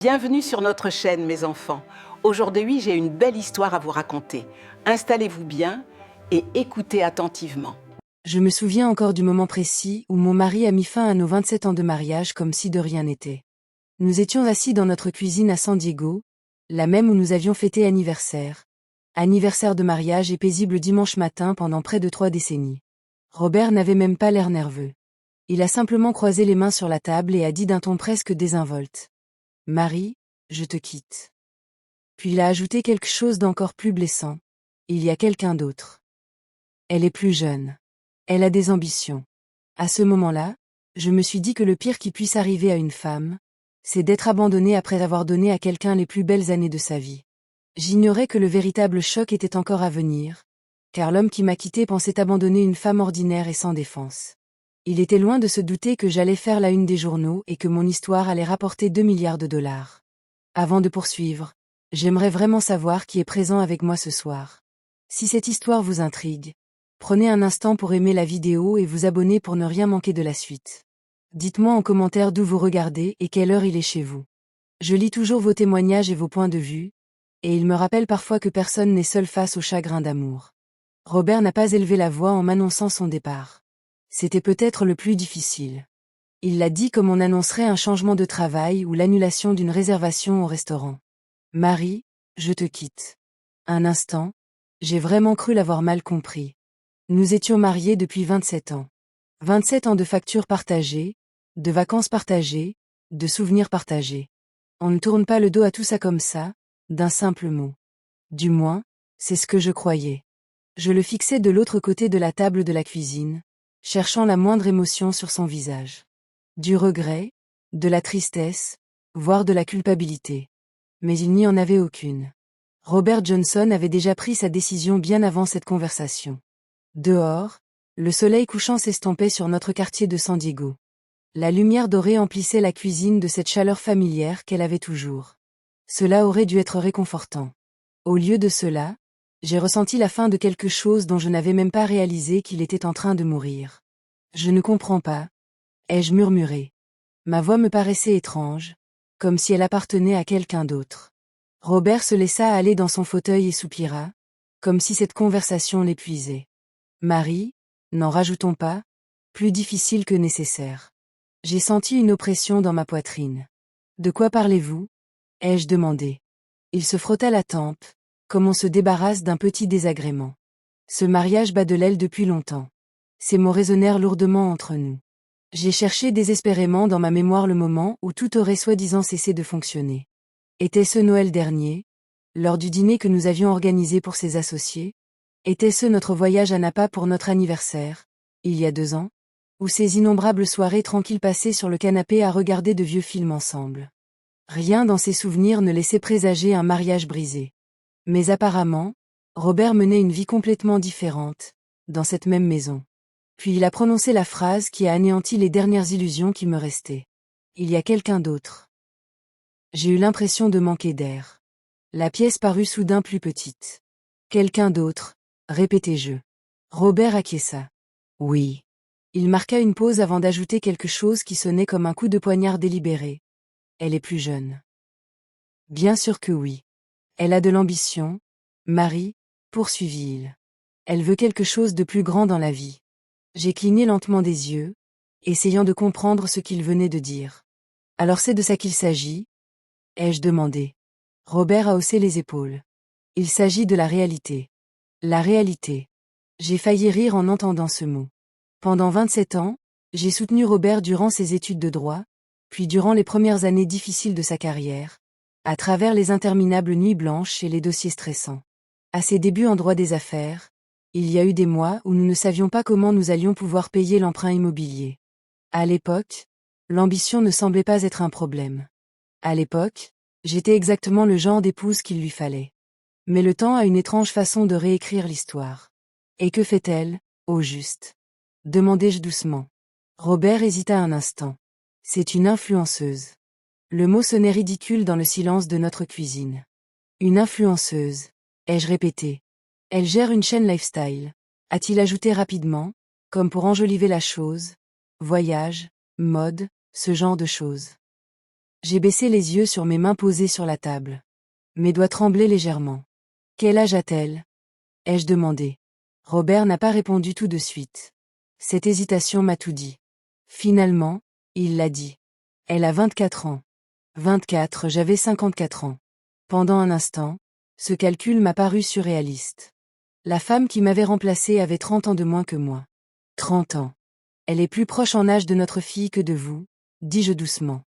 Bienvenue sur notre chaîne, mes enfants. Aujourd'hui, j'ai une belle histoire à vous raconter. Installez-vous bien et écoutez attentivement. Je me souviens encore du moment précis où mon mari a mis fin à nos 27 ans de mariage comme si de rien n'était. Nous étions assis dans notre cuisine à San Diego, la même où nous avions fêté anniversaire. Anniversaire de mariage et paisible dimanche matin pendant près de 3 décennies. Robert n'avait même pas l'air nerveux. Il a simplement croisé les mains sur la table et a dit d'un ton presque désinvolte. « Marie, je te quitte. » Puis il a ajouté quelque chose d'encore plus blessant. « Il y a quelqu'un d'autre. Elle est plus jeune. Elle a des ambitions. » À ce moment-là, je me suis dit que le pire qui puisse arriver à une femme, c'est d'être abandonnée après avoir donné à quelqu'un les plus belles années de sa vie. J'ignorais que le véritable choc était encore à venir, car l'homme qui m'a quitté pensait abandonner une femme ordinaire et sans défense. Il était loin de se douter que j'allais faire la une des journaux et que mon histoire allait rapporter 2 milliards de dollars. Avant de poursuivre, j'aimerais vraiment savoir qui est présent avec moi ce soir. Si cette histoire vous intrigue, prenez un instant pour aimer la vidéo et vous abonner pour ne rien manquer de la suite. Dites-moi en commentaire d'où vous regardez et quelle heure il est chez vous. Je lis toujours vos témoignages et vos points de vue, et il me rappelle parfois que personne n'est seul face au chagrin d'amour. Robert n'a pas élevé la voix en m'annonçant son départ. C'était peut-être le plus difficile. Il l'a dit comme on annoncerait un changement de travail ou l'annulation d'une réservation au restaurant. « Marie, je te quitte. » Un instant, j'ai vraiment cru l'avoir mal compris. Nous étions mariés depuis 27 ans. 27 ans de factures partagées, de vacances partagées, de souvenirs partagés. On ne tourne pas le dos à tout ça comme ça, d'un simple mot. Du moins, c'est ce que je croyais. Je le fixais de l'autre côté de la table de la cuisine, cherchant la moindre émotion sur son visage. Du regret, de la tristesse, voire de la culpabilité. Mais il n'y en avait aucune. Robert Johnson avait déjà pris sa décision bien avant cette conversation. Dehors, le soleil couchant s'estompait sur notre quartier de San Diego. La lumière dorée emplissait la cuisine de cette chaleur familière qu'elle avait toujours. Cela aurait dû être réconfortant. Au lieu de cela, j'ai ressenti la fin de quelque chose dont je n'avais même pas réalisé qu'il était en train de mourir. « Je ne comprends pas », ai-je murmuré. Ma voix me paraissait étrange, comme si elle appartenait à quelqu'un d'autre. Robert se laissa aller dans son fauteuil et soupira, comme si cette conversation l'épuisait. « Marie, n'en rajoutons pas, plus difficile que nécessaire. » J'ai senti une oppression dans ma poitrine. « De quoi parlez-vous » ai-je demandé. Il se frotta la tempe, comme on se débarrasse d'un petit désagrément. Ce mariage bat de l'aile depuis longtemps. Ces mots résonnèrent lourdement entre nous. J'ai cherché désespérément dans ma mémoire le moment où tout aurait soi-disant cessé de fonctionner. Était-ce Noël dernier, lors du dîner que nous avions organisé pour ses associés? Était-ce notre voyage à Napa pour notre anniversaire, il y a 2 ans? Ou ces innombrables soirées tranquilles passées sur le canapé à regarder de vieux films ensemble? Rien dans ces souvenirs ne laissait présager un mariage brisé. Mais apparemment, Robert menait une vie complètement différente, dans cette même maison. Puis il a prononcé la phrase qui a anéanti les dernières illusions qui me restaient. Il y a quelqu'un d'autre. J'ai eu l'impression de manquer d'air. La pièce parut soudain plus petite. Quelqu'un d'autre, répétai-je. Robert acquiesça. Oui. Il marqua une pause avant d'ajouter quelque chose qui sonnait comme un coup de poignard délibéré. Elle est plus jeune. Bien sûr que oui. Elle a de l'ambition, Marie, poursuivit-il. Elle veut quelque chose de plus grand dans la vie. J'ai cligné lentement des yeux, essayant de comprendre ce qu'il venait de dire. Alors c'est de ça qu'il s'agit? Ai-je demandé. Robert a haussé les épaules. Il s'agit de la réalité. La réalité. J'ai failli rire en entendant ce mot. Pendant 27 ans, j'ai soutenu Robert durant ses études de droit, puis durant les premières années difficiles de sa carrière, à travers les interminables nuits blanches et les dossiers stressants. À ses débuts en droit des affaires, il y a eu des mois où nous ne savions pas comment nous allions pouvoir payer l'emprunt immobilier. À l'époque, l'ambition ne semblait pas être un problème. À l'époque, j'étais exactement le genre d'épouse qu'il lui fallait. Mais le temps a une étrange façon de réécrire l'histoire. Et que fait-elle, au juste? Demandai-je doucement. Robert hésita un instant. C'est une influenceuse. Le mot sonnait ridicule dans le silence de notre cuisine. Une influenceuse, ai-je répété. Elle gère une chaîne lifestyle, a-t-il ajouté rapidement, comme pour enjoliver la chose. Voyage, mode, ce genre de choses. J'ai baissé les yeux sur mes mains posées sur la table. Mes doigts tremblaient légèrement. Quel âge a-t-elle? Ai-je demandé. Robert n'a pas répondu tout de suite. Cette hésitation m'a tout dit. Finalement, il l'a dit. Elle a 24 ans. 24, j'avais 54 ans. Pendant un instant, ce calcul m'a paru surréaliste. La femme qui m'avait remplacé avait 30 ans de moins que moi. 30 ans. Elle est plus proche en âge de notre fille que de vous, dis-je doucement.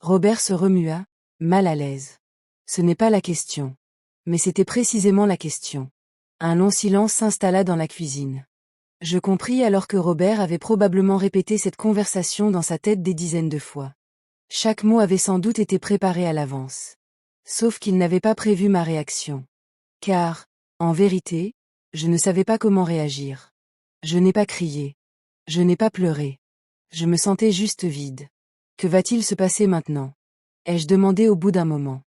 Robert se remua, mal à l'aise. Ce n'est pas la question. Mais c'était précisément la question. Un long silence s'installa dans la cuisine. Je compris alors que Robert avait probablement répété cette conversation dans sa tête des dizaines de fois. Chaque mot avait sans doute été préparé à l'avance. Sauf qu'il n'avait pas prévu ma réaction. Car, en vérité, je ne savais pas comment réagir. Je n'ai pas crié. Je n'ai pas pleuré. Je me sentais juste vide. Que va-t-il se passer maintenant? Ai-je demandé au bout d'un moment.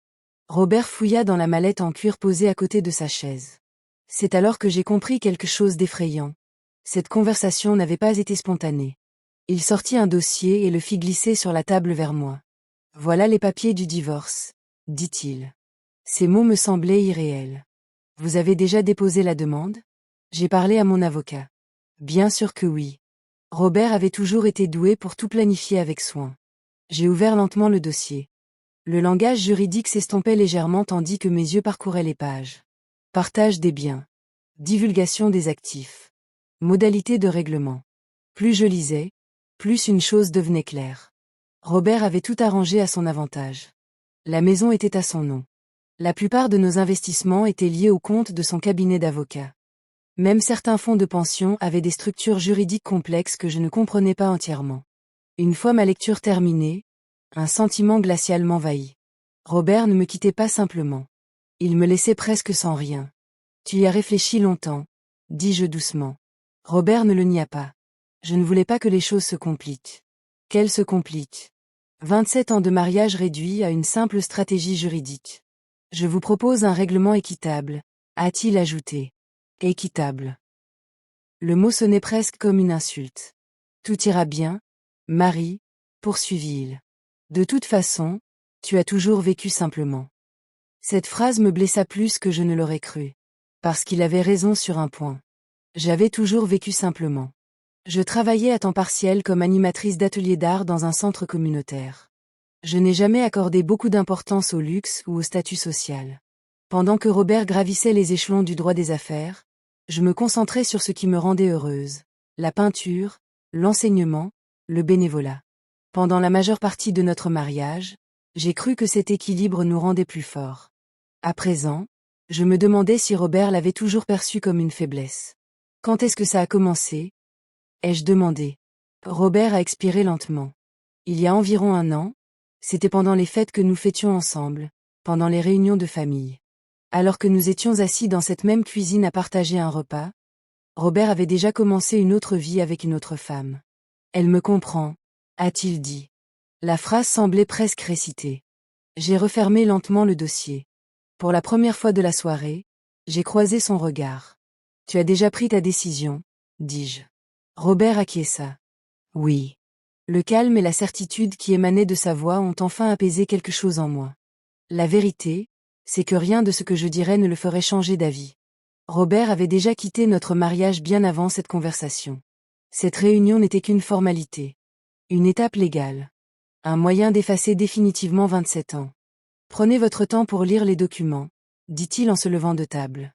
Robert fouilla dans la mallette en cuir posée à côté de sa chaise. C'est alors que j'ai compris quelque chose d'effrayant. Cette conversation n'avait pas été spontanée. Il sortit un dossier et le fit glisser sur la table vers moi. Voilà les papiers du divorce, dit-il. Ces mots me semblaient irréels. Vous avez déjà déposé la demande? J'ai parlé à mon avocat. Bien sûr que oui. Robert avait toujours été doué pour tout planifier avec soin. J'ai ouvert lentement le dossier. Le langage juridique s'estompait légèrement tandis que mes yeux parcouraient les pages. Partage des biens. Divulgation des actifs. Modalités de règlement. Plus je lisais, plus une chose devenait claire. Robert avait tout arrangé à son avantage. La maison était à son nom. La plupart de nos investissements étaient liés au compte de son cabinet d'avocats. Même certains fonds de pension avaient des structures juridiques complexes que je ne comprenais pas entièrement. Une fois ma lecture terminée, un sentiment glacial m'envahit. Robert ne me quittait pas simplement. Il me laissait presque sans rien. Tu y as réfléchi longtemps, dis-je doucement. Robert ne le nia pas. Je ne voulais pas que les choses se compliquent. Qu'elles se compliquent. 27 ans de mariage réduits à une simple stratégie juridique. Je vous propose un règlement équitable, a-t-il ajouté. Équitable. Le mot sonnait presque comme une insulte. Tout ira bien, Marie, poursuivit-il. De toute façon, tu as toujours vécu simplement. Cette phrase me blessa plus que je ne l'aurais cru. Parce qu'il avait raison sur un point. J'avais toujours vécu simplement. Je travaillais à temps partiel comme animatrice d'atelier d'art dans un centre communautaire. Je n'ai jamais accordé beaucoup d'importance au luxe ou au statut social. Pendant que Robert gravissait les échelons du droit des affaires, je me concentrais sur ce qui me rendait heureuse. La peinture, l'enseignement, le bénévolat. Pendant la majeure partie de notre mariage, j'ai cru que cet équilibre nous rendait plus forts. À présent, je me demandais si Robert l'avait toujours perçu comme une faiblesse. Quand est-ce que ça a commencé? Ai-je demandé. Robert a expiré lentement. Il y a environ 1 an, c'était pendant les fêtes que nous fêtions ensemble, pendant les réunions de famille. Alors que nous étions assis dans cette même cuisine à partager un repas, Robert avait déjà commencé une autre vie avec une autre femme. Elle me comprend, a-t-il dit. La phrase semblait presque récitée. J'ai refermé lentement le dossier. Pour la première fois de la soirée, j'ai croisé son regard. Tu as déjà pris ta décision, dis-je. Robert acquiesça. Oui. Le calme et la certitude qui émanaient de sa voix ont enfin apaisé quelque chose en moi. La vérité, c'est que rien de ce que je dirais ne le ferait changer d'avis. Robert avait déjà quitté notre mariage bien avant cette conversation. Cette réunion n'était qu'une formalité. Une étape légale. Un moyen d'effacer définitivement 27 ans. Prenez votre temps pour lire les documents, dit-il en se levant de table.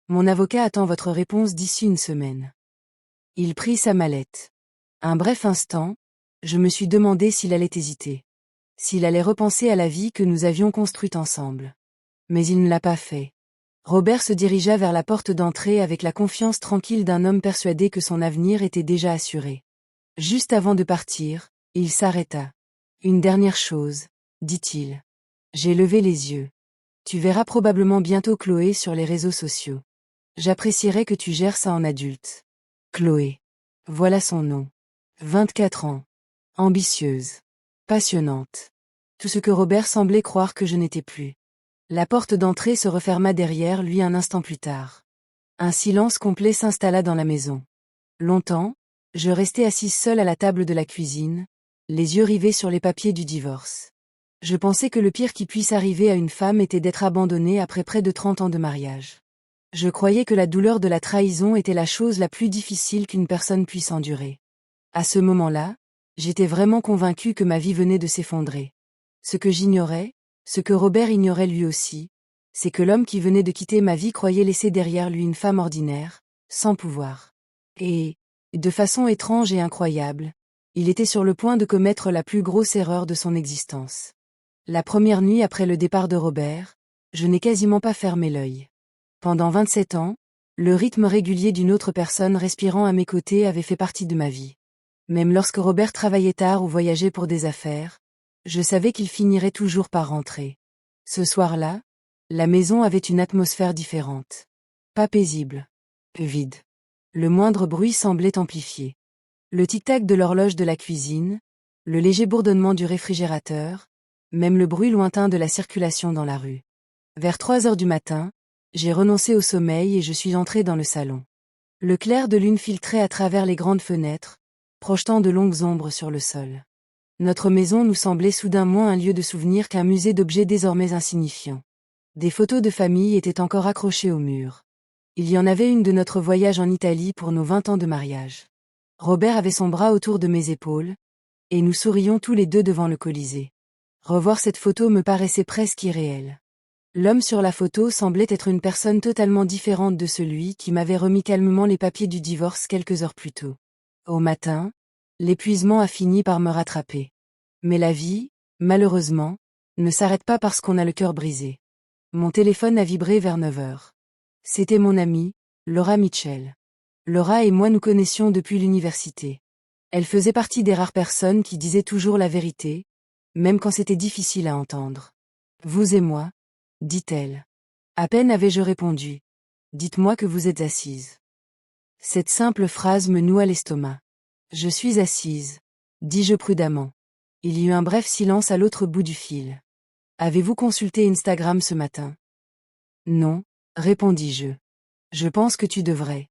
Mon avocat attend votre réponse d'ici 1 semaine. Il prit sa mallette. Un bref instant, je me suis demandé s'il allait hésiter. S'il allait repenser à la vie que nous avions construite ensemble. Mais il ne l'a pas fait. Robert se dirigea vers la porte d'entrée avec la confiance tranquille d'un homme persuadé que son avenir était déjà assuré. Juste avant de partir, il s'arrêta. Une dernière chose, dit-il. J'ai levé les yeux. Tu verras probablement bientôt Chloé sur les réseaux sociaux. J'apprécierais que tu gères ça en adulte. Chloé. Voilà son nom. 24 ans. Ambitieuse. Passionnante. Tout ce que Robert semblait croire que je n'étais plus. La porte d'entrée se referma derrière lui un instant plus tard. Un silence complet s'installa dans la maison. Longtemps, je restai assise seule à la table de la cuisine, les yeux rivés sur les papiers du divorce. Je pensais que le pire qui puisse arriver à une femme était d'être abandonnée après près de 30 ans de mariage. Je croyais que la douleur de la trahison était la chose la plus difficile qu'une personne puisse endurer. À ce moment-là, j'étais vraiment convaincue que ma vie venait de s'effondrer. Ce que j'ignorais, ce que Robert ignorait lui aussi, c'est que l'homme qui venait de quitter ma vie croyait laisser derrière lui une femme ordinaire, sans pouvoir. Et, de façon étrange et incroyable, il était sur le point de commettre la plus grosse erreur de son existence. La première nuit après le départ de Robert, je n'ai quasiment pas fermé l'œil. Pendant 27 ans, le rythme régulier d'une autre personne respirant à mes côtés avait fait partie de ma vie. Même lorsque Robert travaillait tard ou voyageait pour des affaires, je savais qu'il finirait toujours par rentrer. Ce soir-là, la maison avait une atmosphère différente. Pas paisible. Vide. Le moindre bruit semblait amplifié. Le tic-tac de l'horloge de la cuisine, le léger bourdonnement du réfrigérateur, même le bruit lointain de la circulation dans la rue. Vers 3 heures du matin, j'ai renoncé au sommeil et je suis entré dans le salon. Le clair de lune filtrait à travers les grandes fenêtres, projetant de longues ombres sur le sol. Notre maison nous semblait soudain moins un lieu de souvenirs qu'un musée d'objets désormais insignifiants. Des photos de famille étaient encore accrochées au mur. Il y en avait une de notre voyage en Italie pour nos 20 ans de mariage. Robert avait son bras autour de mes épaules, et nous sourions tous les deux devant le Colisée. Revoir cette photo me paraissait presque irréel. L'homme sur la photo semblait être une personne totalement différente de celui qui m'avait remis calmement les papiers du divorce quelques heures plus tôt. Au matin, l'épuisement a fini par me rattraper. Mais la vie, malheureusement, ne s'arrête pas parce qu'on a le cœur brisé. Mon téléphone a vibré vers 9 heures. C'était mon amie, Laura Mitchell. Laura et moi nous connaissions depuis l'université. Elle faisait partie des rares personnes qui disaient toujours la vérité, même quand c'était difficile à entendre. Vous et moi, dit-elle. À peine avais-je répondu. Dites-moi que vous êtes assise. Cette simple phrase me noua l'estomac. Je suis assise, dis-je prudemment. Il y eut un bref silence à l'autre bout du fil. Avez-vous consulté Instagram ce matin? Non, répondis-je. Je pense que tu devrais.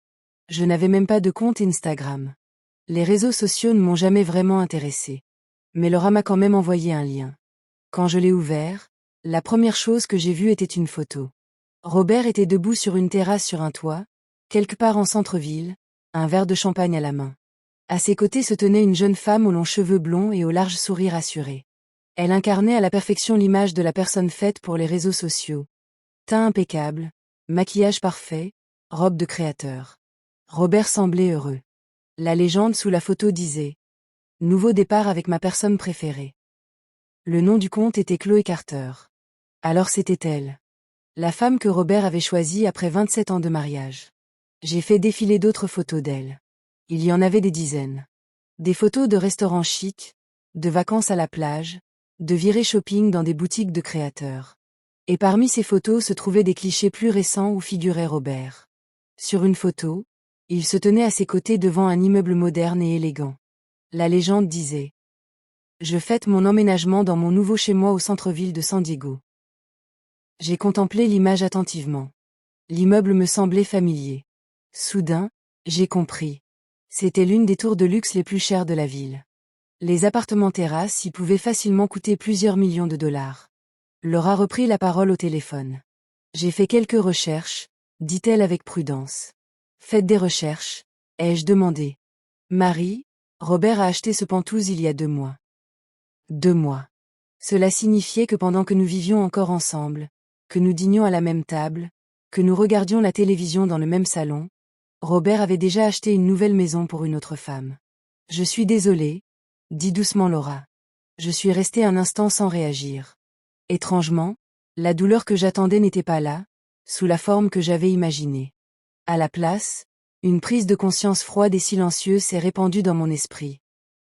Je n'avais même pas de compte Instagram. Les réseaux sociaux ne m'ont jamais vraiment intéressé. Mais Laura m'a quand même envoyé un lien. Quand je l'ai ouvert, la première chose que j'ai vue était une photo. Robert était debout sur une terrasse sur un toit, quelque part en centre-ville, un verre de champagne à la main. À ses côtés se tenait une jeune femme aux longs cheveux blonds et au large sourire assuré. Elle incarnait à la perfection l'image de la personne faite pour les réseaux sociaux. Teint impeccable, maquillage parfait, robe de créateur. Robert semblait heureux. La légende sous la photo disait « Nouveau départ avec ma personne préférée ». Le nom du compte était Chloé Carter. Alors c'était elle. La femme que Robert avait choisie après 27 ans de mariage. J'ai fait défiler d'autres photos d'elle. Il y en avait des dizaines. Des photos de restaurants chics, de vacances à la plage, de virées shopping dans des boutiques de créateurs. Et parmi ces photos se trouvaient des clichés plus récents où figurait Robert. Sur une photo, il se tenait à ses côtés devant un immeuble moderne et élégant. La légende disait « Je fête mon emménagement dans mon nouveau chez-moi au centre-ville de San Diego. » J'ai contemplé l'image attentivement. L'immeuble me semblait familier. Soudain, j'ai compris. C'était l'une des tours de luxe les plus chères de la ville. Les appartements terrasses y pouvaient facilement coûter plusieurs millions de dollars. Laura reprit la parole au téléphone. J'ai fait quelques recherches, dit-elle avec prudence. Faites des recherches, ai-je demandé. Marie, Robert a acheté ce pantouse il y a 2 mois. 2 mois. Cela signifiait que pendant que nous vivions encore ensemble, que nous dînions à la même table, que nous regardions la télévision dans le même salon, Robert avait déjà acheté une nouvelle maison pour une autre femme. Je suis désolée, dit doucement Laura. Je suis restée un instant sans réagir. Étrangement, la douleur que j'attendais n'était pas là, sous la forme que j'avais imaginée. À la place, une prise de conscience froide et silencieuse s'est répandue dans mon esprit.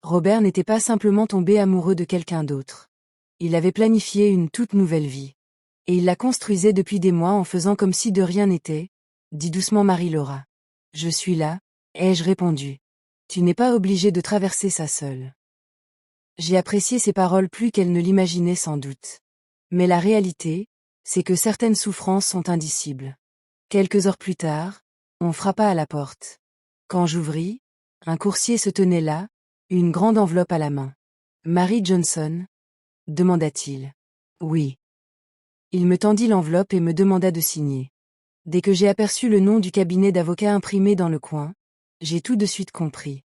Robert n'était pas simplement tombé amoureux de quelqu'un d'autre. Il avait planifié une toute nouvelle vie. Et il la construisait depuis des mois en faisant comme si de rien n'était, dit doucement Marie-Laura. Je suis là, ai-je répondu. Tu n'es pas obligé de traverser ça seule. J'ai apprécié ces paroles plus qu'elle ne l'imaginait sans doute. Mais la réalité, c'est que certaines souffrances sont indicibles. Quelques heures plus tard, on frappa à la porte. Quand j'ouvris, un coursier se tenait là, une grande enveloppe à la main. Mary Johnson. demanda-t-il. Oui. Il me tendit l'enveloppe et me demanda de signer. Dès que j'ai aperçu le nom du cabinet d'avocats imprimé dans le coin, j'ai tout de suite compris.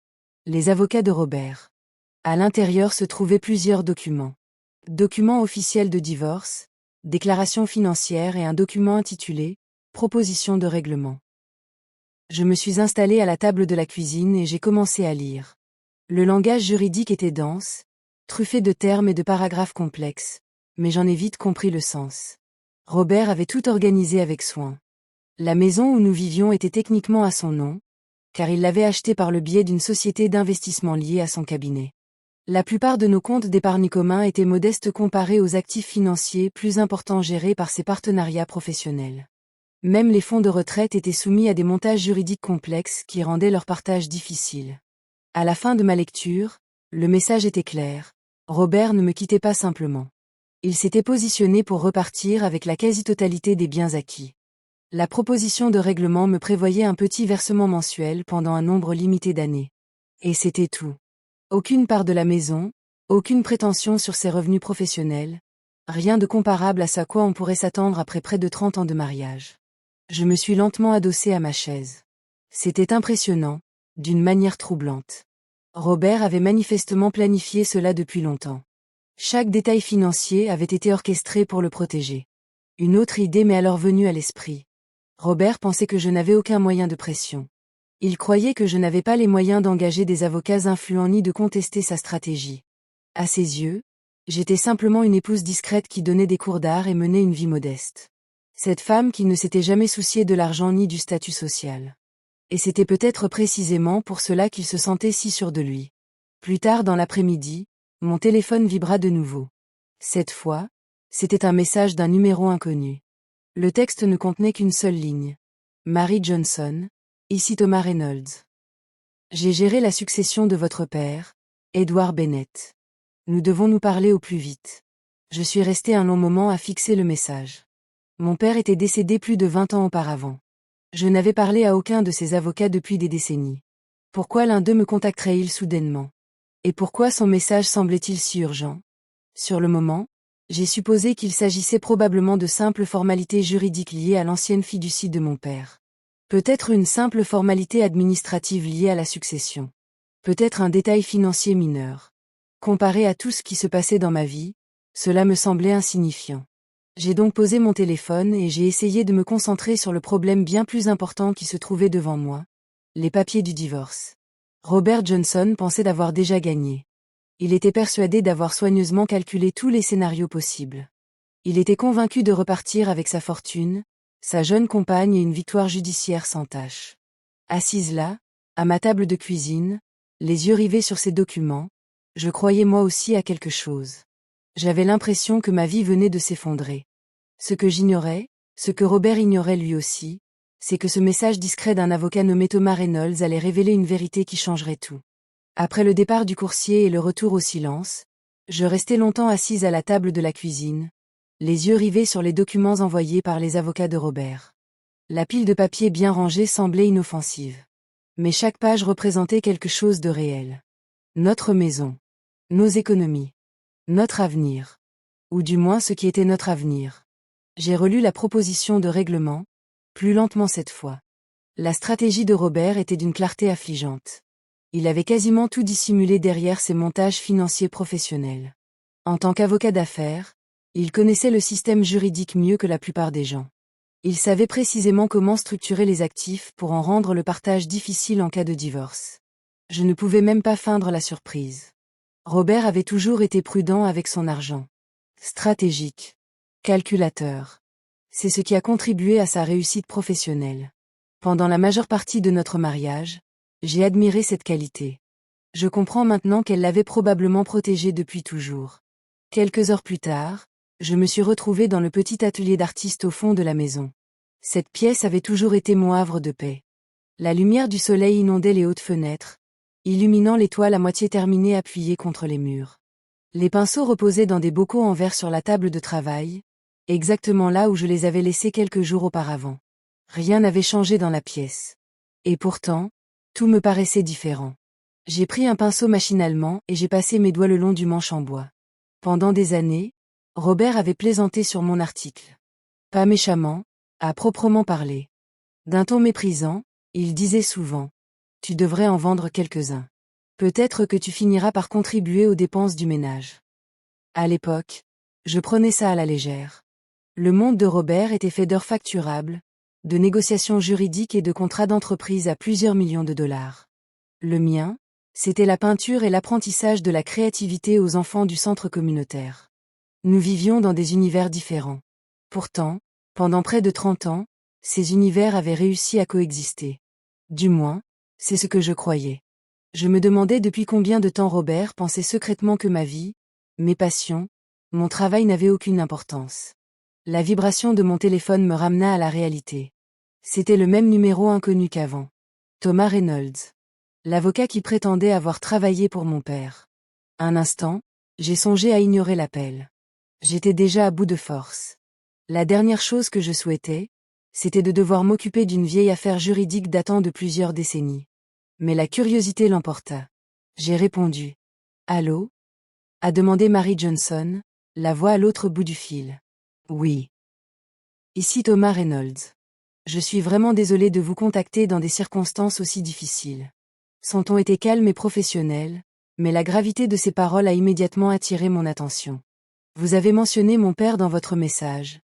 Les avocats de Robert. À l'intérieur se trouvaient plusieurs documents. Documents officiels de divorce, déclaration financière et un document intitulé « Proposition de règlement ». Je me suis installée à la table de la cuisine et j'ai commencé à lire. Le langage juridique était dense, truffé de termes et de paragraphes complexes, mais j'en ai vite compris le sens. Robert avait tout organisé avec soin. La maison où nous vivions était techniquement à son nom, car il l'avait achetée par le biais d'une société d'investissement liée à son cabinet. La plupart de nos comptes d'épargne communs étaient modestes comparés aux actifs financiers plus importants gérés par ses partenariats professionnels. Même les fonds de retraite étaient soumis à des montages juridiques complexes qui rendaient leur partage difficile. À la fin de ma lecture, le message était clair. Robert ne me quittait pas simplement. Il s'était positionné pour repartir avec la quasi-totalité des biens acquis. La proposition de règlement me prévoyait un petit versement mensuel pendant un nombre limité d'années. Et c'était tout. Aucune part de la maison, aucune prétention sur ses revenus professionnels, rien de comparable à ce à quoi on pourrait s'attendre après près de 30 ans de mariage. Je me suis lentement adossée à ma chaise. C'était impressionnant, d'une manière troublante. Robert avait manifestement planifié cela depuis longtemps. Chaque détail financier avait été orchestré pour le protéger. Une autre idée m'est alors venue à l'esprit. Robert pensait que je n'avais aucun moyen de pression. Il croyait que je n'avais pas les moyens d'engager des avocats influents ni de contester sa stratégie. À ses yeux, j'étais simplement une épouse discrète qui donnait des cours d'art et menait une vie modeste. Cette femme qui ne s'était jamais souciée de l'argent ni du statut social. Et c'était peut-être précisément pour cela qu'il se sentait si sûr de lui. Plus tard dans l'après-midi, mon téléphone vibra de nouveau. Cette fois, c'était un message d'un numéro inconnu. Le texte ne contenait qu'une seule ligne. Mary Johnson, ici Thomas Reynolds. J'ai géré la succession de votre père, Edward Bennett. Nous devons nous parler au plus vite. Je suis restée un long moment à fixer le message. Mon père était décédé plus de 20 ans auparavant. Je n'avais parlé à aucun de ses avocats depuis des décennies. Pourquoi l'un d'eux me contacterait-il soudainement? Et pourquoi son message semblait-il si urgent? Sur le moment, j'ai supposé qu'il s'agissait probablement de simples formalités juridiques liées à l'ancienne fiducie de mon père. Peut-être une simple formalité administrative liée à la succession. Peut-être un détail financier mineur. Comparé à tout ce qui se passait dans ma vie, cela me semblait insignifiant. J'ai donc posé mon téléphone et j'ai essayé de me concentrer sur le problème bien plus important qui se trouvait devant moi. Les papiers du divorce. Robert Johnson pensait d'avoir déjà gagné. Il était persuadé d'avoir soigneusement calculé tous les scénarios possibles. Il était convaincu de repartir avec sa fortune, sa jeune compagne et une victoire judiciaire sans tache. Assise là, à ma table de cuisine, les yeux rivés sur ces documents, je croyais moi aussi à quelque chose. J'avais l'impression que ma vie venait de s'effondrer. Ce que j'ignorais, ce que Robert ignorait lui aussi, c'est que ce message discret d'un avocat nommé Thomas Reynolds allait révéler une vérité qui changerait tout. Après le départ du coursier et le retour au silence, je restai longtemps assise à la table de la cuisine, les yeux rivés sur les documents envoyés par les avocats de Robert. La pile de papier bien rangée semblait inoffensive. Mais chaque page représentait quelque chose de réel. Notre maison. Nos économies. Notre avenir. Ou du moins ce qui était notre avenir. J'ai relu la proposition de règlement, plus lentement cette fois. La stratégie de Robert était d'une clarté affligeante. Il avait quasiment tout dissimulé derrière ses montages financiers professionnels. En tant qu'avocat d'affaires, il connaissait le système juridique mieux que la plupart des gens. Il savait précisément comment structurer les actifs pour en rendre le partage difficile en cas de divorce. Je ne pouvais même pas feindre la surprise. Robert avait toujours été prudent avec son argent. Stratégique. Calculateur. C'est ce qui a contribué à sa réussite professionnelle. Pendant la majeure partie de notre mariage, j'ai admiré cette qualité. Je comprends maintenant qu'elle l'avait probablement protégé depuis toujours. Quelques heures plus tard, je me suis retrouvée dans le petit atelier d'artiste au fond de la maison. Cette pièce avait toujours été mon havre de paix. La lumière du soleil inondait les hautes fenêtres, illuminant les toiles à moitié terminées appuyées contre les murs. Les pinceaux reposaient dans des bocaux en verre sur la table de travail, exactement là où je les avais laissés quelques jours auparavant. Rien n'avait changé dans la pièce. Et pourtant, tout me paraissait différent. J'ai pris un pinceau machinalement et j'ai passé mes doigts le long du manche en bois. Pendant des années, Robert avait plaisanté sur mon article. Pas méchamment, à proprement parler. D'un ton méprisant, il disait souvent « Tu devrais en vendre quelques-uns. Peut-être que tu finiras par contribuer aux dépenses du ménage. » À l'époque, je prenais ça à la légère. Le monde de Robert était fait d'heures facturables, de négociations juridiques et de contrats d'entreprise à plusieurs millions de dollars. Le mien, c'était la peinture et l'apprentissage de la créativité aux enfants du centre communautaire. Nous vivions dans des univers différents. Pourtant, pendant près de 30 ans, ces univers avaient réussi à coexister. Du moins, c'est ce que je croyais. Je me demandais depuis combien de temps Robert pensait secrètement que ma vie, mes passions, mon travail n'avaient aucune importance. La vibration de mon téléphone me ramena à la réalité. C'était le même numéro inconnu qu'avant. Thomas Reynolds. L'avocat qui prétendait avoir travaillé pour mon père. Un instant, j'ai songé à ignorer l'appel. J'étais déjà à bout de force. La dernière chose que je souhaitais, c'était de devoir m'occuper d'une vieille affaire juridique datant de plusieurs décennies. Mais la curiosité l'emporta. J'ai répondu. Allô? A demandé Mary Johnson, la voix à l'autre bout du fil. Oui. Ici Thomas Reynolds. Je suis vraiment désolé de vous contacter dans des circonstances aussi difficiles. Son ton était calme et professionnel, mais la gravité de ses paroles a immédiatement attiré mon attention. Vous avez mentionné mon père dans votre message.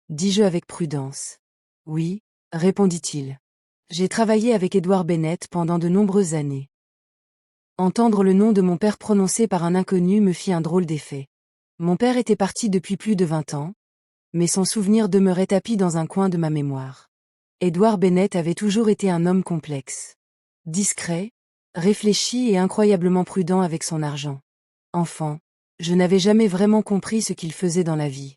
Dis-je avec prudence. Oui, répondit-il. J'ai travaillé avec Edward Bennett pendant de nombreuses années. Entendre le nom de mon père prononcé par un inconnu me fit un drôle d'effet. Mon père était parti depuis plus de 20 ans, mais son souvenir demeurait tapi dans un coin de ma mémoire. Edward Bennett avait toujours été un homme complexe. Discret, réfléchi et incroyablement prudent avec son argent. Enfant, je n'avais jamais vraiment compris ce qu'il faisait dans la vie.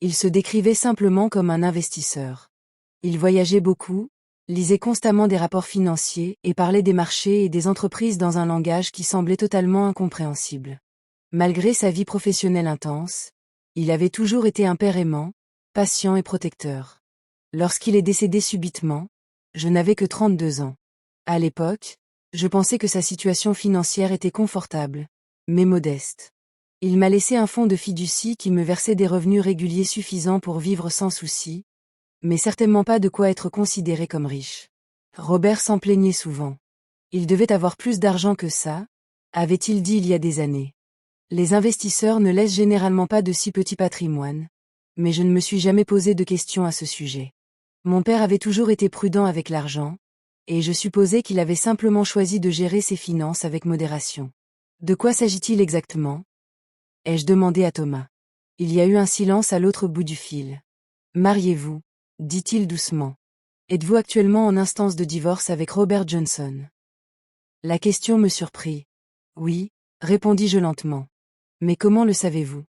Il se décrivait simplement comme un investisseur. Il voyageait beaucoup, lisait constamment des rapports financiers et parlait des marchés et des entreprises dans un langage qui semblait totalement incompréhensible. Malgré sa vie professionnelle intense, il avait toujours été un père aimant, patient et protecteur. Lorsqu'il est décédé subitement, je n'avais que 32 ans. À l'époque, je pensais que sa situation financière était confortable, mais modeste. Il m'a laissé un fonds de fiducie qui me versait des revenus réguliers suffisants pour vivre sans souci, mais certainement pas de quoi être considéré comme riche. Robert s'en plaignait souvent. Il devait avoir plus d'argent que ça, avait-il dit il y a des années. Les investisseurs ne laissent généralement pas de si petits patrimoines, mais je ne me suis jamais posé de questions à ce sujet. Mon père avait toujours été prudent avec l'argent, et je supposais qu'il avait simplement choisi de gérer ses finances avec modération. De quoi s'agit-il exactement? Ai-je demandé à Thomas. Il y a eu un silence à l'autre bout du fil. Mariez-vous, dit-il doucement. Êtes-vous actuellement en instance de divorce avec Robert Johnson? La question me surprit. Oui, répondis-je lentement. Mais comment le savez-vous?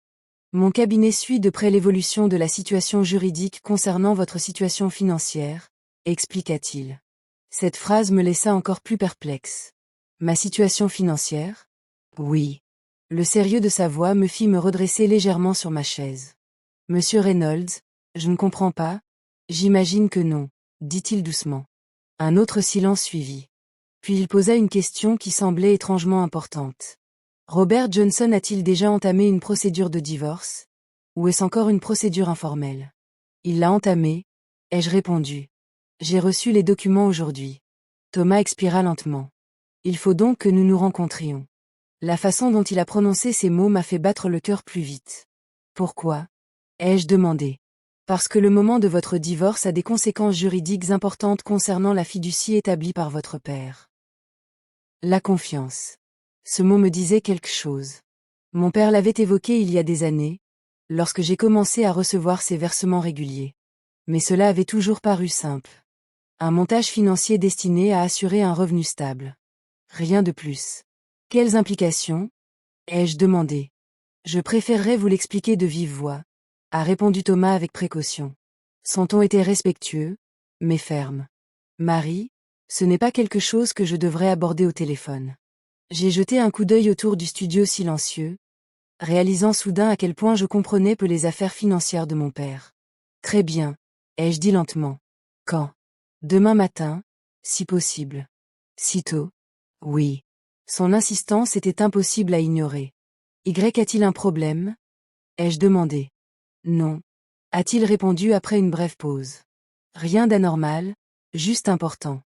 Mon cabinet suit de près l'évolution de la situation juridique concernant votre situation financière, expliqua-t-il. Cette phrase me laissa encore plus perplexe. Ma situation financière? Oui. Le sérieux de sa voix me fit me redresser légèrement sur ma chaise. Monsieur Reynolds, je ne comprends pas. J'imagine que non, dit-il doucement. Un autre silence suivit. Puis il posa une question qui semblait étrangement importante. Robert Johnson a-t-il déjà entamé une procédure de divorce? Ou est-ce encore une procédure informelle? Il l'a entamée, ai-je répondu. J'ai reçu les documents aujourd'hui. Thomas expira lentement. Il faut donc que nous nous rencontrions. La façon dont il a prononcé ces mots m'a fait battre le cœur plus vite. Pourquoi? Ai-je demandé. Parce que le moment de votre divorce a des conséquences juridiques importantes concernant la fiducie établie par votre père. La confiance. Ce mot me disait quelque chose. Mon père l'avait évoqué il y a des années, lorsque j'ai commencé à recevoir ses versements réguliers. Mais cela avait toujours paru simple. Un montage financier destiné à assurer un revenu stable. Rien de plus. Quelles implications? Ai-je demandé. Je préférerais vous l'expliquer de vive voix, a répondu Thomas avec précaution. Son ton était respectueux, mais ferme. Marie, ce n'est pas quelque chose que je devrais aborder au téléphone. J'ai jeté un coup d'œil autour du studio silencieux, réalisant soudain à quel point je comprenais peu les affaires financières de mon père. Très bien, ai-je dit lentement. Quand? Demain matin, si possible. Sitôt? Oui. Son insistance était impossible à ignorer. Y a-t-il un problème? Ai-je demandé. Non. A-t-il répondu après une brève pause. Rien d'anormal, juste important.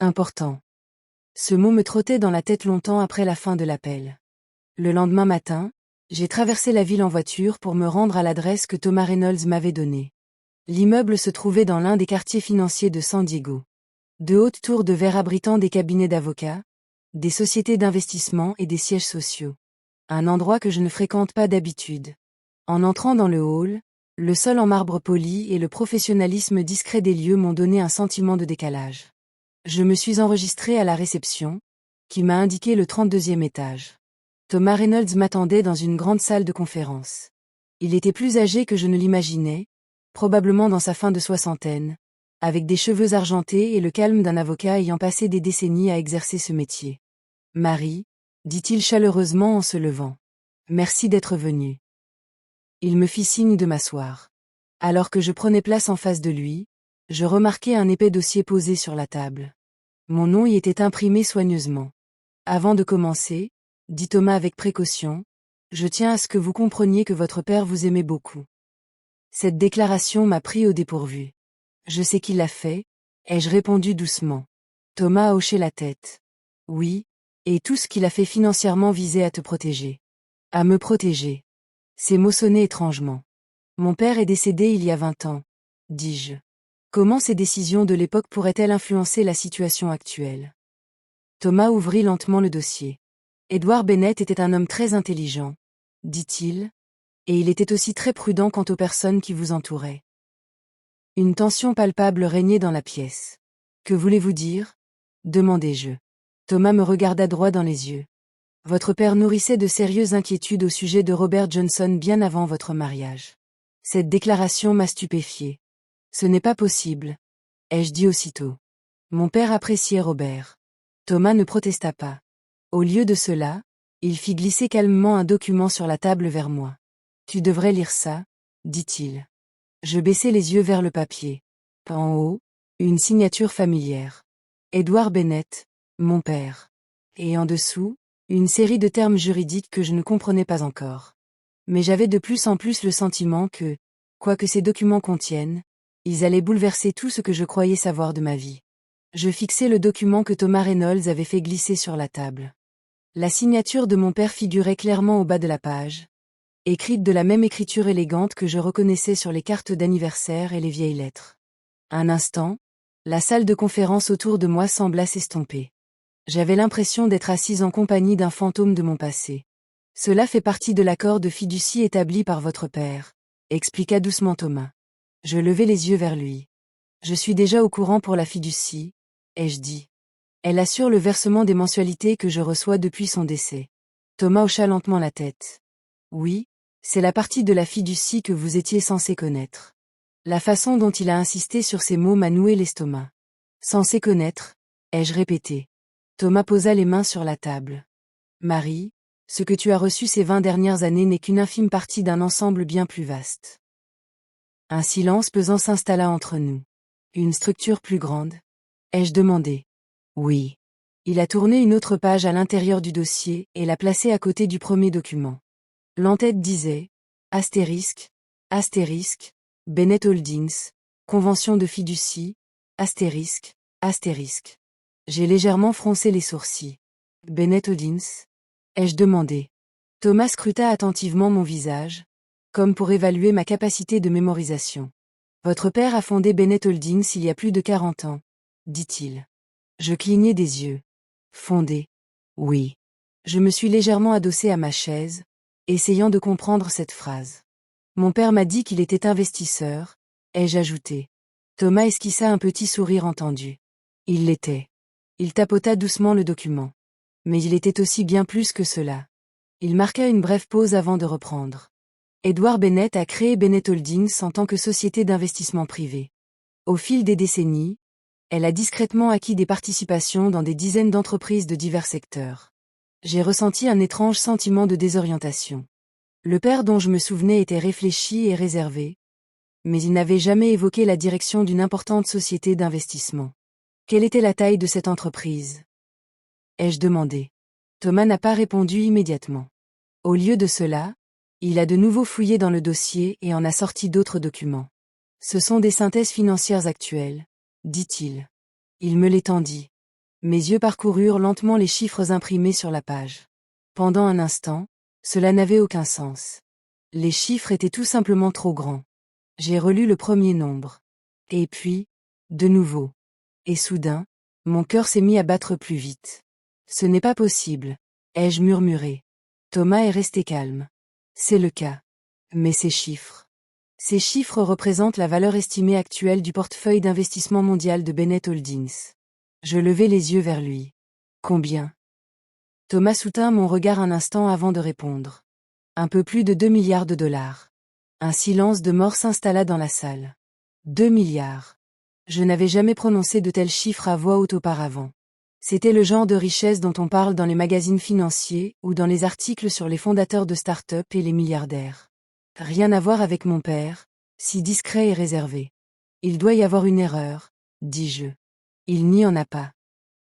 Important. Ce mot me trottait dans la tête longtemps après la fin de l'appel. Le lendemain matin, j'ai traversé la ville en voiture pour me rendre à l'adresse que Thomas Reynolds m'avait donnée. L'immeuble se trouvait dans l'un des quartiers financiers de San Diego. De hautes tours de verre abritant des cabinets d'avocats, des sociétés d'investissement et des sièges sociaux. Un endroit que je ne fréquente pas d'habitude. En entrant dans le hall, le sol en marbre poli et le professionnalisme discret des lieux m'ont donné un sentiment de décalage. Je me suis enregistré à la réception, qui m'a indiqué le 32e étage. Thomas Reynolds m'attendait dans une grande salle de conférence. Il était plus âgé que je ne l'imaginais, probablement dans sa fin de soixantaine, avec des cheveux argentés et le calme d'un avocat ayant passé des décennies à exercer ce métier. « Marie », dit-il chaleureusement en se levant. « Merci d'être venue. » Il me fit signe de m'asseoir. Alors que je prenais place en face de lui, je remarquai un épais dossier posé sur la table. Mon nom y était imprimé soigneusement. « Avant de commencer, » dit Thomas avec précaution, « je tiens à ce que vous compreniez que votre père vous aimait beaucoup. » Cette déclaration m'a pris au dépourvu. « Je sais qu'il l'a fait, » ai-je répondu doucement. Thomas a hoché la tête. « Oui, et tout ce qu'il a fait financièrement visait à te protéger. »« À me protéger. » Ces mots sonnaient étrangement. « Mon père est décédé il y a 20 ans, » dis-je. Comment ces décisions de l'époque pourraient-elles influencer la situation actuelle? Thomas ouvrit lentement le dossier. Edward Bennett était un homme très intelligent, dit-il, et il était aussi très prudent quant aux personnes qui vous entouraient. Une tension palpable régnait dans la pièce. « Que voulez-vous dire ?» demandai-je. Thomas me regarda droit dans les yeux. « Votre père nourrissait de sérieuses inquiétudes au sujet de Robert Johnson bien avant votre mariage. » Cette déclaration m'a stupéfié. « Ce n'est pas possible, » ai-je dit aussitôt. Mon père appréciait Robert. Thomas ne protesta pas. Au lieu de cela, il fit glisser calmement un document sur la table vers moi. « Tu devrais lire ça, » dit-il. Je baissai les yeux vers le papier. En haut, une signature familière. Edward Bennett, mon père. Et en dessous, une série de termes juridiques que je ne comprenais pas encore. Mais j'avais de plus en plus le sentiment que, quoi que ces documents contiennent, ils allaient bouleverser tout ce que je croyais savoir de ma vie. Je fixai le document que Thomas Reynolds avait fait glisser sur la table. La signature de mon père figurait clairement au bas de la page, écrite de la même écriture élégante que je reconnaissais sur les cartes d'anniversaire et les vieilles lettres. Un instant, la salle de conférence autour de moi sembla s'estomper. J'avais l'impression d'être assise en compagnie d'un fantôme de mon passé. « Cela fait partie de l'accord de fiducie établi par votre père », expliqua doucement Thomas. Je levai les yeux vers lui. « Je suis déjà au courant pour la fiducie, » ai-je dit. « Elle assure le versement des mensualités que je reçois depuis son décès. » Thomas hocha lentement la tête. « Oui, c'est la partie de la fiducie que vous étiez censé connaître. » La façon dont il a insisté sur ces mots m'a noué l'estomac. « Censé connaître », ai-je répété. Thomas posa les mains sur la table. « Marie, ce que tu as reçu ces 20 dernières années n'est qu'une infime partie d'un ensemble bien plus vaste. » Un silence pesant s'installa entre nous. « Une structure plus grande ?» ai-je demandé. « Oui. » Il a tourné une autre page à l'intérieur du dossier et l'a placée à côté du premier document. L'entête disait « Astérisque, astérisque, Bennett Holdings, convention de fiducie, astérisque, astérisque. » J'ai légèrement froncé les sourcils. « Bennett Holdings ?» ai-je demandé. Thomas scruta attentivement mon visage, comme pour évaluer ma capacité de mémorisation. « Votre père a fondé Bennett Holdings il y a plus de 40 ans, » dit-il. Je clignai des yeux. « Fondé. Oui. » Je me suis légèrement adossé à ma chaise, essayant de comprendre cette phrase. Mon père m'a dit qu'il était investisseur, ai-je ajouté. Thomas esquissa un petit sourire entendu. Il l'était. Il tapota doucement le document. Mais il était aussi bien plus que cela. Il marqua une brève pause avant de reprendre. Edward Bennett a créé Bennett Holdings en tant que société d'investissement privé. Au fil des décennies, elle a discrètement acquis des participations dans des dizaines d'entreprises de divers secteurs. J'ai ressenti un étrange sentiment de désorientation. Le père dont je me souvenais était réfléchi et réservé, mais il n'avait jamais évoqué la direction d'une importante société d'investissement. Quelle était la taille de cette entreprise ? Ai-je demandé. Thomas n'a pas répondu immédiatement. Au lieu de cela, Il a de nouveau fouillé dans le dossier et en a sorti d'autres documents. Ce sont des synthèses financières actuelles, dit-il. Il me l'étendit. Mes yeux parcoururent lentement les chiffres imprimés sur la page. Pendant un instant, cela n'avait aucun sens. Les chiffres étaient tout simplement trop grands. J'ai relu le premier nombre. Et puis, de nouveau. Et soudain, mon cœur s'est mis à battre plus vite. Ce n'est pas possible, ai-je murmuré. Thomas est resté calme. C'est le cas. Mais ces chiffres. Ces chiffres représentent la valeur estimée actuelle du portefeuille d'investissement mondial de Bennett Holdings. Je levai les yeux vers lui. Combien? Thomas soutint mon regard un instant avant de répondre. Un peu plus de 2 milliards de dollars. Un silence de mort s'installa dans la salle. 2 milliards. Je n'avais jamais prononcé de tels chiffres à voix haute auparavant. C'était le genre de richesse dont on parle dans les magazines financiers ou dans les articles sur les fondateurs de start-up et les milliardaires. Rien à voir avec mon père, si discret et réservé. Il doit y avoir une erreur, dis-je. Il n'y en a pas.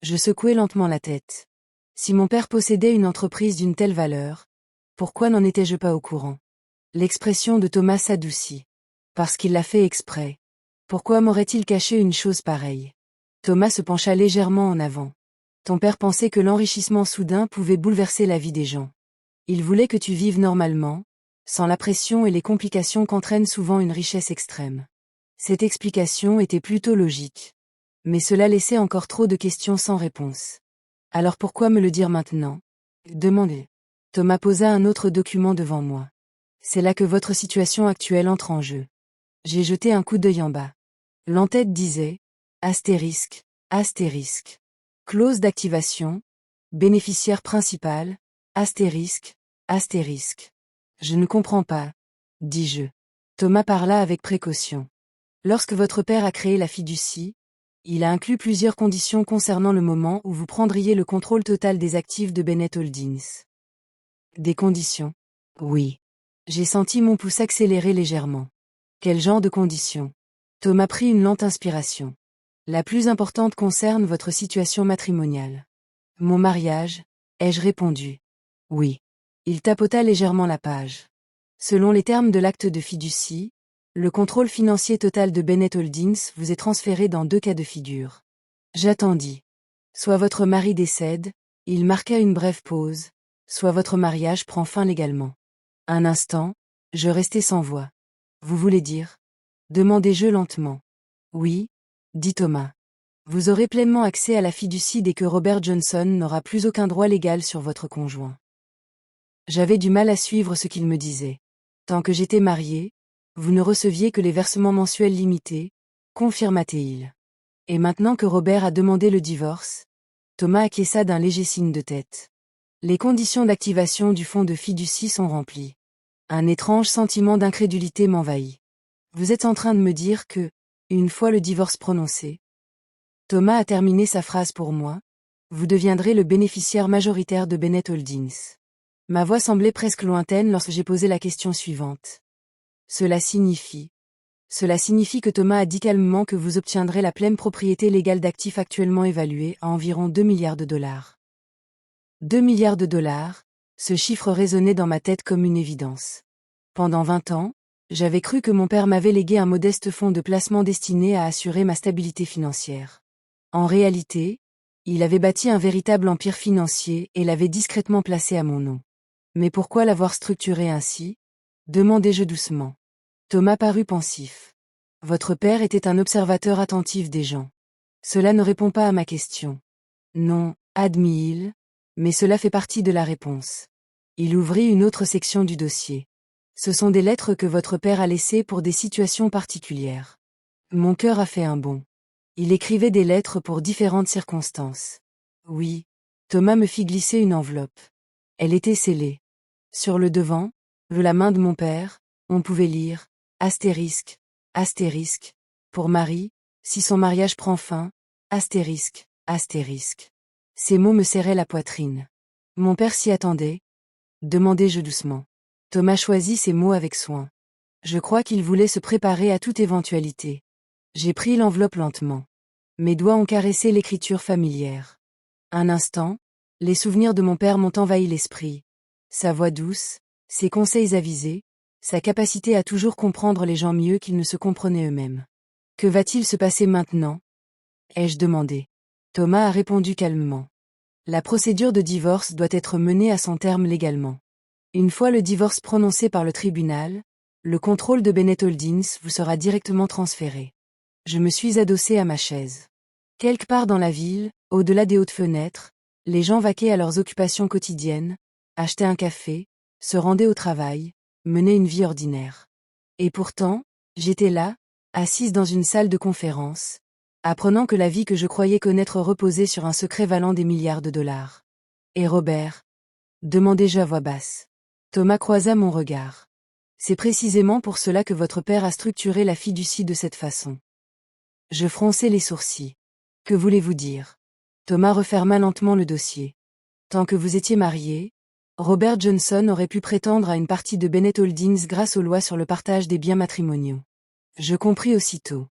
Je secouai lentement la tête. Si mon père possédait une entreprise d'une telle valeur, pourquoi n'en étais-je pas au courant? L'expression de Thomas s'adoucit. Parce qu'il l'a fait exprès. Pourquoi m'aurait-il caché une chose pareille? Thomas se pencha légèrement en avant. Ton père pensait que l'enrichissement soudain pouvait bouleverser la vie des gens. Il voulait que tu vives normalement, sans la pression et les complications qu'entraîne souvent une richesse extrême. Cette explication était plutôt logique. Mais cela laissait encore trop de questions sans réponse. Alors pourquoi me le dire maintenant? Demandai. Thomas posa un autre document devant moi. C'est là que votre situation actuelle entre en jeu. J'ai jeté un coup d'œil en bas. L'entête disait astérisque, astérisque. Clause d'activation, bénéficiaire principal, astérisque, astérisque. Je ne comprends pas, dis-je. Thomas parla avec précaution. Lorsque votre père a créé la fiducie, il a inclus plusieurs conditions concernant le moment où vous prendriez le contrôle total des actifs de Bennett Holdings. Des conditions? Oui. J'ai senti mon pouce accélérer légèrement. Quel genre de conditions? Thomas prit une lente inspiration. La plus importante concerne votre situation matrimoniale. Mon mariage, ai-je répondu. Oui. Il tapota légèrement la page. Selon les termes de l'acte de fiducie, le contrôle financier total de Bennett Holdings vous est transféré dans 2 cas de figure. J'attendis. Soit votre mari décède, il marqua une brève pause, soit votre mariage prend fin légalement. Un instant, je restai sans voix. Vous voulez dire? Demandai-je lentement. Oui, dit Thomas. Vous aurez pleinement accès à la fiducie dès que Robert Johnson n'aura plus aucun droit légal sur votre conjoint. J'avais du mal à suivre ce qu'il me disait. Tant que j'étais marié, vous ne receviez que les versements mensuels limités, confirma-t-il. Et maintenant que Robert a demandé le divorce, Thomas acquiesça d'un léger signe de tête. Les conditions d'activation du fonds de fiducie sont remplies. Un étrange sentiment d'incrédulité m'envahit. Vous êtes en train de me dire que, une fois le divorce prononcé, Thomas a terminé sa phrase pour moi, vous deviendrez le bénéficiaire majoritaire de Bennett Holdings. Ma voix semblait presque lointaine lorsque j'ai posé la question suivante. Cela signifie que Thomas a dit calmement que vous obtiendrez la pleine propriété légale d'actifs actuellement évalués à environ 2 milliards de dollars. 2 milliards de dollars, ce chiffre résonnait dans ma tête comme une évidence. Pendant 20 ans, j'avais cru que mon père m'avait légué un modeste fonds de placement destiné à assurer ma stabilité financière. En réalité, il avait bâti un véritable empire financier et l'avait discrètement placé à mon nom. Mais pourquoi l'avoir structuré ainsi? Demandai-je doucement. Thomas parut pensif. Votre père était un observateur attentif des gens. Cela ne répond pas à ma question. Non, admit-il, mais cela fait partie de la réponse. Il ouvrit une autre section du dossier. Ce sont des lettres que votre père a laissées pour des situations particulières. Mon cœur a fait un bond. Il écrivait des lettres pour différentes circonstances. Oui. Thomas me fit glisser une enveloppe. Elle était scellée. Sur le devant, de la main de mon père, on pouvait lire astérisque, astérisque, pour Marie, si son mariage prend fin, astérisque, astérisque. Ces mots me serraient la poitrine. Mon père s'y attendait? Demandai-je doucement. Thomas choisit ces mots avec soin. Je crois qu'il voulait se préparer à toute éventualité. J'ai pris l'enveloppe lentement. Mes doigts ont caressé l'écriture familière. Un instant, les souvenirs de mon père m'ont envahi l'esprit. Sa voix douce, Ses conseils avisés, sa capacité à toujours comprendre les gens mieux qu'ils ne se comprenaient eux-mêmes. Que va-t-il se passer maintenant? Ai-je demandé. Thomas a répondu calmement. La procédure de divorce doit être menée à son terme légalement. Une fois le divorce prononcé par le tribunal, le contrôle de Bennett Holdings vous sera directement transféré. Je me suis adossé à ma chaise. Quelque part dans la ville, au-delà des hautes fenêtres, les gens vaquaient à leurs occupations quotidiennes, achetaient un café, se rendaient au travail, menaient une vie ordinaire. Et pourtant, j'étais là, assise dans une salle de conférence, apprenant que la vie que je croyais connaître reposait sur un secret valant des milliards de dollars. Et Robert? Demandai-je à voix basse. Thomas croisa mon regard. C'est précisément pour cela que votre père a structuré la fiducie de cette façon. Je fronçai les sourcils. Que voulez-vous dire? Thomas referma lentement le dossier. Tant que vous étiez mariés, Robert Johnson aurait pu prétendre à une partie de Bennett Holdings grâce aux lois sur le partage des biens matrimoniaux. Je compris aussitôt.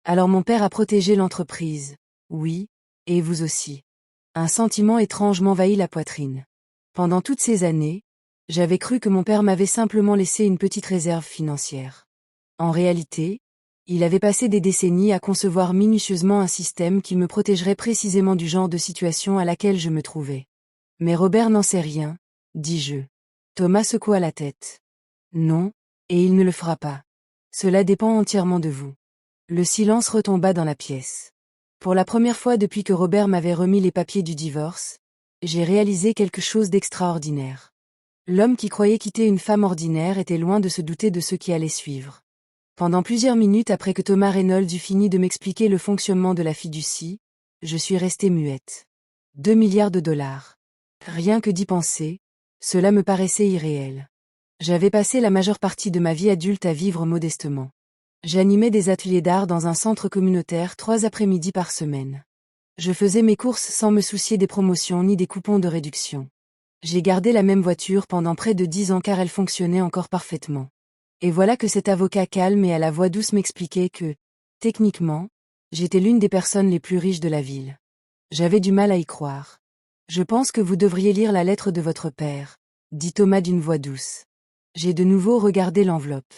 Alors mon père a protégé l'entreprise. Oui, et vous aussi. Un sentiment étrange m'envahit la poitrine. Pendant toutes ces années, j'avais cru que mon père m'avait simplement laissé une petite réserve financière. En réalité, il avait passé des décennies à concevoir minutieusement un système qui me protégerait précisément du genre de situation à laquelle je me trouvais. Mais Robert n'en sait rien, dis-je. Thomas secoua la tête. Non, et il ne le fera pas. Cela dépend entièrement de vous. Le silence retomba dans la pièce. Pour la première fois depuis que Robert m'avait remis les papiers du divorce, j'ai réalisé quelque chose d'extraordinaire. L'homme qui croyait quitter une femme ordinaire était loin de se douter de ce qui allait suivre. Pendant plusieurs minutes après que Thomas Reynolds eut fini de m'expliquer le fonctionnement de la fiducie, je suis restée muette. 2 milliards de dollars. Rien que d'y penser, cela me paraissait irréel. J'avais passé la majeure partie de ma vie adulte à vivre modestement. J'animais des ateliers d'art dans un centre communautaire 3 après-midi par semaine. Je faisais mes courses sans me soucier des promotions ni des coupons de réduction. J'ai gardé la même voiture pendant près de 10 ans car elle fonctionnait encore parfaitement. Et voilà que cet avocat calme et à la voix douce m'expliquait que, techniquement, j'étais l'une des personnes les plus riches de la ville. J'avais du mal à y croire. Je pense que vous devriez lire la lettre de votre père, dit Thomas d'une voix douce. J'ai de nouveau regardé l'enveloppe.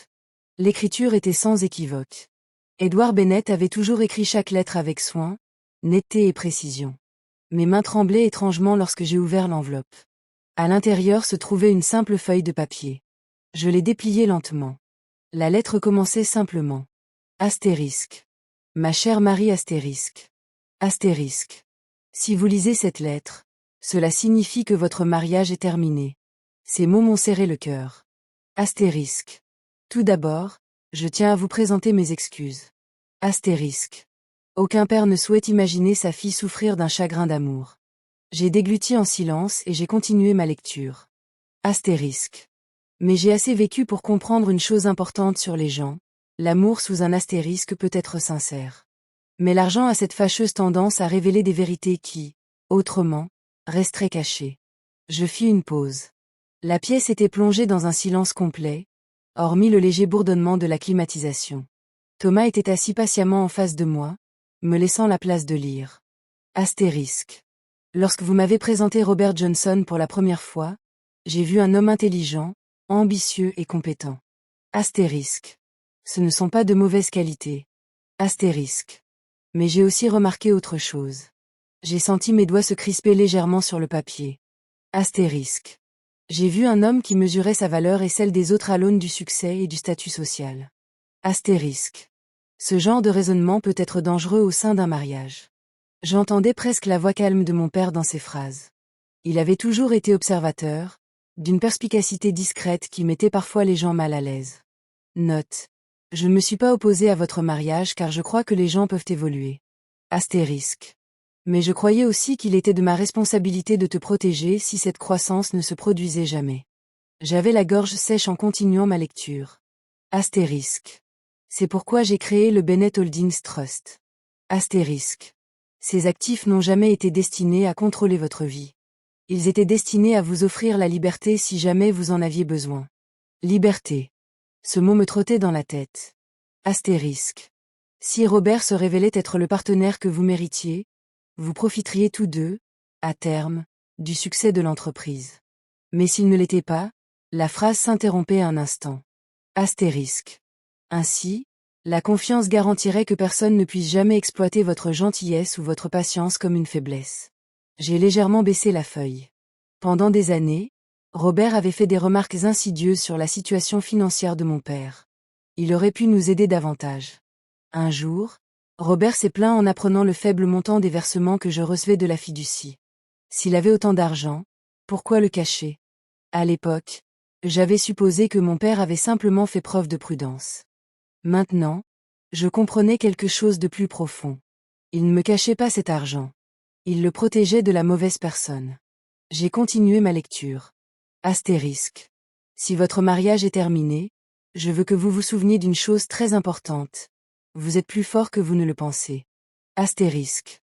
L'écriture était sans équivoque. Edward Bennett avait toujours écrit chaque lettre avec soin, netteté et précision. Mes mains tremblaient étrangement lorsque j'ai ouvert l'enveloppe. À l'intérieur se trouvait une simple feuille de papier. Je l'ai dépliée lentement. La lettre commençait simplement. Astérisque. Ma chère Marie astérisque. Astérisque. Si vous lisez cette lettre, cela signifie que votre mariage est terminé. Ces mots m'ont serré le cœur. Astérisque. Tout d'abord, je tiens à vous présenter mes excuses. Astérisque. Aucun père ne souhaite imaginer sa fille souffrir d'un chagrin d'amour. J'ai dégluti en silence et j'ai continué ma lecture. Astérisque. Mais j'ai assez vécu pour comprendre une chose importante sur les gens. L'amour sous un astérisque peut être sincère. Mais l'argent a cette fâcheuse tendance à révéler des vérités qui, autrement, resteraient cachées. Je fis une pause. La pièce était plongée dans un silence complet, hormis le léger bourdonnement de la climatisation. Thomas était assis patiemment en face de moi, me laissant la place de lire. Astérisque. Lorsque vous m'avez présenté Robert Johnson pour la première fois, j'ai vu un homme intelligent, ambitieux et compétent. Astérisque. Ce ne sont pas de mauvaises qualités. Astérisque. Mais j'ai aussi remarqué autre chose. J'ai senti mes doigts se crisper légèrement sur le papier. Astérisque. J'ai vu un homme qui mesurait sa valeur et celle des autres à l'aune du succès et du statut social. Astérisque. Ce genre de raisonnement peut être dangereux au sein d'un mariage. J'entendais presque la voix calme de mon père dans ses phrases. Il avait toujours été observateur, d'une perspicacité discrète qui mettait parfois les gens mal à l'aise. Note. Je ne me suis pas opposé à votre mariage car je crois que les gens peuvent évoluer. Astérisque. Mais je croyais aussi qu'il était de ma responsabilité de te protéger si cette croissance ne se produisait jamais. J'avais la gorge sèche en continuant ma lecture. Astérisque. C'est pourquoi j'ai créé le Bennett Holdings Trust. Astérisque. Ces actifs n'ont jamais été destinés à contrôler votre vie. Ils étaient destinés à vous offrir la liberté si jamais vous en aviez besoin. Liberté. Ce mot me trottait dans la tête. Astérisque. Si Robert se révélait être le partenaire que vous méritiez, vous profiteriez tous deux, à terme, du succès de l'entreprise. Mais s'il ne l'était pas, La phrase s'interrompait un instant. Astérisque. Ainsi, la confiance garantirait que personne ne puisse jamais exploiter votre gentillesse ou votre patience comme une faiblesse. J'ai légèrement baissé la feuille. Pendant des années, Robert avait fait des remarques insidieuses sur la situation financière de mon père. Il aurait pu nous aider davantage. Un jour, Robert s'est plaint en apprenant le faible montant des versements que je recevais de la fiducie. S'il avait autant d'argent, pourquoi le cacher? À l'époque, j'avais supposé que mon père avait simplement fait preuve de prudence. Maintenant, je comprenais quelque chose de plus profond. Il ne me cachait pas cet argent. Il le protégeait de la mauvaise personne. J'ai continué ma lecture. Astérisque. Si votre mariage est terminé, je veux que vous vous souveniez d'une chose très importante. Vous êtes plus fort que vous ne le pensez. Astérisque.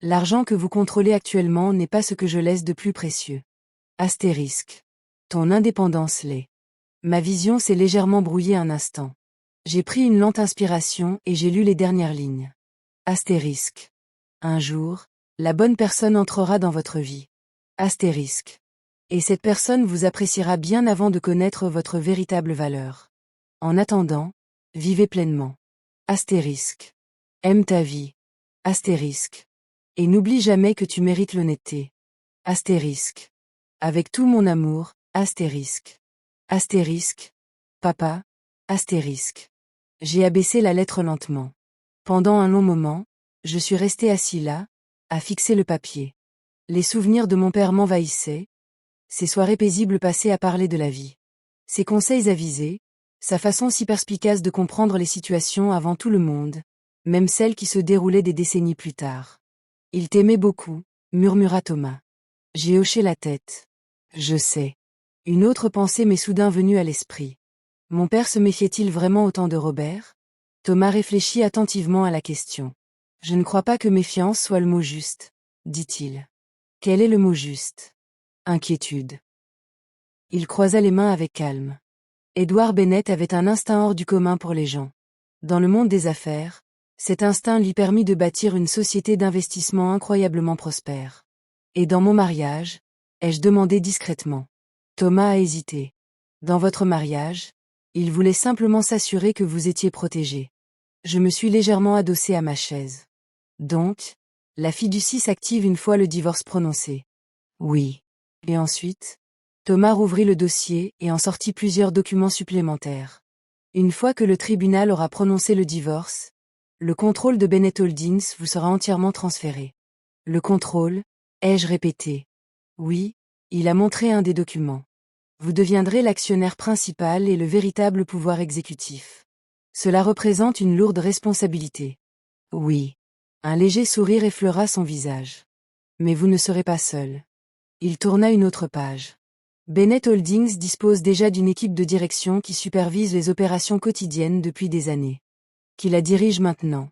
L'argent que vous contrôlez actuellement n'est pas ce que je laisse de plus précieux. Astérisque. Ton indépendance l'est. Ma vision s'est légèrement brouillée un instant. J'ai pris une lente inspiration et j'ai lu les dernières lignes. Astérisque. Un jour, la bonne personne entrera dans votre vie. Astérisque. Et cette personne vous appréciera bien avant de connaître votre véritable valeur. En attendant, vivez pleinement. Astérisque. Aime ta vie. Astérisque. Et n'oublie jamais que tu mérites l'honnêteté. Astérisque. Avec tout mon amour, astérisque. Astérisque. Papa. Astérisque. J'ai abaissé la lettre lentement. Pendant un long moment, je suis resté assis là, à fixer le papier. Les souvenirs de mon père m'envahissaient, ces soirées paisibles passées à parler de la vie. Ses conseils avisés, sa façon si perspicace de comprendre les situations avant tout le monde, même celles qui se déroulaient des décennies plus tard. Il t'aimait beaucoup, murmura Thomas. J'ai hoché la tête. Je sais. Une autre pensée m'est soudain venue à l'esprit. Mon père se méfiait-il vraiment autant de Robert? Thomas réfléchit attentivement à la question. Je ne crois pas que méfiance soit le mot juste, dit-il. Quel est le mot juste? Inquiétude. Il croisa les mains avec calme. Edward Bennett avait un instinct hors du commun pour les gens. Dans le monde des affaires, cet instinct lui permit de bâtir une société d'investissement incroyablement prospère. Et dans mon mariage? Ai-je demandé discrètement. Thomas a hésité. Dans votre mariage, il voulait simplement s'assurer que vous étiez protégé. Je me suis légèrement adossé à ma chaise. Donc, la fiducie s'active une fois le divorce prononcé. Oui. Et ensuite? Thomas rouvrit le dossier et en sortit plusieurs documents supplémentaires. Une fois que le tribunal aura prononcé le divorce, le contrôle de Bennett Holdings vous sera entièrement transféré. Le contrôle? Ai-je répété. Oui, il a montré un des documents. Vous deviendrez l'actionnaire principal et le véritable pouvoir exécutif. Cela représente une lourde responsabilité. Oui. Un léger sourire effleura son visage. Mais vous ne serez pas seul. Il tourna une autre page. Bennett Holdings dispose déjà d'une équipe de direction qui supervise les opérations quotidiennes depuis des années. Qui la dirige maintenant?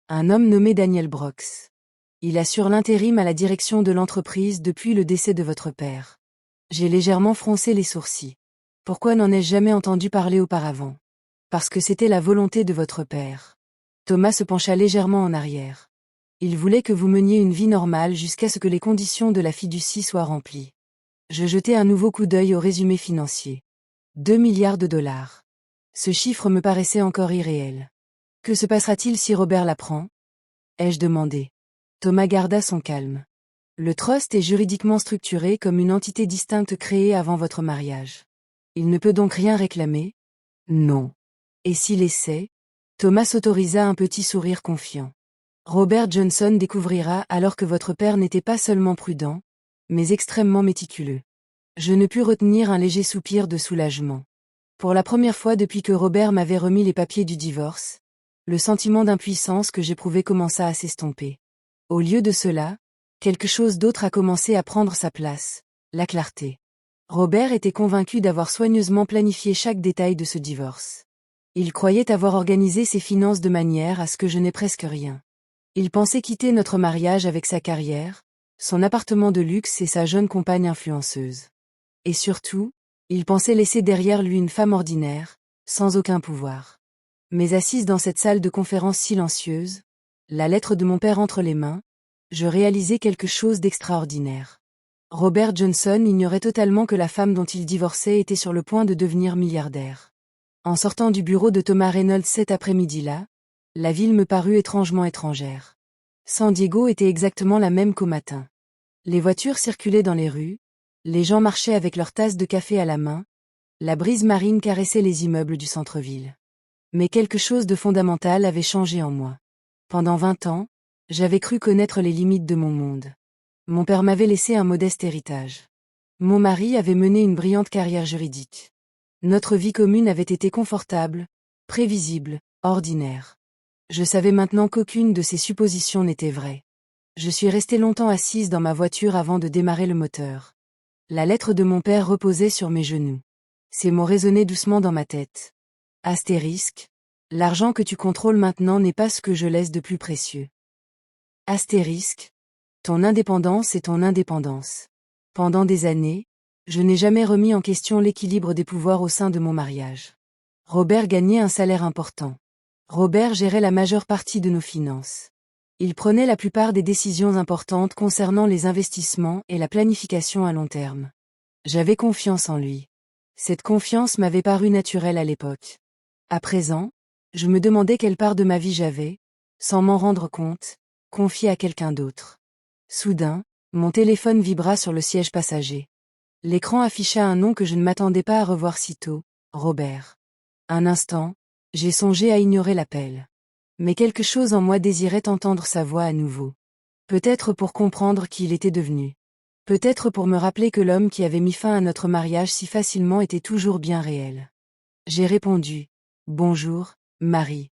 Un homme nommé Daniel Brooks. Il assure l'intérim à la direction de l'entreprise depuis le décès de votre père. J'ai légèrement froncé les sourcils. Pourquoi n'en ai-je jamais entendu parler auparavant? Parce que c'était la volonté de votre père. Thomas se pencha légèrement en arrière. Il voulait que vous meniez une vie normale jusqu'à ce que les conditions de la fiducie soient remplies. Je jetai un nouveau coup d'œil au résumé financier. 2 milliards de dollars. Ce chiffre me paraissait encore irréel. Que se passera-t-il si Robert l'apprend? Ai-je demandé. Thomas garda son calme. Le trust est juridiquement structuré comme une entité distincte créée avant votre mariage. Il ne peut donc rien réclamer? Non. Et s'il essaie? Thomas s'autorisa un petit sourire confiant. Robert Johnson découvrira alors que votre père n'était pas seulement prudent, mais extrêmement méticuleux. Je ne pus retenir un léger soupir de soulagement. Pour la première fois depuis que Robert m'avait remis les papiers du divorce, le sentiment d'impuissance que j'éprouvais commença à s'estomper. Au lieu de cela, quelque chose d'autre a commencé à prendre sa place, la clarté. Robert était convaincu d'avoir soigneusement planifié chaque détail de ce divorce. Il croyait avoir organisé ses finances de manière à ce que je n'ai presque rien. Il pensait quitter notre mariage avec sa carrière, son appartement de luxe et sa jeune compagne influenceuse. Et surtout, il pensait laisser derrière lui une femme ordinaire, sans aucun pouvoir. Mais assise dans cette salle de conférence silencieuse, la lettre de mon père entre les mains, je réalisais quelque chose d'extraordinaire. Robert Johnson ignorait totalement que la femme dont il divorçait était sur le point de devenir milliardaire. En sortant du bureau de Thomas Reynolds cet après-midi-là, la ville me parut étrangement étrangère. San Diego était exactement la même qu'au matin. Les voitures circulaient dans les rues, les gens marchaient avec leurs tasses de café à la main, la brise marine caressait les immeubles du centre-ville. Mais quelque chose de fondamental avait changé en moi. Pendant 20 ans, j'avais cru connaître les limites de mon monde. Mon père m'avait laissé un modeste héritage. Mon mari avait mené une brillante carrière juridique. Notre vie commune avait été confortable, prévisible, ordinaire. Je savais maintenant qu'aucune de ces suppositions n'était vraie. Je suis restée longtemps assise dans ma voiture avant de démarrer le moteur. La lettre de mon père reposait sur mes genoux. Ces mots résonnaient doucement dans ma tête. Astérisque. L'argent que tu contrôles maintenant n'est pas ce que je laisse de plus précieux. Astérisque. Ton indépendance est ton indépendance. Pendant des années, je n'ai jamais remis en question l'équilibre des pouvoirs au sein de mon mariage. Robert gagnait un salaire important. Robert gérait la majeure partie de nos finances. Il prenait la plupart des décisions importantes concernant les investissements et la planification à long terme. J'avais confiance en lui. Cette confiance m'avait paru naturelle à l'époque. À présent, je me demandais quelle part de ma vie j'avais, sans m'en rendre compte, confiée à quelqu'un d'autre. Soudain, mon téléphone vibra sur le siège passager. L'écran afficha un nom que je ne m'attendais pas à revoir si tôt, Robert. Un instant, j'ai songé à ignorer l'appel. Mais quelque chose en moi désirait entendre sa voix à nouveau. Peut-être pour comprendre qui il était devenu. Peut-être pour me rappeler que l'homme qui avait mis fin à notre mariage si facilement était toujours bien réel. J'ai répondu « Bonjour, Marie ».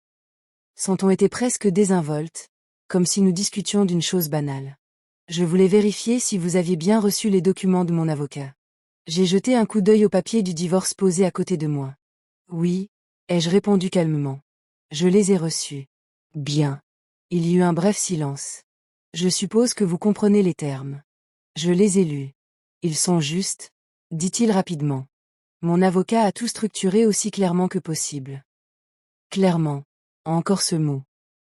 Son ton était presque désinvolte, comme si nous discutions d'une chose banale. Je voulais vérifier si vous aviez bien reçu les documents de mon avocat. J'ai jeté un coup d'œil au papier du divorce posé à côté de moi. Oui, ai-je répondu calmement. Je les ai reçus. Bien. Il y eut un bref silence. Je suppose que vous comprenez les termes. Je les ai lus. Ils sont justes, dit-il rapidement. Mon avocat a tout structuré aussi clairement que possible. Clairement. Encore ce mot.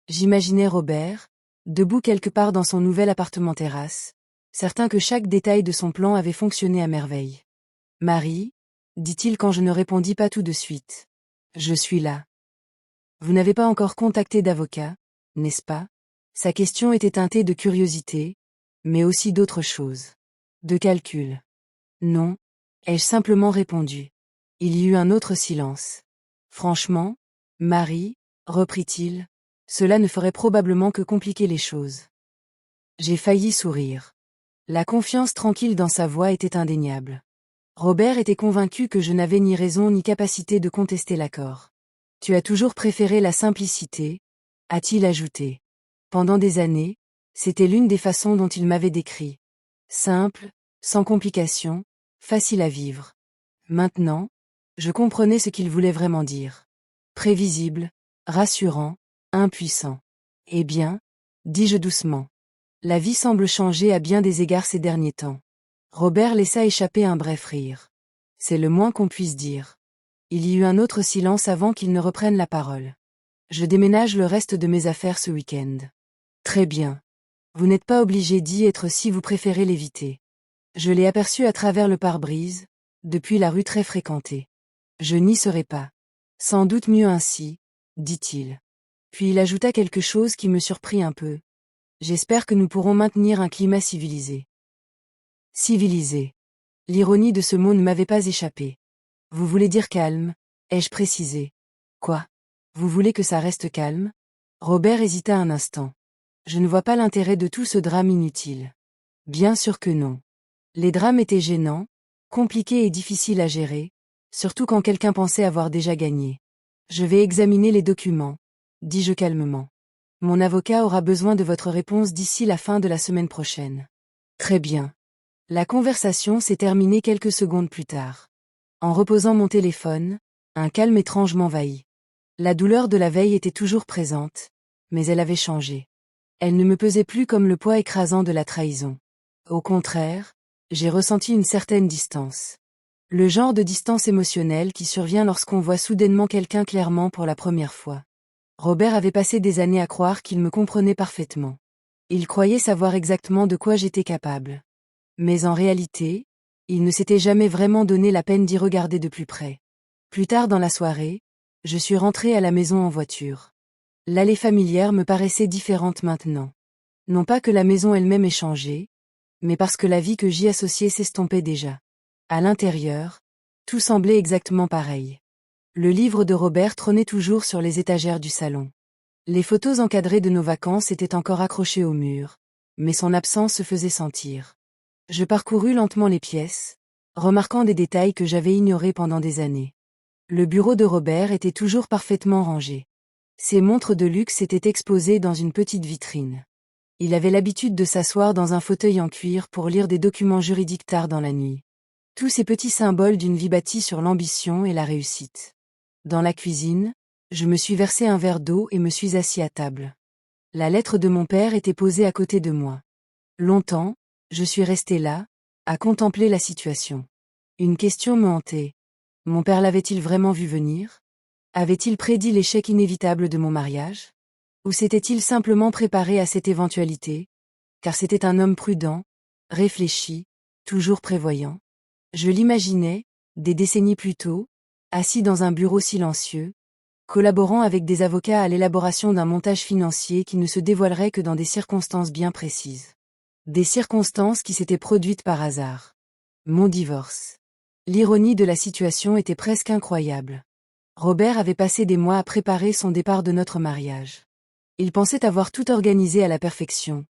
J'imaginais Robert, debout quelque part dans son nouvel appartement terrasse, certain que chaque détail de son plan avait fonctionné à merveille. Marie, dit-il quand je ne répondis pas tout de suite. Je suis là. Vous n'avez pas encore contacté d'avocat, n'est-ce pas? Sa question était teintée de curiosité, mais aussi d'autres choses. De calcul. Non, ai-je simplement répondu. Il y eut un autre silence. Franchement, Marie, reprit-il, cela ne ferait probablement que compliquer les choses. J'ai failli sourire. La confiance tranquille dans sa voix était indéniable. Robert était convaincu que je n'avais ni raison ni capacité de contester l'accord. Tu as toujours préféré la simplicité, a-t-il ajouté. Pendant des années, c'était l'une des façons dont il m'avait décrit. Simple, sans complications, facile à vivre. Maintenant, je comprenais ce qu'il voulait vraiment dire. Prévisible, rassurant, impuissant. Eh bien, dis-je doucement. La vie semble changer à bien des égards ces derniers temps. Robert laissa échapper un bref rire. C'est le moins qu'on puisse dire. Il y eut un autre silence avant qu'il ne reprenne la parole. Je déménage le reste de mes affaires ce week-end. Très bien. Vous n'êtes pas obligé d'y être si vous préférez l'éviter. Je l'ai aperçu à travers le pare-brise, depuis la rue très fréquentée. Je n'y serai pas. Sans doute mieux ainsi, dit-il. Puis il ajouta quelque chose qui me surprit un peu. J'espère que nous pourrons maintenir un climat civilisé. Civilisé. L'ironie de ce mot ne m'avait pas échappé. Vous voulez dire calme, ai-je précisé. Quoi? Vous voulez que ça reste calme? Robert hésita un instant. Je ne vois pas l'intérêt de tout ce drame inutile. Bien sûr que non. Les drames étaient gênants, compliqués et difficiles à gérer, surtout quand quelqu'un pensait avoir déjà gagné. Je vais examiner les documents, dis-je calmement. Mon avocat aura besoin de votre réponse d'ici la fin de la semaine prochaine. Très bien. La conversation s'est terminée quelques secondes plus tard. En reposant mon téléphone, un calme étrange m'envahit. La douleur de la veille était toujours présente, mais elle avait changé. Elle ne me pesait plus comme le poids écrasant de la trahison. Au contraire, j'ai ressenti une certaine distance. Le genre de distance émotionnelle qui survient lorsqu'on voit soudainement quelqu'un clairement pour la première fois. Robert avait passé des années à croire qu'il me comprenait parfaitement. Il croyait savoir exactement de quoi j'étais capable. Mais en réalité, il ne s'était jamais vraiment donné la peine d'y regarder de plus près. Plus tard dans la soirée, je suis rentrée à la maison en voiture. L'allée familière me paraissait différente maintenant. Non pas que la maison elle-même ait changé, mais parce que la vie que j'y associais s'estompait déjà. À l'intérieur, tout semblait exactement pareil. Le livre de Robert trônait toujours sur les étagères du salon. Les photos encadrées de nos vacances étaient encore accrochées au mur, mais son absence se faisait sentir. Je parcourus lentement les pièces, remarquant des détails que j'avais ignorés pendant des années. Le bureau de Robert était toujours parfaitement rangé. Ses montres de luxe étaient exposées dans une petite vitrine. Il avait l'habitude de s'asseoir dans un fauteuil en cuir pour lire des documents juridiques tard dans la nuit. Tous ces petits symboles d'une vie bâtie sur l'ambition et la réussite. Dans la cuisine, je me suis versé un verre d'eau et me suis assis à table. La lettre de mon père était posée à côté de moi. Longtemps, je suis resté là, à contempler la situation. Une question me hantait. Mon père l'avait-il vraiment vu venir? Avait-il prédit l'échec inévitable de mon mariage? Ou s'était-il simplement préparé à cette éventualité? Car c'était un homme prudent, réfléchi, toujours prévoyant. Je l'imaginais, des décennies plus tôt, assis dans un bureau silencieux, collaborant avec des avocats à l'élaboration d'un montage financier qui ne se dévoilerait que dans des circonstances bien précises. Des circonstances qui s'étaient produites par hasard. Mon divorce. L'ironie de la situation était presque incroyable. Robert avait passé des mois à préparer son départ de notre mariage. Il pensait avoir tout organisé à la perfection.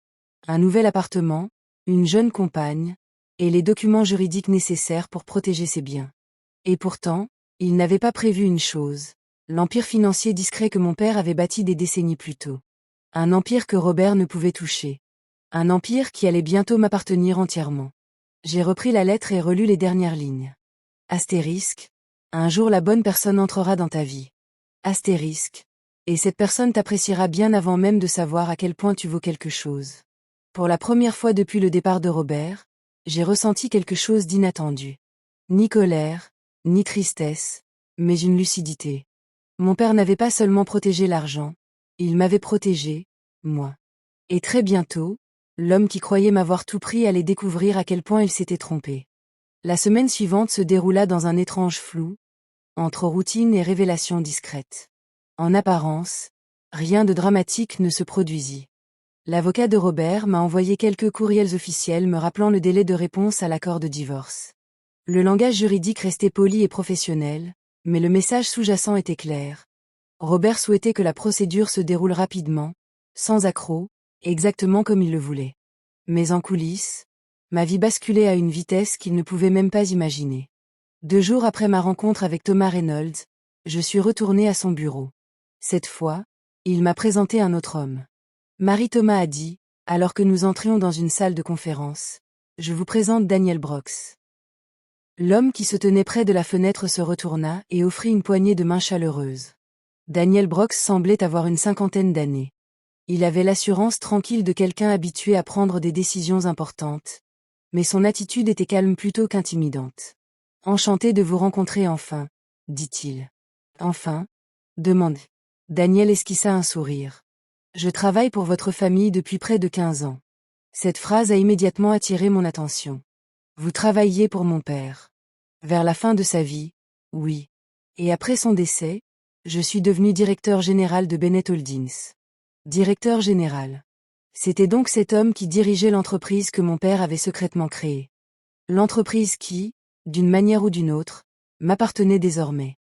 Un nouvel appartement, une jeune compagne, et les documents juridiques nécessaires pour protéger ses biens. Et pourtant, il n'avait pas prévu une chose, l'empire financier discret que mon père avait bâti des décennies plus tôt. Un empire que Robert ne pouvait toucher. Un empire qui allait bientôt m'appartenir entièrement. J'ai repris la lettre et relu les dernières lignes. Astérisque. Un jour la bonne personne entrera dans ta vie. Astérisque. Et cette personne t'appréciera bien avant même de savoir à quel point tu vaux quelque chose. Pour la première fois depuis le départ de Robert, j'ai ressenti quelque chose d'inattendu. Ni colère, ni tristesse, mais une lucidité. Mon père n'avait pas seulement protégé l'argent, il m'avait protégé, moi. Et très bientôt, l'homme qui croyait m'avoir tout pris allait découvrir à quel point il s'était trompé. La semaine suivante se déroula dans un étrange flou, entre routine et révélation discrète. En apparence, rien de dramatique ne se produisit. L'avocat de Robert m'a envoyé quelques courriels officiels me rappelant le délai de réponse à l'accord de divorce. Le langage juridique restait poli et professionnel, mais le message sous-jacent était clair. Robert souhaitait que la procédure se déroule rapidement, sans accroc, exactement comme il le voulait. Mais en coulisses, ma vie basculait à une vitesse qu'il ne pouvait même pas imaginer. 2 jours après ma rencontre avec Thomas Reynolds, je suis retourné à son bureau. Cette fois, il m'a présenté un autre homme. Marie-Thomas a dit, alors que nous entrions dans une salle de conférence, « Je vous présente Daniel Brox. » L'homme qui se tenait près de la fenêtre se retourna et offrit une poignée de main chaleureuse. Daniel Brox semblait avoir une 50aine d'années. Il avait l'assurance tranquille de quelqu'un habitué à prendre des décisions importantes. Mais son attitude était calme plutôt qu'intimidante. « Enchanté de vous rencontrer enfin, » dit-il. « Enfin ?» demande. Daniel esquissa un sourire. « Je travaille pour votre famille depuis près de 15 ans. » Cette phrase a immédiatement attiré mon attention. « Vous travailliez pour mon père. » Vers la fin de sa vie, oui. Et après son décès, je suis devenu directeur général de Bennett Holdings. Directeur général. C'était donc cet homme qui dirigeait l'entreprise que mon père avait secrètement créée. L'entreprise qui, d'une manière ou d'une autre, m'appartenait désormais.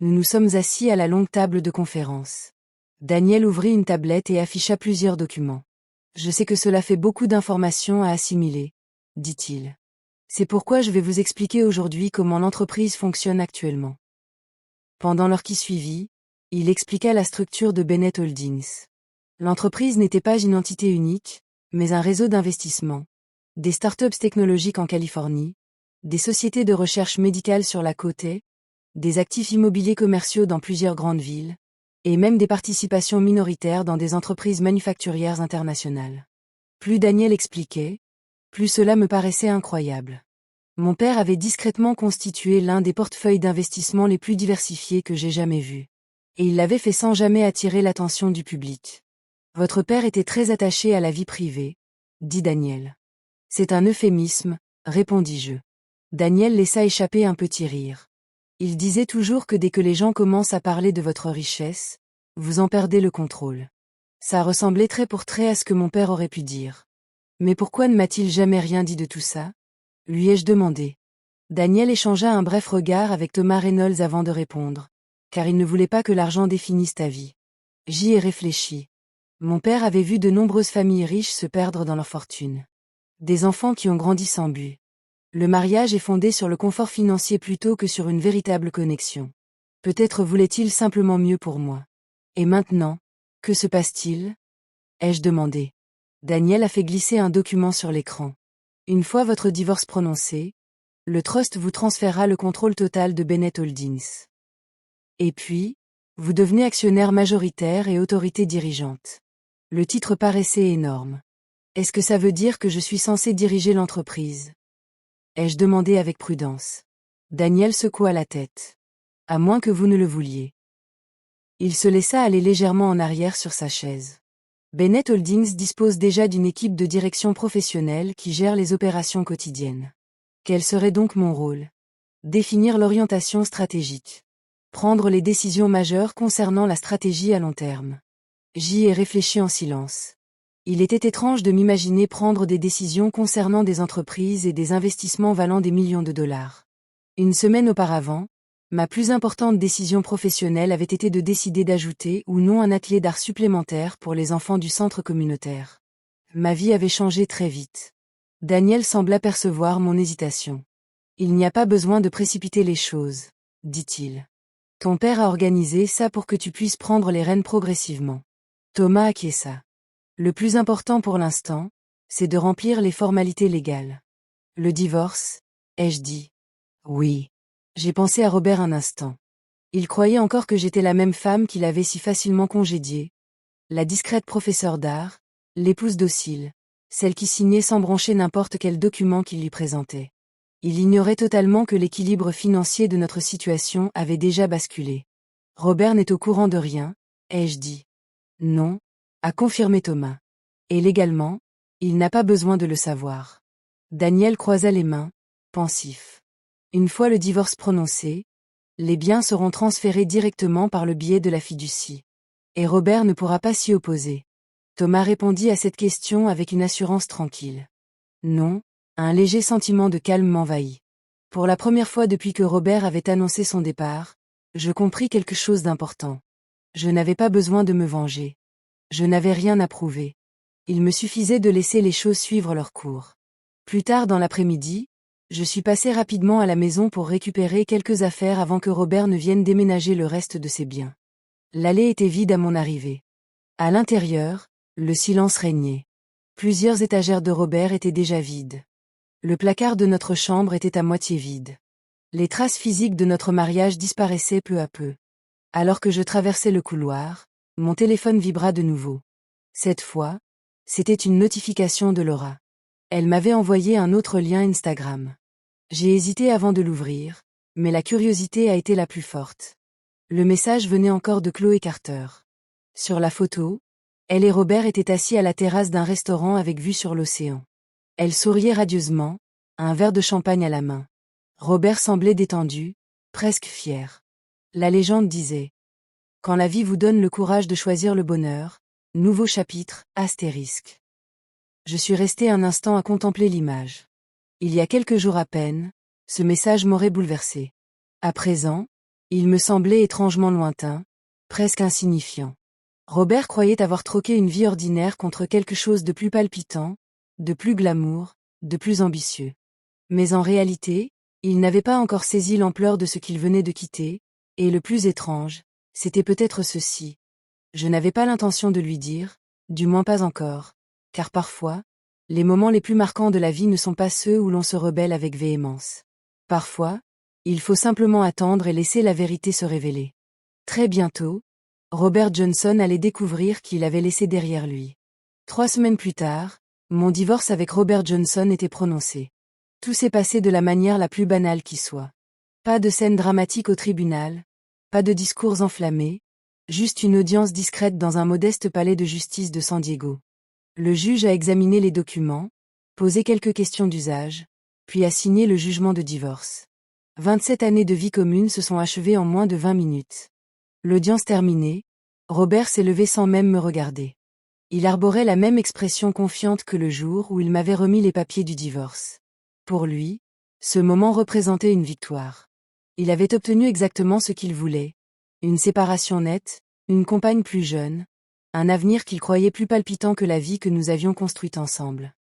Nous nous sommes assis à la longue table de conférence. Daniel ouvrit une tablette et afficha plusieurs documents. « Je sais que cela fait beaucoup d'informations à assimiler, » dit-il. « C'est pourquoi je vais vous expliquer aujourd'hui comment l'entreprise fonctionne actuellement. » Pendant l'heure qui suivit, il expliqua la structure de Bennett Holdings. L'entreprise n'était pas une entité unique, mais un réseau d'investissement. Des startups technologiques en Californie, des sociétés de recherche médicale sur la côte est, des actifs immobiliers commerciaux dans plusieurs grandes villes, et même des participations minoritaires dans des entreprises manufacturières internationales. Plus Daniel expliquait, plus cela me paraissait incroyable. Mon père avait discrètement constitué l'un des portefeuilles d'investissement les plus diversifiés que j'ai jamais vus. Et il l'avait fait sans jamais attirer l'attention du public. Votre père était très attaché à la vie privée, dit Daniel. C'est un euphémisme, répondis-je. Daniel laissa échapper un petit rire. Il disait toujours que dès que les gens commencent à parler de votre richesse, vous en perdez le contrôle. Ça ressemblait trait pour trait à ce que mon père aurait pu dire. Mais pourquoi ne m'a-t-il jamais rien dit de tout ça? Lui ai-je demandé. Daniel échangea un bref regard avec Thomas Reynolds avant de répondre, car il ne voulait pas que l'argent définisse ta vie. J'y ai réfléchi. Mon père avait vu de nombreuses familles riches se perdre dans leur fortune. Des enfants qui ont grandi sans but. Le mariage est fondé sur le confort financier plutôt que sur une véritable connexion. Peut-être voulait-il simplement mieux pour moi. Et maintenant, que se passe-t-il? Ai-je demandé. Daniel a fait glisser un document sur l'écran. Une fois votre divorce prononcé, le trust vous transférera le contrôle total de Bennett Holdings. Et puis, vous devenez actionnaire majoritaire et autorité dirigeante. Le titre paraissait énorme. Est-ce que ça veut dire que je suis censé diriger l'entreprise? Ai-je demandé avec prudence. Daniel secoua la tête. À moins que vous ne le vouliez. Il se laissa aller légèrement en arrière sur sa chaise. Bennett Holdings dispose déjà d'une équipe de direction professionnelle qui gère les opérations quotidiennes. Quel serait donc mon rôle? Définir l'orientation stratégique. Prendre les décisions majeures concernant la stratégie à long terme. J'y ai réfléchi en silence. Il était étrange de m'imaginer prendre des décisions concernant des entreprises et des investissements valant des millions de dollars. Une semaine auparavant, ma plus importante décision professionnelle avait été de décider d'ajouter ou non un atelier d'art supplémentaire pour les enfants du centre communautaire. Ma vie avait changé très vite. Daniel sembla percevoir mon hésitation. Il n'y a pas besoin de précipiter les choses, dit-il. Ton père a organisé ça pour que tu puisses prendre les rênes progressivement. Thomas acquiesça. Le plus important pour l'instant, c'est de remplir les formalités légales. Le divorce, ai-je dit. Oui. J'ai pensé à Robert un instant. Il croyait encore que j'étais la même femme qu'il avait si facilement congédiée. La discrète professeure d'art, l'épouse docile, celle qui signait sans broncher n'importe quel document qu'il lui présentait. Il ignorait totalement que l'équilibre financier de notre situation avait déjà basculé. Robert n'est au courant de rien, ai-je dit. Non, a confirmé Thomas. Et légalement, il n'a pas besoin de le savoir. Daniel croisa les mains, pensif. Une fois le divorce prononcé, les biens seront transférés directement par le biais de la fiducie. Et Robert ne pourra pas s'y opposer. Thomas répondit à cette question avec une assurance tranquille. Non, un léger sentiment de calme m'envahit. Pour la première fois depuis que Robert avait annoncé son départ, je compris quelque chose d'important. Je n'avais pas besoin de me venger. Je n'avais rien à prouver. Il me suffisait de laisser les choses suivre leur cours. Plus tard dans l'après-midi, je suis passé rapidement à la maison pour récupérer quelques affaires avant que Robert ne vienne déménager le reste de ses biens. L'allée était vide à mon arrivée. À l'intérieur, le silence régnait. Plusieurs étagères de Robert étaient déjà vides. Le placard de notre chambre était à moitié vide. Les traces physiques de notre mariage disparaissaient peu à peu. Alors que je traversais le couloir, mon téléphone vibra de nouveau. Cette fois, c'était une notification de Laura. Elle m'avait envoyé un autre lien Instagram. J'ai hésité avant de l'ouvrir, mais la curiosité a été la plus forte. Le message venait encore de Chloé Carter. Sur la photo, elle et Robert étaient assis à la terrasse d'un restaurant avec vue sur l'océan. Elle souriait radieusement, un verre de champagne à la main. Robert semblait détendu, presque fier. La légende disait « Quand la vie vous donne le courage de choisir le bonheur, nouveau chapitre, astérisque ». Je suis resté un instant à contempler l'image. Il y a quelques jours à peine, ce message m'aurait bouleversé. À présent, il me semblait étrangement lointain, presque insignifiant. Robert croyait avoir troqué une vie ordinaire contre quelque chose de plus palpitant, de plus glamour, de plus ambitieux. Mais en réalité, il n'avait pas encore saisi l'ampleur de ce qu'il venait de quitter, et le plus étrange, c'était peut-être ceci. Je n'avais pas l'intention de lui dire, du moins pas encore, car parfois, les moments les plus marquants de la vie ne sont pas ceux où l'on se rebelle avec véhémence. Parfois, il faut simplement attendre et laisser la vérité se révéler. Très bientôt, Robert Johnson allait découvrir qu'il avait laissé derrière lui. 3 semaines plus tard, mon divorce avec Robert Johnson était prononcé. Tout s'est passé de la manière la plus banale qui soit. Pas de scène dramatique au tribunal, pas de discours enflammés, juste une audience discrète dans un modeste palais de justice de San Diego. Le juge a examiné les documents, posé quelques questions d'usage, puis a signé le jugement de divorce. 27 années de vie commune se sont achevées en moins de 20 minutes. L'audience terminée, Robert s'est levé sans même me regarder. Il arborait la même expression confiante que le jour où il m'avait remis les papiers du divorce. Pour lui, ce moment représentait une victoire. Il avait obtenu exactement ce qu'il voulait. Une séparation nette, une compagne plus jeune, un avenir qu'il croyait plus palpitant que la vie que nous avions construite ensemble.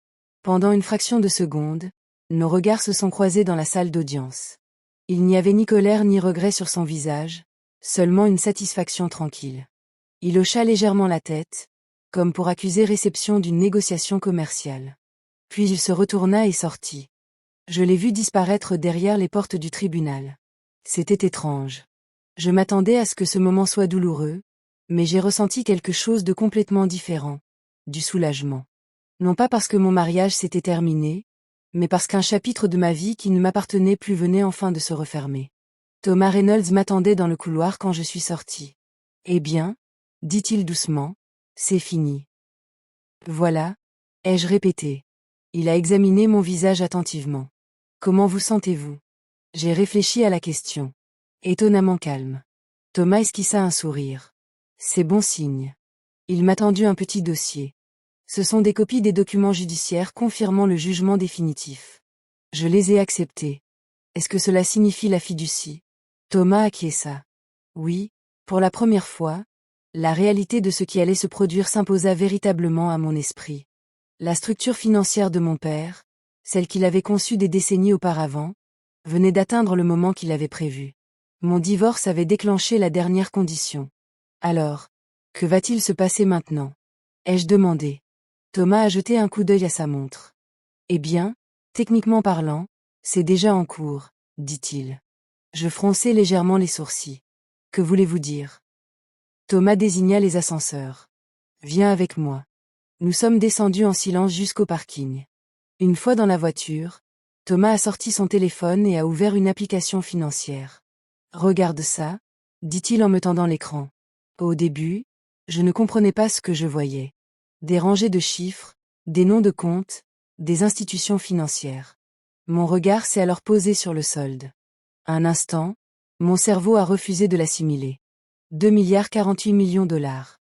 Pendant une fraction de seconde, nos regards se sont croisés dans la salle d'audience. Il n'y avait ni colère ni regret sur son visage, seulement une satisfaction tranquille. Il hocha légèrement la tête, comme pour accuser réception d'une négociation commerciale. Puis il se retourna et sortit. Je l'ai vu disparaître derrière les portes du tribunal. C'était étrange. Je m'attendais à ce que ce moment soit douloureux, mais j'ai ressenti quelque chose de complètement différent, du soulagement. Non pas parce que mon mariage s'était terminé, mais parce qu'un chapitre de ma vie qui ne m'appartenait plus venait enfin de se refermer. Thomas Reynolds m'attendait dans le couloir quand je suis sortie. Eh bien, dit-il doucement, c'est fini. Voilà, ai-je répété. Il a examiné mon visage attentivement. Comment vous sentez-vous? J'ai réfléchi à la question. Étonnamment calme. Thomas esquissa un sourire. C'est bon signe. Il m'a tendu un petit dossier. Ce sont des copies des documents judiciaires confirmant le jugement définitif. Je les ai acceptés. Est-ce que cela signifie la fiducie? Thomas acquiesça. Oui, pour la première fois, la réalité de ce qui allait se produire s'imposa véritablement à mon esprit. La structure financière de mon père, celle qu'il avait conçue des décennies auparavant, venait d'atteindre le moment qu'il avait prévu. Mon divorce avait déclenché la dernière condition. Alors, que va-t-il se passer maintenant? Ai-je demandé. Thomas a jeté un coup d'œil à sa montre. Eh bien, techniquement parlant, c'est déjà en cours, dit-il. Je fronçai légèrement les sourcils. Que voulez-vous dire? Thomas désigna les ascenseurs. Viens avec moi. Nous sommes descendus en silence jusqu'au parking. Une fois dans la voiture, Thomas a sorti son téléphone et a ouvert une application financière. Regarde ça, dit-il en me tendant l'écran. Au début, je ne comprenais pas ce que je voyais. Des rangées de chiffres, des noms de comptes, des institutions financières. Mon regard s'est alors posé sur le solde. Un instant, mon cerveau a refusé de l'assimiler. 2,48 milliards de dollars.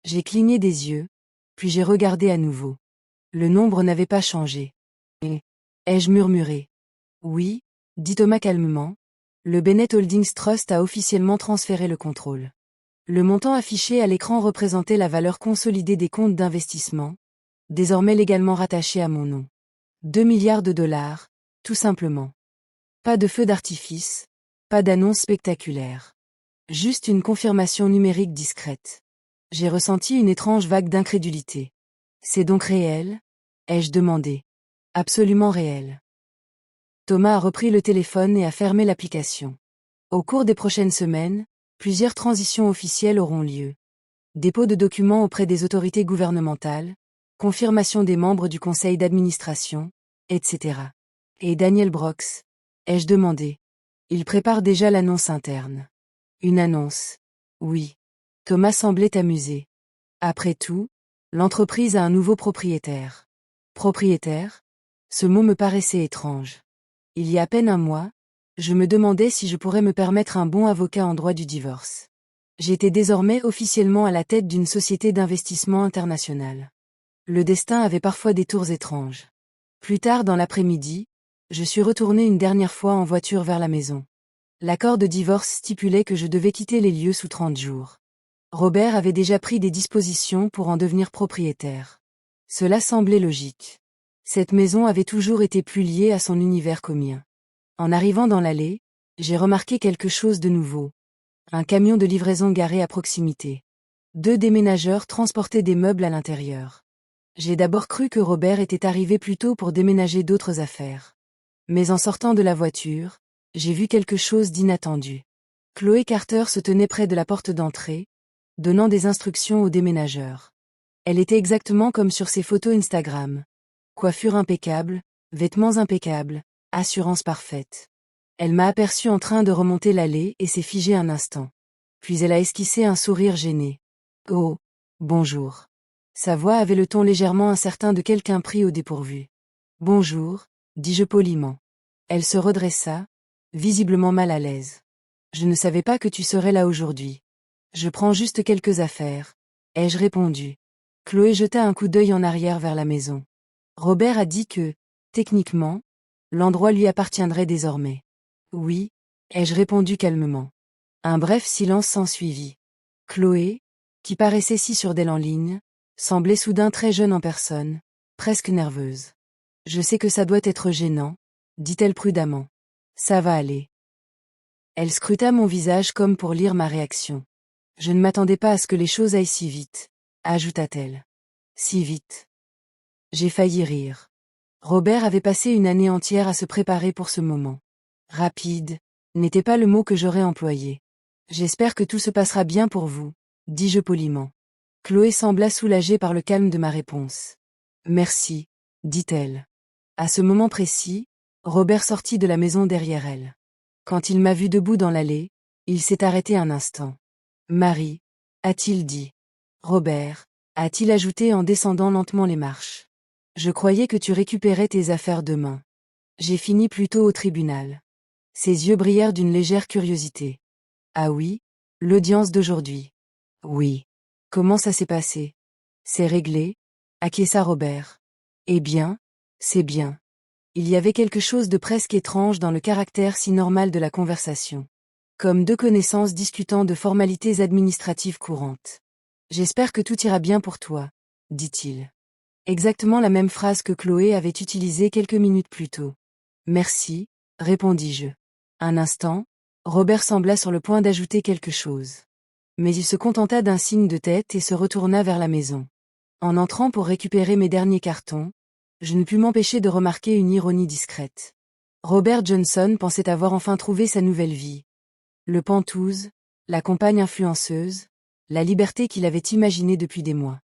J'ai cligné des yeux, puis j'ai regardé à nouveau. Le nombre n'avait pas changé. Et, ai-je murmuré. Oui, dit Thomas calmement, le Bennett Holdings Trust a officiellement transféré le contrôle. Le montant affiché à l'écran représentait la valeur consolidée des comptes d'investissement, désormais légalement rattachés à mon nom. 2 milliards de dollars, tout simplement. Pas de feu d'artifice, pas d'annonce spectaculaire. Juste une confirmation numérique discrète. J'ai ressenti une étrange vague d'incrédulité. C'est donc réel? Ai-je demandé. Absolument réel. Thomas a repris le téléphone et a fermé l'application. Au cours des prochaines semaines, plusieurs transitions officielles auront lieu. Dépôt de documents auprès des autorités gouvernementales, confirmation des membres du conseil d'administration, etc. Et Daniel Brooks? Ai-je demandé. Il prépare déjà l'annonce interne. Une annonce. Oui. Thomas semblait amusé. Après tout, l'entreprise a un nouveau propriétaire. Propriétaire? Ce mot me paraissait étrange. Il y a à peine un mois, je me demandais si je pourrais me permettre un bon avocat en droit du divorce. J'étais désormais officiellement à la tête d'une société d'investissement internationale. Le destin avait parfois des tours étranges. Plus tard dans l'après-midi, je suis retourné une dernière fois en voiture vers la maison. L'accord de divorce stipulait que je devais quitter les lieux sous 30 jours. Robert avait déjà pris des dispositions pour en devenir propriétaire. Cela semblait logique. Cette maison avait toujours été plus liée à son univers qu'au mien. En arrivant dans l'allée, j'ai remarqué quelque chose de nouveau. Un camion de livraison garé à proximité. 2 déménageurs transportaient des meubles à l'intérieur. J'ai d'abord cru que Robert était arrivé plus tôt pour déménager d'autres affaires. Mais en sortant de la voiture, j'ai vu quelque chose d'inattendu. Chloé Carter se tenait près de la porte d'entrée, donnant des instructions aux déménageurs. Elle était exactement comme sur ses photos Instagram. Coiffure impeccable, vêtements impeccables, assurance parfaite. Elle m'a aperçu en train de remonter l'allée et s'est figée un instant. Puis elle a esquissé un sourire gêné. Oh, bonjour. Sa voix avait le ton légèrement incertain de quelqu'un pris au dépourvu. Bonjour, dis-je poliment. Elle se redressa, visiblement mal à l'aise. Je ne savais pas que tu serais là aujourd'hui. Je prends juste quelques affaires, ai-je répondu. Chloé jeta un coup d'œil en arrière vers la maison. Robert a dit que, techniquement, l'endroit lui appartiendrait désormais. Oui, ai-je répondu calmement. Un bref silence s'ensuivit. Chloé, qui paraissait si sûre d'elle en ligne, semblait soudain très jeune en personne, presque nerveuse. Je sais que ça doit être gênant, dit-elle prudemment. Ça va aller. Elle scruta mon visage comme pour lire ma réaction. Je ne m'attendais pas à ce que les choses aillent si vite, ajouta-t-elle. Si vite. J'ai failli rire. Robert avait passé une année entière à se préparer pour ce moment. Rapide, n'était pas le mot que j'aurais employé. J'espère que tout se passera bien pour vous, dis-je poliment. Chloé sembla soulagée par le calme de ma réponse. Merci, dit-elle. À ce moment précis, Robert sortit de la maison derrière elle. Quand il m'a vu debout dans l'allée, il s'est arrêté un instant. Marie, a-t-il dit. Robert, a-t-il ajouté en descendant lentement les marches. Je croyais que tu récupérais tes affaires demain. J'ai fini plus tôt au tribunal. Ses yeux brillèrent d'une légère curiosité. Ah oui, l'audience d'aujourd'hui. Oui. Comment ça s'est passé? C'est réglé, acquiesça Robert. Eh bien, c'est bien. Il y avait quelque chose de presque étrange dans le caractère si normal de la conversation. Comme deux connaissances discutant de formalités administratives courantes. J'espère que tout ira bien pour toi, dit-il. Exactement la même phrase que Chloé avait utilisée quelques minutes plus tôt. Merci, répondis-je. Un instant, Robert sembla sur le point d'ajouter quelque chose. Mais il se contenta d'un signe de tête et se retourna vers la maison. En entrant pour récupérer mes derniers cartons, je ne pus m'empêcher de remarquer une ironie discrète. Robert Johnson pensait avoir enfin trouvé sa nouvelle vie. Le Penthouse, la compagne influenceuse, la liberté qu'il avait imaginée depuis des mois.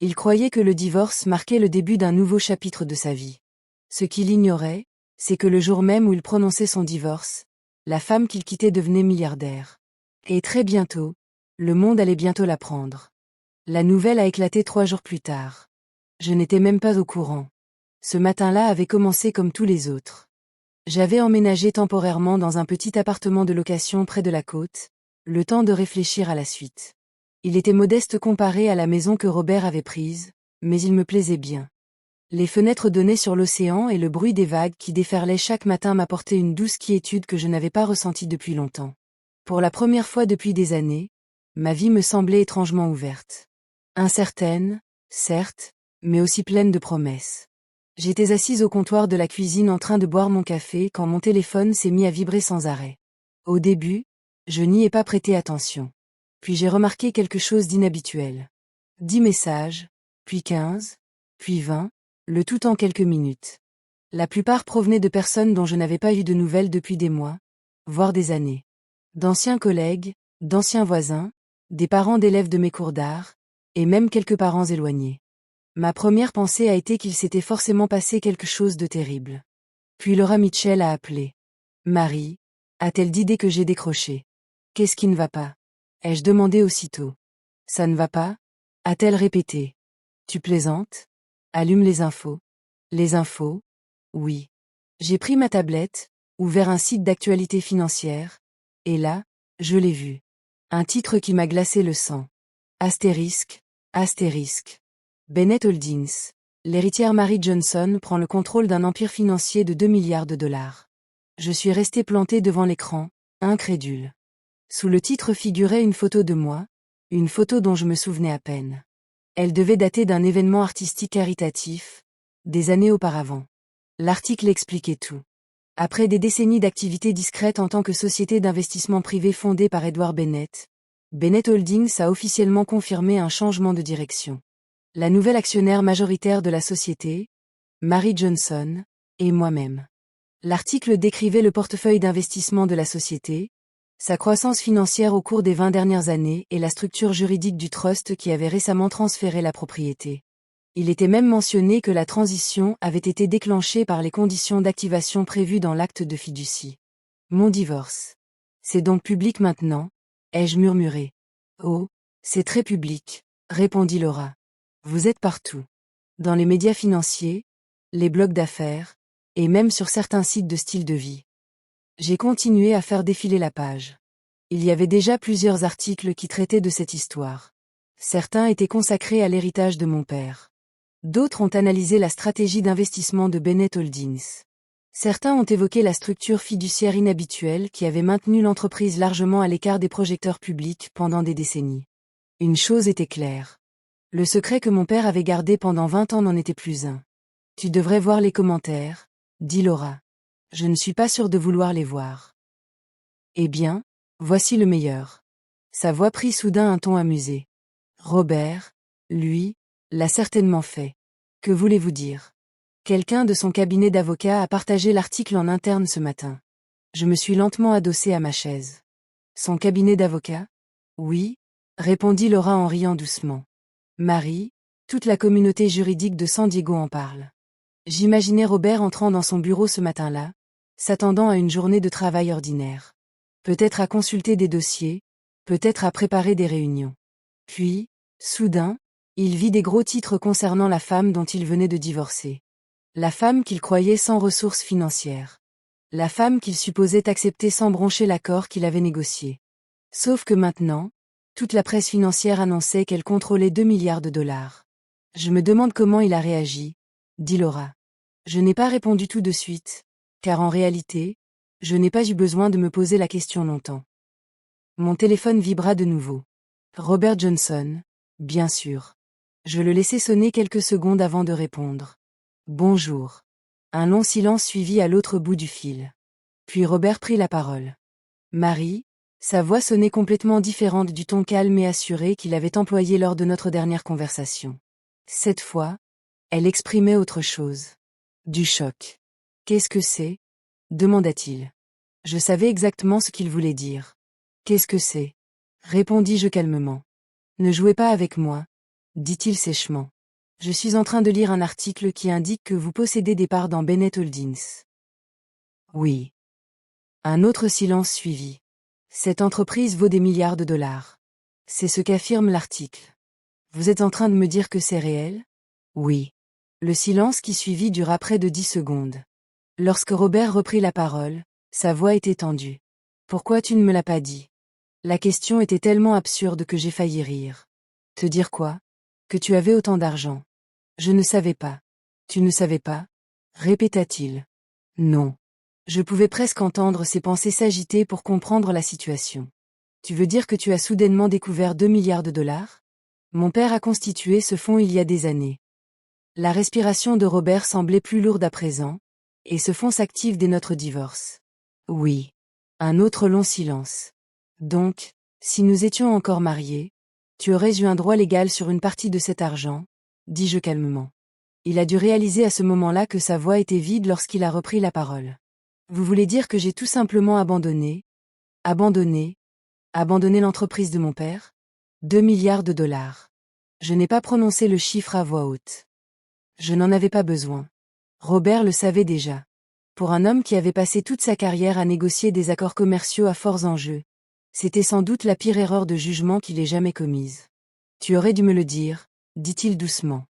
Il croyait que le divorce marquait le début d'un nouveau chapitre de sa vie. Ce qu'il ignorait, c'est que le jour même où il prononçait son divorce, la femme qu'il quittait devenait milliardaire. Et très bientôt, le monde allait bientôt l'apprendre. La nouvelle a éclaté 3 jours plus tard. Je n'étais même pas au courant. Ce matin-là avait commencé comme tous les autres. J'avais emménagé temporairement dans un petit appartement de location près de la côte, le temps de réfléchir à la suite. Il était modeste comparé à la maison que Robert avait prise, mais il me plaisait bien. Les fenêtres donnaient sur l'océan et le bruit des vagues qui déferlaient chaque matin m'apportait une douce quiétude que je n'avais pas ressentie depuis longtemps. Pour la première fois depuis des années, ma vie me semblait étrangement ouverte. Incertaine, certes, mais aussi pleine de promesses. J'étais assise au comptoir de la cuisine en train de boire mon café quand mon téléphone s'est mis à vibrer sans arrêt. Au début, je n'y ai pas prêté attention. Puis j'ai remarqué quelque chose d'inhabituel. 10 messages, puis 15, puis 20, le tout en quelques minutes. La plupart provenaient de personnes dont je n'avais pas eu de nouvelles depuis des mois, voire des années. D'anciens collègues, d'anciens voisins, des parents d'élèves de mes cours d'art, et même quelques parents éloignés. Ma première pensée a été qu'il s'était forcément passé quelque chose de terrible. Puis Laura Mitchell a appelé. Marie, a-t-elle dit dès que j'ai décroché. Qu'est-ce qui ne va pas? Ai-je demandé aussitôt. Ça ne va pas? A-t-elle répété. Tu plaisantes? Allume les infos. Les infos? Oui. J'ai pris ma tablette, ouvert un site d'actualité financière, et là, je l'ai vu. Un titre qui m'a glacé le sang. Astérisque, astérisque. Bennett Holdings. L'héritière Marie Johnson prend le contrôle d'un empire financier de 2 milliards de dollars. Je suis resté planté devant l'écran, incrédule. Sous le titre figurait une photo de moi, une photo dont je me souvenais à peine. Elle devait dater d'un événement artistique caritatif, des années auparavant. L'article expliquait tout. Après des décennies d'activités discrètes en tant que société d'investissement privé fondée par Edward Bennett, Bennett Holdings a officiellement confirmé un changement de direction. La nouvelle actionnaire majoritaire de la société, Marie Johnson, et moi-même. L'article décrivait le portefeuille d'investissement de la société, sa croissance financière au cours des 20 dernières années et la structure juridique du trust qui avait récemment transféré la propriété. Il était même mentionné que la transition avait été déclenchée par les conditions d'activation prévues dans l'acte de fiducie. Mon divorce. C'est donc public maintenant, ai-je murmuré. Oh, c'est très public, répondit Laura. Vous êtes partout. Dans les médias financiers, les blogs d'affaires, et même sur certains sites de style de vie. J'ai continué à faire défiler la page. Il y avait déjà plusieurs articles qui traitaient de cette histoire. Certains étaient consacrés à l'héritage de mon père. D'autres ont analysé la stratégie d'investissement de Bennett Holdings. Certains ont évoqué la structure fiduciaire inhabituelle qui avait maintenu l'entreprise largement à l'écart des projecteurs publics pendant des décennies. Une chose était claire. Le secret que mon père avait gardé pendant 20 ans n'en était plus un. Tu devrais voir les commentaires, dit Laura. Je ne suis pas sûre de vouloir les voir. Eh bien, voici le meilleur. Sa voix prit soudain un ton amusé. Robert, lui, l'a certainement fait. Que voulez-vous dire? Quelqu'un de son cabinet d'avocat a partagé l'article en interne ce matin. Je me suis lentement adossée à ma chaise. Son cabinet d'avocat? Oui, répondit Laura en riant doucement. Marie, toute la communauté juridique de San Diego en parle. J'imaginais Robert entrant dans son bureau ce matin-là, s'attendant à une journée de travail ordinaire. Peut-être à consulter des dossiers, peut-être à préparer des réunions. Puis, soudain, il vit des gros titres concernant la femme dont il venait de divorcer. La femme qu'il croyait sans ressources financières. La femme qu'il supposait accepter sans broncher l'accord qu'il avait négocié. Sauf que maintenant, toute la presse financière annonçait qu'elle contrôlait 2 milliards de dollars. Je me demande comment il a réagi, dit Laura. Je n'ai pas répondu tout de suite, car en réalité, je n'ai pas eu besoin de me poser la question longtemps. Mon téléphone vibra de nouveau. Robert Johnson, bien sûr. Je le laissai sonner quelques secondes avant de répondre. Bonjour. Un long silence suivit à l'autre bout du fil. Puis Robert prit la parole. Marie, sa voix sonnait complètement différente du ton calme et assuré qu'il avait employé lors de notre dernière conversation. Cette fois, elle exprimait autre chose. Du choc. Qu'est-ce que c'est? Demanda-t-il. Je savais exactement ce qu'il voulait dire. Qu'est-ce que c'est? Répondis-je calmement. Ne jouez pas avec moi, dit-il sèchement. Je suis en train de lire un article qui indique que vous possédez des parts dans Bennett Holdings. Oui. Un autre silence suivit. Cette entreprise vaut des milliards de dollars. C'est ce qu'affirme l'article. Vous êtes en train de me dire que c'est réel? Oui. Le silence qui suivit dura près de 10 secondes. Lorsque Robert reprit la parole, sa voix était tendue. Pourquoi tu ne me l'as pas dit? La question était tellement absurde que j'ai failli rire. Te dire quoi? Que tu avais autant d'argent. Je ne savais pas. Tu ne savais pas? Répéta-t-il. Non. Je pouvais presque entendre ses pensées s'agiter pour comprendre la situation. Tu veux dire que tu as soudainement découvert 2 milliards de dollars? Mon père a constitué ce fonds il y a des années. La respiration de Robert semblait plus lourde à présent, et ce fonds s'active dès notre divorce. Oui. Un autre long silence. Donc, si nous étions encore mariés, tu aurais eu un droit légal sur une partie de cet argent, dis-je calmement. Il a dû réaliser à ce moment-là que sa voix était vide lorsqu'il a repris la parole. Vous voulez dire que j'ai tout simplement abandonné l'entreprise de mon père? 2 milliards de dollars. Je n'ai pas prononcé le chiffre à voix haute. Je n'en avais pas besoin. Robert le savait déjà. Pour un homme qui avait passé toute sa carrière à négocier des accords commerciaux à forts enjeux, c'était sans doute la pire erreur de jugement qu'il ait jamais commise. Tu aurais dû me le dire, dit-il doucement.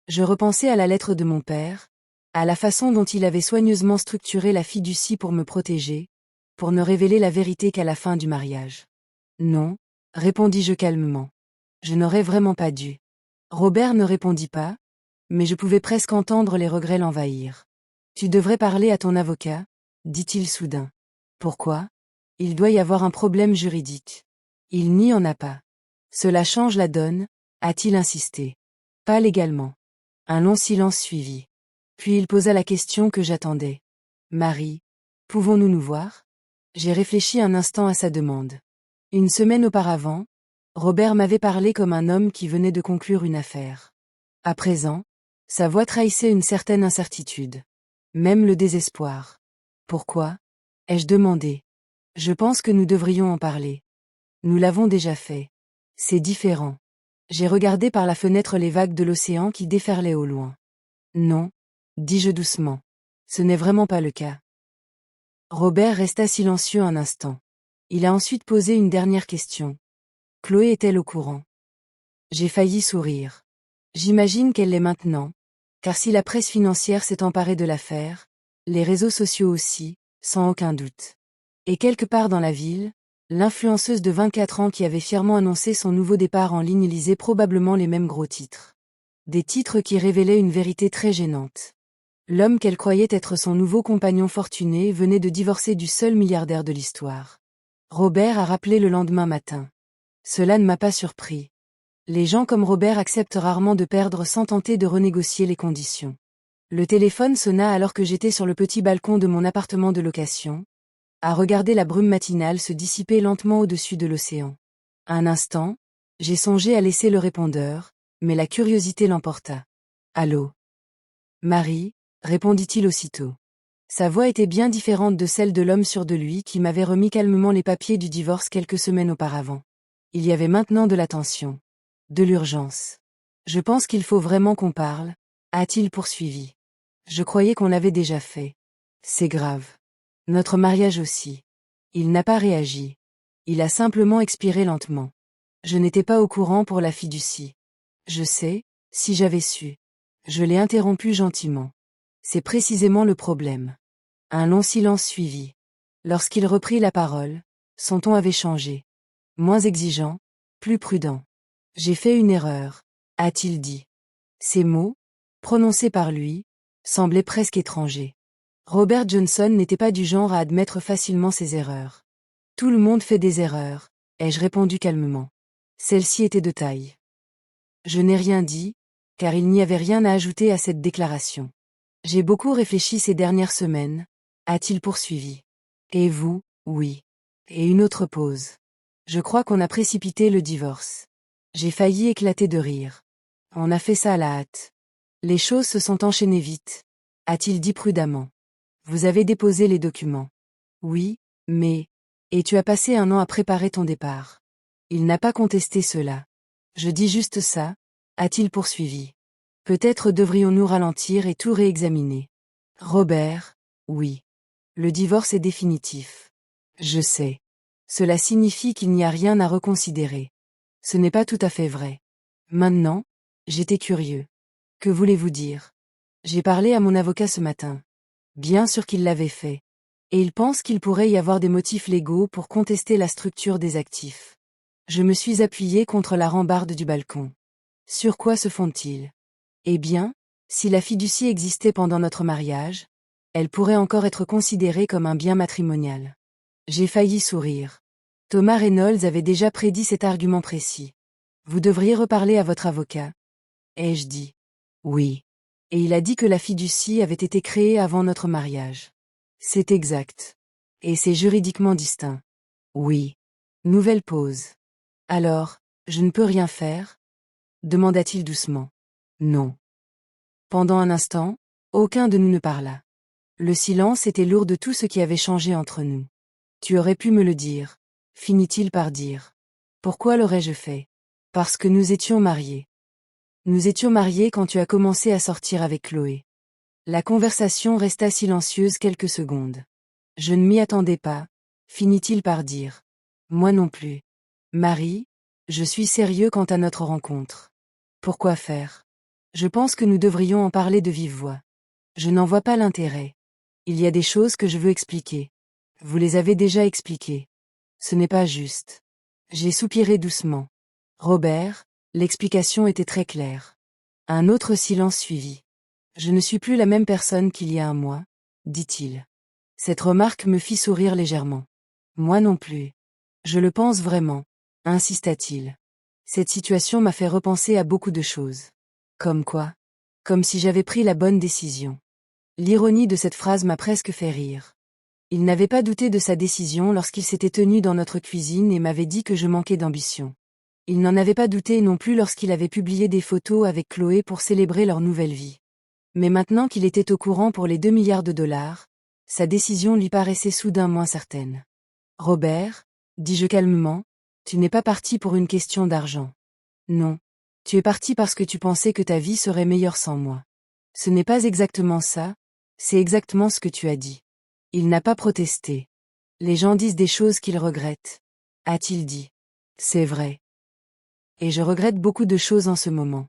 Je repensais à la lettre de mon père, à la façon dont il avait soigneusement structuré la fiducie pour me protéger, pour ne révéler la vérité qu'à la fin du mariage. Non, répondis-je calmement. Je n'aurais vraiment pas dû. Robert ne répondit pas, mais je pouvais presque entendre les regrets l'envahir. Tu devrais parler à ton avocat, dit-il soudain. Pourquoi? Il doit y avoir un problème juridique. Il n'y en a pas. Cela change la donne, a-t-il insisté. Pas légalement. Un long silence suivit. Puis il posa la question que j'attendais. Marie, pouvons-nous nous voir? J'ai réfléchi un instant à sa demande. Une semaine auparavant, Robert m'avait parlé comme un homme qui venait de conclure une affaire. À présent, sa voix trahissait une certaine incertitude. Même le désespoir. Pourquoi? Ai-je demandé. Je pense que nous devrions en parler. Nous l'avons déjà fait. C'est différent. J'ai regardé par la fenêtre les vagues de l'océan qui déferlaient au loin. Non, dis-je doucement. Ce n'est vraiment pas le cas. Robert resta silencieux un instant. Il a ensuite posé une dernière question. Chloé est-elle au courant? J'ai failli sourire. J'imagine qu'elle l'est maintenant, car si la presse financière s'est emparée de l'affaire, Les réseaux sociaux aussi, sans aucun doute. Et quelque part dans la ville, l'influenceuse de 24 ans qui avait fièrement annoncé son nouveau départ en ligne lisait probablement les mêmes gros titres. Des titres qui révélaient une vérité très gênante. L'homme qu'elle croyait être son nouveau compagnon fortuné venait de divorcer du seul milliardaire de l'histoire. Robert a rappelé le lendemain matin. Cela ne m'a pas surpris. Les gens comme Robert acceptent rarement de perdre sans tenter de renégocier les conditions. Le téléphone sonna alors que j'étais sur le petit balcon de mon appartement de location, à regarder la brume matinale se dissiper lentement au-dessus de l'océan. Un instant, j'ai songé à laisser le répondeur, mais la curiosité l'emporta. « Allô ? » « Marie » répondit-il aussitôt. Sa voix était bien différente de celle de l'homme sûr de lui qui m'avait remis calmement les papiers du divorce quelques semaines auparavant. Il y avait maintenant de la tension. De l'urgence. « Je pense qu'il faut vraiment qu'on parle, » a-t-il poursuivi. Je croyais qu'on l'avait déjà fait. C'est grave. Notre mariage aussi. Il n'a pas réagi. Il a simplement expiré lentement. Je n'étais pas au courant pour la fiducie. Je sais, si j'avais su. Je l'ai interrompu gentiment. C'est précisément le problème. Un long silence suivit. Lorsqu'il reprit la parole, son ton avait changé. Moins exigeant, plus prudent. J'ai fait une erreur, a-t-il dit. Ces mots, prononcés par lui, semblaient presque étrangers. Robert Johnson n'était pas du genre à admettre facilement ses erreurs. Tout le monde fait des erreurs, ai-je répondu calmement. Celle-ci était de taille. Je n'ai rien dit, car il n'y avait rien à ajouter à cette déclaration. J'ai beaucoup réfléchi ces dernières semaines, a-t-il poursuivi. Et vous, oui. Et une autre pause. Je crois qu'on a précipité le divorce. J'ai failli éclater de rire. On a fait ça à la hâte. Les choses se sont enchaînées vite, a-t-il dit prudemment. Vous avez déposé les documents. Oui, mais... Et tu as passé 1 an à préparer ton départ. Il n'a pas contesté cela. Je dis juste ça, a-t-il poursuivi. Peut-être devrions-nous ralentir et tout réexaminer. Robert, oui. Le divorce est définitif. Je sais. Cela signifie qu'il n'y a rien à reconsidérer. Ce n'est pas tout à fait vrai. Maintenant, j'étais curieux. Que voulez-vous dire? J'ai parlé à mon avocat ce matin. Bien sûr qu'il l'avait fait. Et il pense qu'il pourrait y avoir des motifs légaux pour contester la structure des actifs. Je me suis appuyé contre la rambarde du balcon. Sur quoi se font-ils? Eh bien, si la fiducie existait pendant notre mariage, elle pourrait encore être considérée comme un bien matrimonial. J'ai failli sourire. Thomas Reynolds avait déjà prédit cet argument précis. Vous devriez reparler à votre avocat. Ai-je dit? Oui. Et il a dit que la fiducie avait été créée avant notre mariage. C'est exact. Et c'est juridiquement distinct. Oui. Nouvelle pause. Alors, je ne peux rien faire? Demanda-t-il doucement. Non. Pendant un instant, aucun de nous ne parla. Le silence était lourd de tout ce qui avait changé entre nous. Tu aurais pu me le dire, finit-il par dire. Pourquoi l'aurais-je fait? Parce que nous étions mariés. Nous étions mariés quand tu as commencé à sortir avec Chloé. La conversation resta silencieuse quelques secondes. Je ne m'y attendais pas, finit-il par dire. Moi non plus. Marie, je suis sérieux quant à notre rencontre. Pourquoi faire? Je pense que nous devrions en parler de vive voix. Je n'en vois pas l'intérêt. Il y a des choses que je veux expliquer. Vous les avez déjà expliquées. Ce n'est pas juste. J'ai soupiré doucement. Robert, l'explication était très claire. Un autre silence suivit. Je ne suis plus la même personne qu'il y a un mois, dit-il. Cette remarque me fit sourire légèrement. Moi non plus. Je le pense vraiment, insista-t-il. Cette situation m'a fait repenser à beaucoup de choses. Comme quoi? Comme si j'avais pris la bonne décision. L'ironie de cette phrase m'a presque fait rire. Il n'avait pas douté de sa décision lorsqu'il s'était tenu dans notre cuisine et m'avait dit que je manquais d'ambition. Il n'en avait pas douté non plus lorsqu'il avait publié des photos avec Chloé pour célébrer leur nouvelle vie. Mais maintenant qu'il était au courant pour les 2 milliards de dollars, sa décision lui paraissait soudain moins certaine. Robert, dis-je calmement, tu n'es pas parti pour une question d'argent. Non. Tu es parti parce que tu pensais que ta vie serait meilleure sans moi. Ce n'est pas exactement ça, c'est exactement ce que tu as dit. Il n'a pas protesté. Les gens disent des choses qu'ils regrettent, a-t-il dit. C'est vrai. Et je regrette beaucoup de choses en ce moment.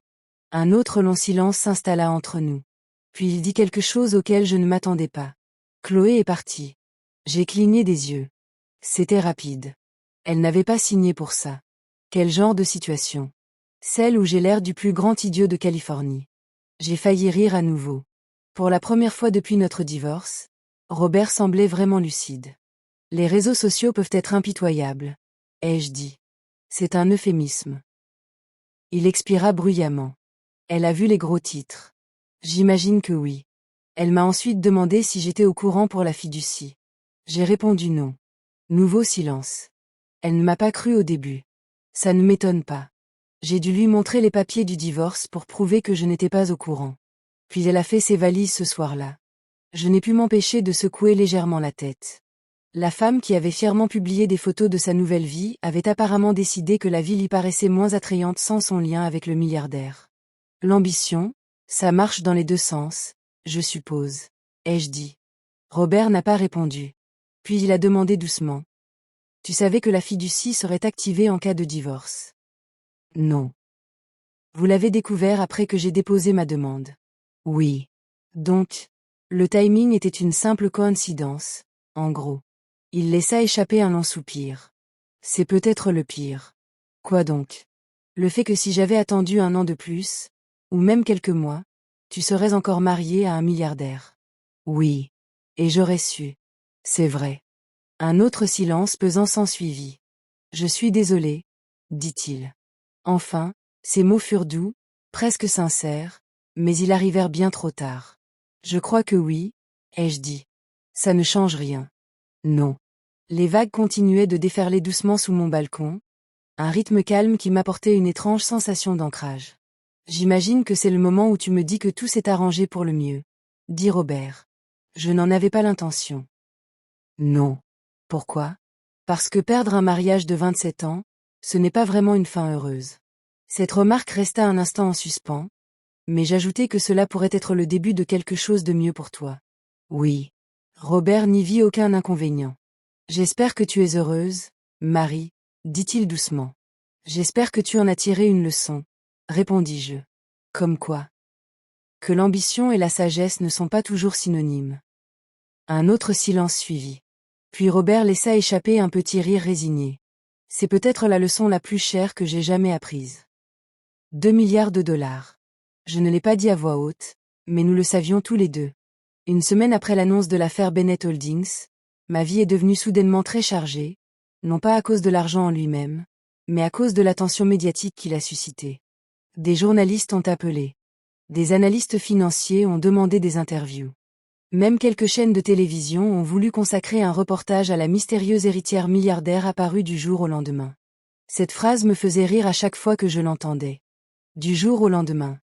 Un autre long silence s'installa entre nous. Puis il dit quelque chose auquel je ne m'attendais pas. Chloé est partie. J'ai cligné des yeux. C'était rapide. Elle n'avait pas signé pour ça. Quel genre de situation? Celle où j'ai l'air du plus grand idiot de Californie. J'ai failli rire à nouveau. Pour la première fois depuis notre divorce, Robert semblait vraiment lucide. Les réseaux sociaux peuvent être impitoyables, ai-je dit. C'est un euphémisme. Il expira bruyamment. Elle a vu les gros titres. J'imagine que oui. Elle m'a ensuite demandé si j'étais au courant pour la fiducie. J'ai répondu non. Nouveau silence. Elle ne m'a pas cru au début. Ça ne m'étonne pas. J'ai dû lui montrer les papiers du divorce pour prouver que je n'étais pas au courant. Puis elle a fait ses valises ce soir-là. Je n'ai pu m'empêcher de secouer légèrement la tête. La femme qui avait fièrement publié des photos de sa nouvelle vie avait apparemment décidé que la vie lui paraissait moins attrayante sans son lien avec le milliardaire. L'ambition, ça marche dans les deux sens, je suppose, ai-je dit. Robert n'a pas répondu. Puis il a demandé doucement. Tu savais que la fiducie serait activée en cas de divorce? Non. Vous l'avez découvert après que j'ai déposé ma demande? Oui. Donc, le timing était une simple coïncidence, en gros. Il laissa échapper un long soupir. C'est peut-être le pire. Quoi donc? Le fait que si j'avais attendu un an de plus, ou même quelques mois, tu serais encore marié à un milliardaire. Oui. Et j'aurais su. C'est vrai. Un autre silence pesant s'ensuivit. Je suis désolé, dit-il. Enfin, ces mots furent doux, presque sincères, mais ils arrivèrent bien trop tard. Je crois que oui, ai-je dit. Ça ne change rien. Non. Les vagues continuaient de déferler doucement sous mon balcon, un rythme calme qui m'apportait une étrange sensation d'ancrage. J'imagine que c'est le moment où tu me dis que tout s'est arrangé pour le mieux, dit Robert. Je n'en avais pas l'intention. Non. Pourquoi? Parce que perdre un mariage de 27 ans, ce n'est pas vraiment une fin heureuse. Cette remarque resta un instant en suspens, mais j'ajoutai que cela pourrait être le début de quelque chose de mieux pour toi. Oui. Robert n'y vit aucun inconvénient. J'espère que tu es heureuse, Marie, dit-il doucement. J'espère que tu en as tiré une leçon, répondis-je. Comme quoi? Que l'ambition et la sagesse ne sont pas toujours synonymes. Un autre silence suivit. Puis Robert laissa échapper un petit rire résigné. C'est peut-être la leçon la plus chère que j'ai jamais apprise. 2 milliards de dollars. Je ne l'ai pas dit à voix haute, mais nous le savions tous les deux. Une semaine après l'annonce de l'affaire Bennett Holdings, ma vie est devenue soudainement très chargée, non pas à cause de l'argent en lui-même, mais à cause de l'attention médiatique qu'il a suscitée. Des journalistes ont appelé. Des analystes financiers ont demandé des interviews. Même quelques chaînes de télévision ont voulu consacrer un reportage à la mystérieuse héritière milliardaire apparue du jour au lendemain. Cette phrase me faisait rire à chaque fois que je l'entendais. Du jour au lendemain.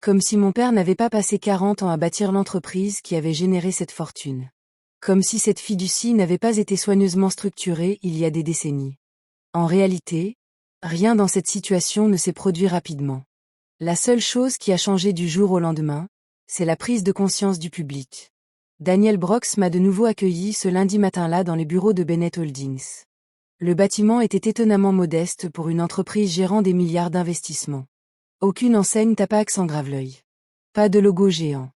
Comme si mon père n'avait pas passé 40 ans à bâtir l'entreprise qui avait généré cette fortune. Comme si cette fiducie n'avait pas été soigneusement structurée il y a des décennies. En réalité, rien dans cette situation ne s'est produit rapidement. La seule chose qui a changé du jour au lendemain, c'est la prise de conscience du public. Daniel Brox m'a de nouveau accueilli ce lundi matin-là dans les bureaux de Bennett Holdings. Le bâtiment était étonnamment modeste pour une entreprise gérant des milliards d'investissements. Aucune enseigne Tapax en grave-l'œil. Pas de logo géant.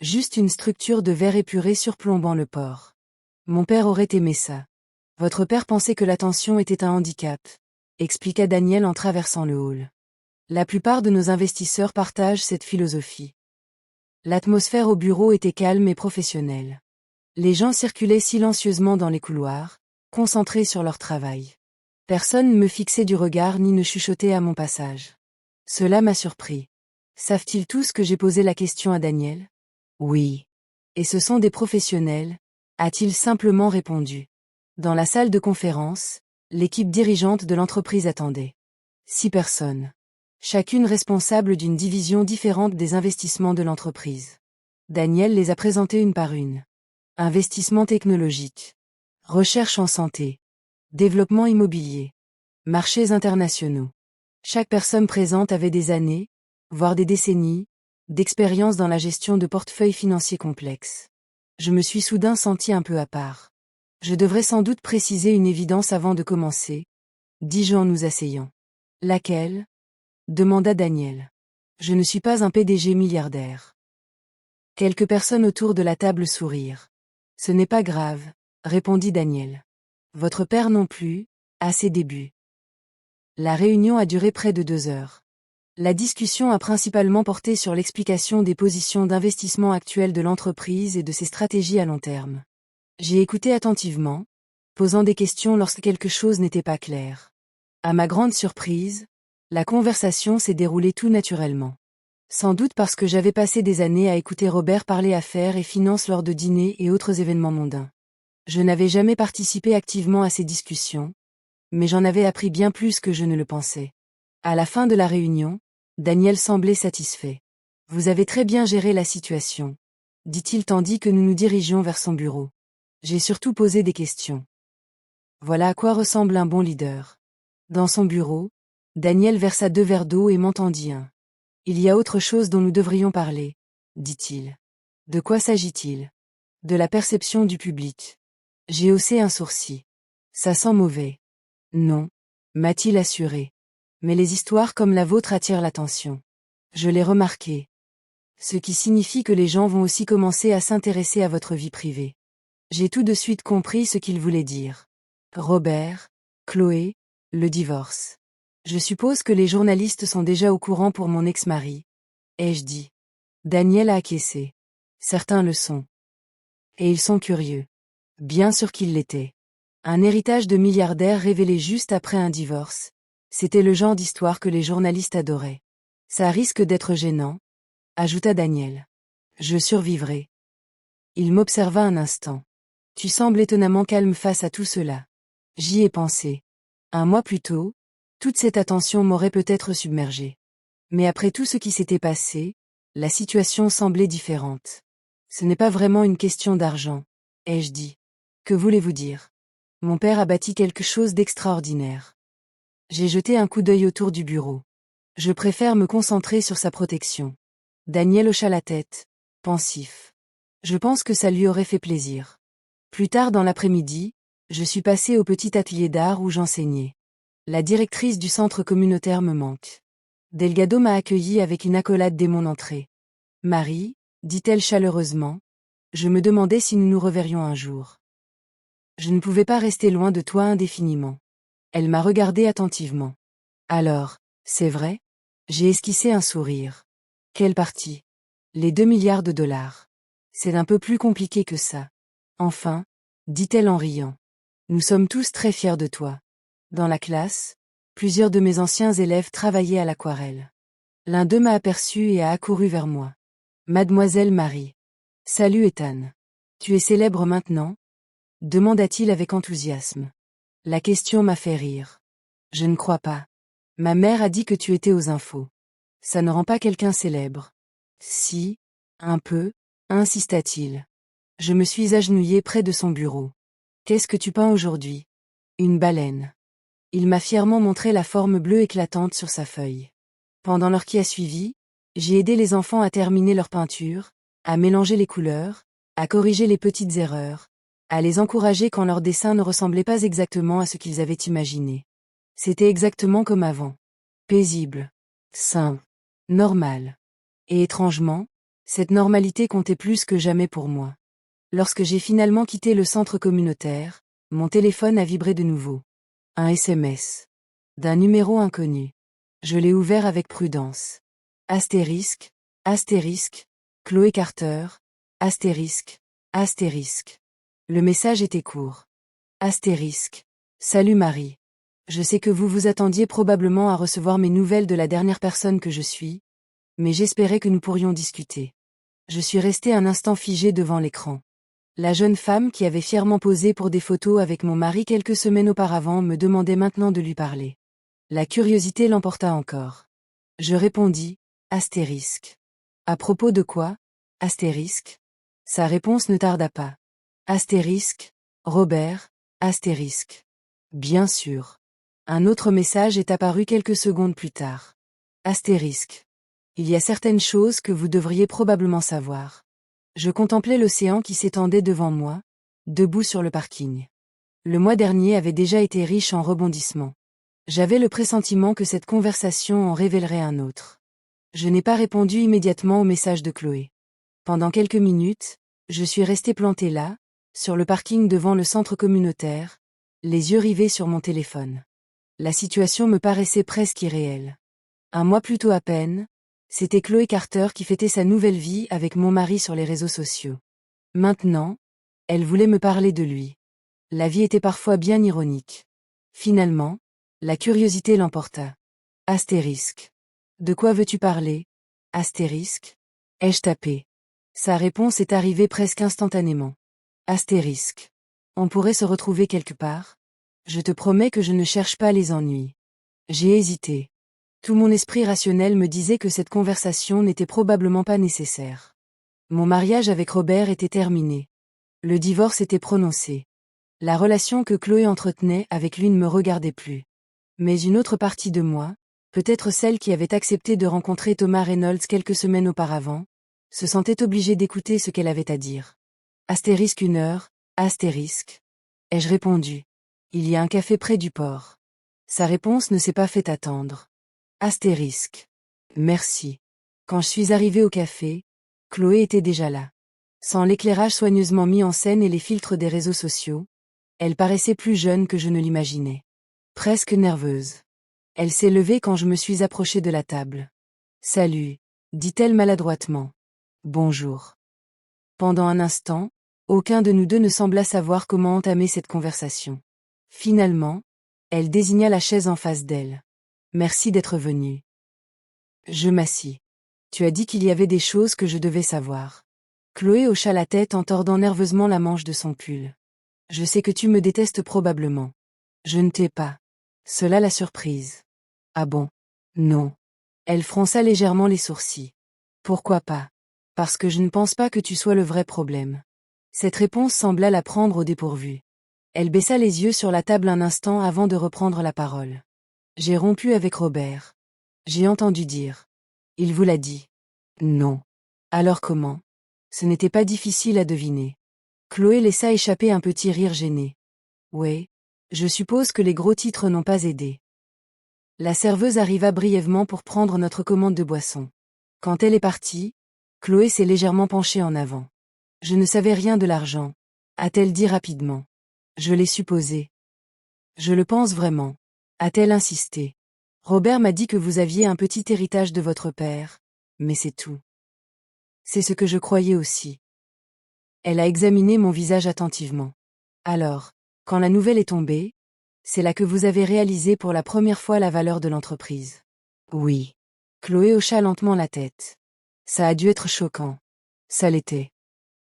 Juste une structure de verre épuré surplombant le port. Mon père aurait aimé ça. Votre père pensait que l'attention était un handicap, expliqua Daniel en traversant le hall. La plupart de nos investisseurs partagent cette philosophie. L'atmosphère au bureau était calme et professionnelle. Les gens circulaient silencieusement dans les couloirs, concentrés sur leur travail. Personne ne me fixait du regard ni ne chuchotait à mon passage. Cela m'a surpris. Savent-ils tous que j'ai posé la question à Daniel? Oui. Et ce sont des professionnels, a-t-il simplement répondu. Dans la salle de conférence, l'équipe dirigeante de l'entreprise attendait. 6 personnes. Chacune responsable d'une division différente des investissements de l'entreprise. Daniel les a présentées une par une. Investissement technologique. Recherche en santé. Développement immobilier. Marchés internationaux. Chaque personne présente avait des années, voire des décennies, d'expérience dans la gestion de portefeuilles financiers complexes. Je me suis soudain senti un peu à part. Je devrais sans doute préciser une évidence avant de commencer, dis-je en nous asseyant. Laquelle? Demanda Daniel. Je ne suis pas un PDG milliardaire. Quelques personnes autour de la table sourirent. Ce n'est pas grave, répondit Daniel. Votre père non plus, à ses débuts. La réunion a duré près de 2 heures. La discussion a principalement porté sur l'explication des positions d'investissement actuelles de l'entreprise et de ses stratégies à long terme. J'ai écouté attentivement, posant des questions lorsque quelque chose n'était pas clair. À ma grande surprise, la conversation s'est déroulée tout naturellement. Sans doute parce que j'avais passé des années à écouter Robert parler affaires et finances lors de dîners et autres événements mondains. Je n'avais jamais participé activement à ces discussions, mais j'en avais appris bien plus que je ne le pensais. À la fin de la réunion, Daniel semblait satisfait. « Vous avez très bien géré la situation », dit-il tandis que nous nous dirigions vers son bureau. J'ai surtout posé des questions. Voilà à quoi ressemble un bon leader. Dans son bureau, Daniel versa 2 verres d'eau et m'entendit un. « Il y a autre chose dont nous devrions parler, » dit-il. « De quoi s'agit-il ? » « De la perception du public. » J'ai haussé un sourcil. « Ça sent mauvais. » « Non, » m'a-t-il assuré. « Mais les histoires comme la vôtre attirent l'attention. » Je l'ai remarqué. Ce qui signifie que les gens vont aussi commencer à s'intéresser à votre vie privée. J'ai tout de suite compris ce qu'il voulait dire. Robert, Chloé, le divorce. Je suppose que les journalistes sont déjà au courant pour mon ex-mari, ai-je dit. Daniel a acquiescé. Certains le sont. Et ils sont curieux. Bien sûr qu'ils l'étaient. Un héritage de milliardaire révélé juste après un divorce. C'était le genre d'histoire que les journalistes adoraient. Ça risque d'être gênant, ajouta Daniel. Je survivrai. Il m'observa un instant. Tu sembles étonnamment calme face à tout cela. J'y ai pensé. 1 mois plus tôt, toute cette attention m'aurait peut-être submergé. Mais après tout ce qui s'était passé, la situation semblait différente. Ce n'est pas vraiment une question d'argent, ai-je dit. Que voulez-vous dire ? Mon père a bâti quelque chose d'extraordinaire. J'ai jeté un coup d'œil autour du bureau. Je préfère me concentrer sur sa protection. Daniel hocha la tête, pensif. Je pense que ça lui aurait fait plaisir. Plus tard dans l'après-midi, je suis passé au petit atelier d'art où j'enseignais. La directrice du centre communautaire me manque. Delgado m'a accueilli avec une accolade dès mon entrée. Marie, dit-elle chaleureusement, je me demandais si nous nous reverrions un jour. Je ne pouvais pas rester loin de toi indéfiniment. Elle m'a regardé attentivement. Alors, c'est vrai ? J'ai esquissé un sourire. Quelle partie ? Les 2 milliards de dollars. C'est un peu plus compliqué que ça. Enfin, dit-elle en riant. Nous sommes tous très fiers de toi. Dans la classe, plusieurs de mes anciens élèves travaillaient à l'aquarelle. L'un d'eux m'a aperçu et a accouru vers moi. Mademoiselle Marie. Salut Ethan. Tu es célèbre maintenant ? Demanda-t-il avec enthousiasme. La question m'a fait rire. Je ne crois pas. Ma mère a dit que tu étais aux infos. Ça ne rend pas quelqu'un célèbre. Si, un peu, insista-t-il. Je me suis agenouillé près de son bureau. Qu'est-ce que tu peins aujourd'hui ? Une baleine. Il m'a fièrement montré la forme bleue éclatante sur sa feuille. Pendant l'heure qui a suivi, j'ai aidé les enfants à terminer leur peinture, à mélanger les couleurs, à corriger les petites erreurs, à les encourager quand leur dessin ne ressemblait pas exactement à ce qu'ils avaient imaginé. C'était exactement comme avant. Paisible. Sain. Normal. Et étrangement, cette normalité comptait plus que jamais pour moi. Lorsque j'ai finalement quitté le centre communautaire, mon téléphone a vibré de nouveau. Un SMS. D'un numéro inconnu. Je l'ai ouvert avec prudence. Astérisque, astérisque, Chloé Carter, astérisque, astérisque. Le message était court. Astérisque. Salut Marie. Je sais que vous vous attendiez probablement à recevoir mes nouvelles de la dernière personne que je suis, mais j'espérais que nous pourrions discuter. Je suis resté un instant figé devant l'écran. La jeune femme qui avait fièrement posé pour des photos avec mon mari quelques semaines auparavant me demandait maintenant de lui parler. La curiosité l'emporta encore. Je répondis, astérisque. À propos de quoi ? Astérisque. Sa réponse ne tarda pas. Astérisque, Robert, astérisque. Bien sûr. Un autre message est apparu quelques secondes plus tard. Astérisque. Il y a certaines choses que vous devriez probablement savoir. Je contemplais l'océan qui s'étendait devant moi, debout sur le parking. Le mois dernier avait déjà été riche en rebondissements. J'avais le pressentiment que cette conversation en révélerait un autre. Je n'ai pas répondu immédiatement au message de Chloé. Pendant quelques minutes, je suis resté planté là, sur le parking devant le centre communautaire, les yeux rivés sur mon téléphone. La situation me paraissait presque irréelle. Un mois plus tôt à peine, c'était Chloé Carter qui fêtait sa nouvelle vie avec mon mari sur les réseaux sociaux. Maintenant, elle voulait me parler de lui. La vie était parfois bien ironique. Finalement, la curiosité l'emporta. Astérisque. De quoi veux-tu parler? Astérisque. Ai-je tapé? Sa réponse est arrivée presque instantanément. Astérisque. On pourrait se retrouver quelque part? Je te promets que je ne cherche pas les ennuis. J'ai hésité. Tout mon esprit rationnel me disait que cette conversation n'était probablement pas nécessaire. Mon mariage avec Robert était terminé. Le divorce était prononcé. La relation que Chloé entretenait avec lui ne me regardait plus. Mais une autre partie de moi, peut-être celle qui avait accepté de rencontrer Thomas Reynolds quelques semaines auparavant, se sentait obligée d'écouter ce qu'elle avait à dire. Astérisque 1 heure, astérisque. Ai-je répondu. Il y a un café près du port. Sa réponse ne s'est pas fait attendre. Astérisque. Merci. Quand je suis arrivée au café, Chloé était déjà là. Sans l'éclairage soigneusement mis en scène et les filtres des réseaux sociaux, elle paraissait plus jeune que je ne l'imaginais. Presque nerveuse. Elle s'est levée quand je me suis approchée de la table. Salut, dit-elle maladroitement. Bonjour. Pendant un instant, aucun de nous deux ne sembla savoir comment entamer cette conversation. Finalement, elle désigna la chaise en face d'elle. Merci d'être venue. Je m'assis. Tu as dit qu'il y avait des choses que je devais savoir. Chloé hocha la tête en tordant nerveusement la manche de son pull. Je sais que tu me détestes probablement. Je ne t'ai pas. Cela la surprise. Ah bon? Non. Elle fronça légèrement les sourcils. Pourquoi pas? Parce que je ne pense pas que tu sois le vrai problème. Cette réponse sembla la prendre au dépourvu. Elle baissa les yeux sur la table un instant avant de reprendre la parole. J'ai rompu avec Robert. J'ai entendu dire. Il vous l'a dit. Non. Alors comment? Ce n'était pas difficile à deviner. Chloé laissa échapper un petit rire gêné. Ouais, je suppose que les gros titres n'ont pas aidé. La serveuse arriva brièvement pour prendre notre commande de boisson. Quand elle est partie, Chloé s'est légèrement penchée en avant. Je ne savais rien de l'argent, a-t-elle dit rapidement. Je l'ai supposé. Je le pense vraiment, a-t-elle insisté. Robert m'a dit que vous aviez un petit héritage de votre père, mais c'est tout. C'est ce que je croyais aussi. Elle a examiné mon visage attentivement. Alors, quand la nouvelle est tombée, c'est là que vous avez réalisé pour la première fois la valeur de l'entreprise. Oui. Chloé hocha lentement la tête. Ça a dû être choquant. Ça l'était.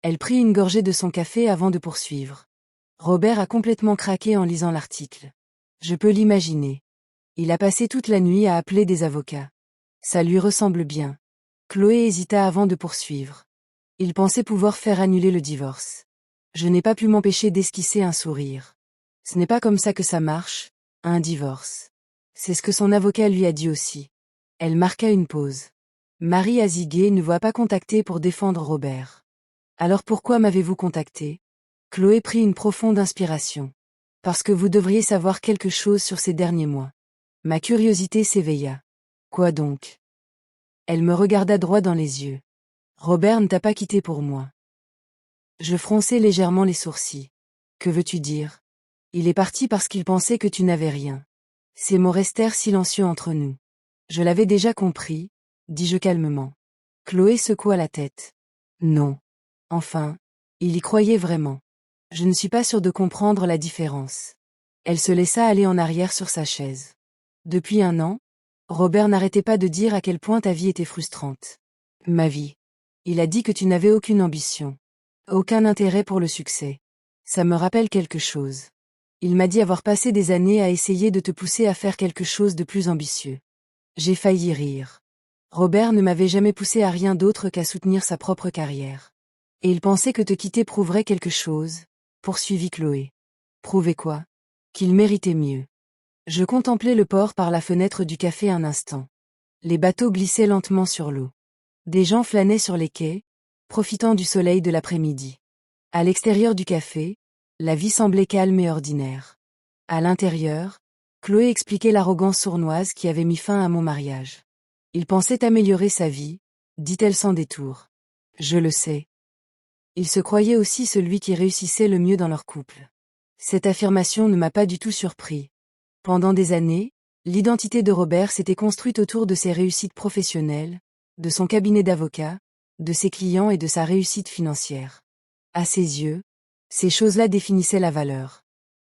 Elle prit une gorgée de son café avant de poursuivre. Robert a complètement craqué en lisant l'article. Je peux l'imaginer. Il a passé toute la nuit à appeler des avocats. Ça lui ressemble bien. Chloé hésita avant de poursuivre. Il pensait pouvoir faire annuler le divorce. Je n'ai pas pu m'empêcher d'esquisser un sourire. Ce n'est pas comme ça que ça marche, un divorce. C'est ce que son avocat lui a dit aussi. Elle marqua une pause. Marie Aziguet ne vous pas contacté pour défendre Robert. Alors pourquoi m'avez-vous contacté? Chloé prit une profonde inspiration. Parce que vous devriez savoir quelque chose sur ces derniers mois. Ma curiosité s'éveilla. Quoi donc? Elle me regarda droit dans les yeux. Robert ne t'a pas quitté pour moi. Je fronçai légèrement les sourcils. Que veux-tu dire? Il est parti parce qu'il pensait que tu n'avais rien. Ces mots restèrent silencieux entre nous. Je l'avais déjà compris, dis-je calmement. Chloé secoua la tête. Non. Enfin, il y croyait vraiment. Je ne suis pas sûre de comprendre la différence. Elle se laissa aller en arrière sur sa chaise. Depuis 1 an, Robert n'arrêtait pas de dire à quel point ta vie était frustrante. Ma vie. Il a dit que tu n'avais aucune ambition. Aucun intérêt pour le succès. Ça me rappelle quelque chose. Il m'a dit avoir passé des années à essayer de te pousser à faire quelque chose de plus ambitieux. J'ai failli rire. Robert ne m'avait jamais poussé à rien d'autre qu'à soutenir sa propre carrière. Et il pensait que te quitter prouverait quelque chose, poursuivit Chloé. Prouver quoi? Qu'il méritait mieux. Je contemplais le port par la fenêtre du café un instant. Les bateaux glissaient lentement sur l'eau. Des gens flânaient sur les quais, profitant du soleil de l'après-midi. À l'extérieur du café, la vie semblait calme et ordinaire. À l'intérieur, Chloé expliquait l'arrogance sournoise qui avait mis fin à mon mariage. Il pensait améliorer sa vie, dit-elle sans détour. Je le sais. Il se croyait aussi celui qui réussissait le mieux dans leur couple. Cette affirmation ne m'a pas du tout surpris. Pendant des années, l'identité de Robert s'était construite autour de ses réussites professionnelles, de son cabinet d'avocat, de ses clients et de sa réussite financière. À ses yeux, ces choses-là définissaient la valeur.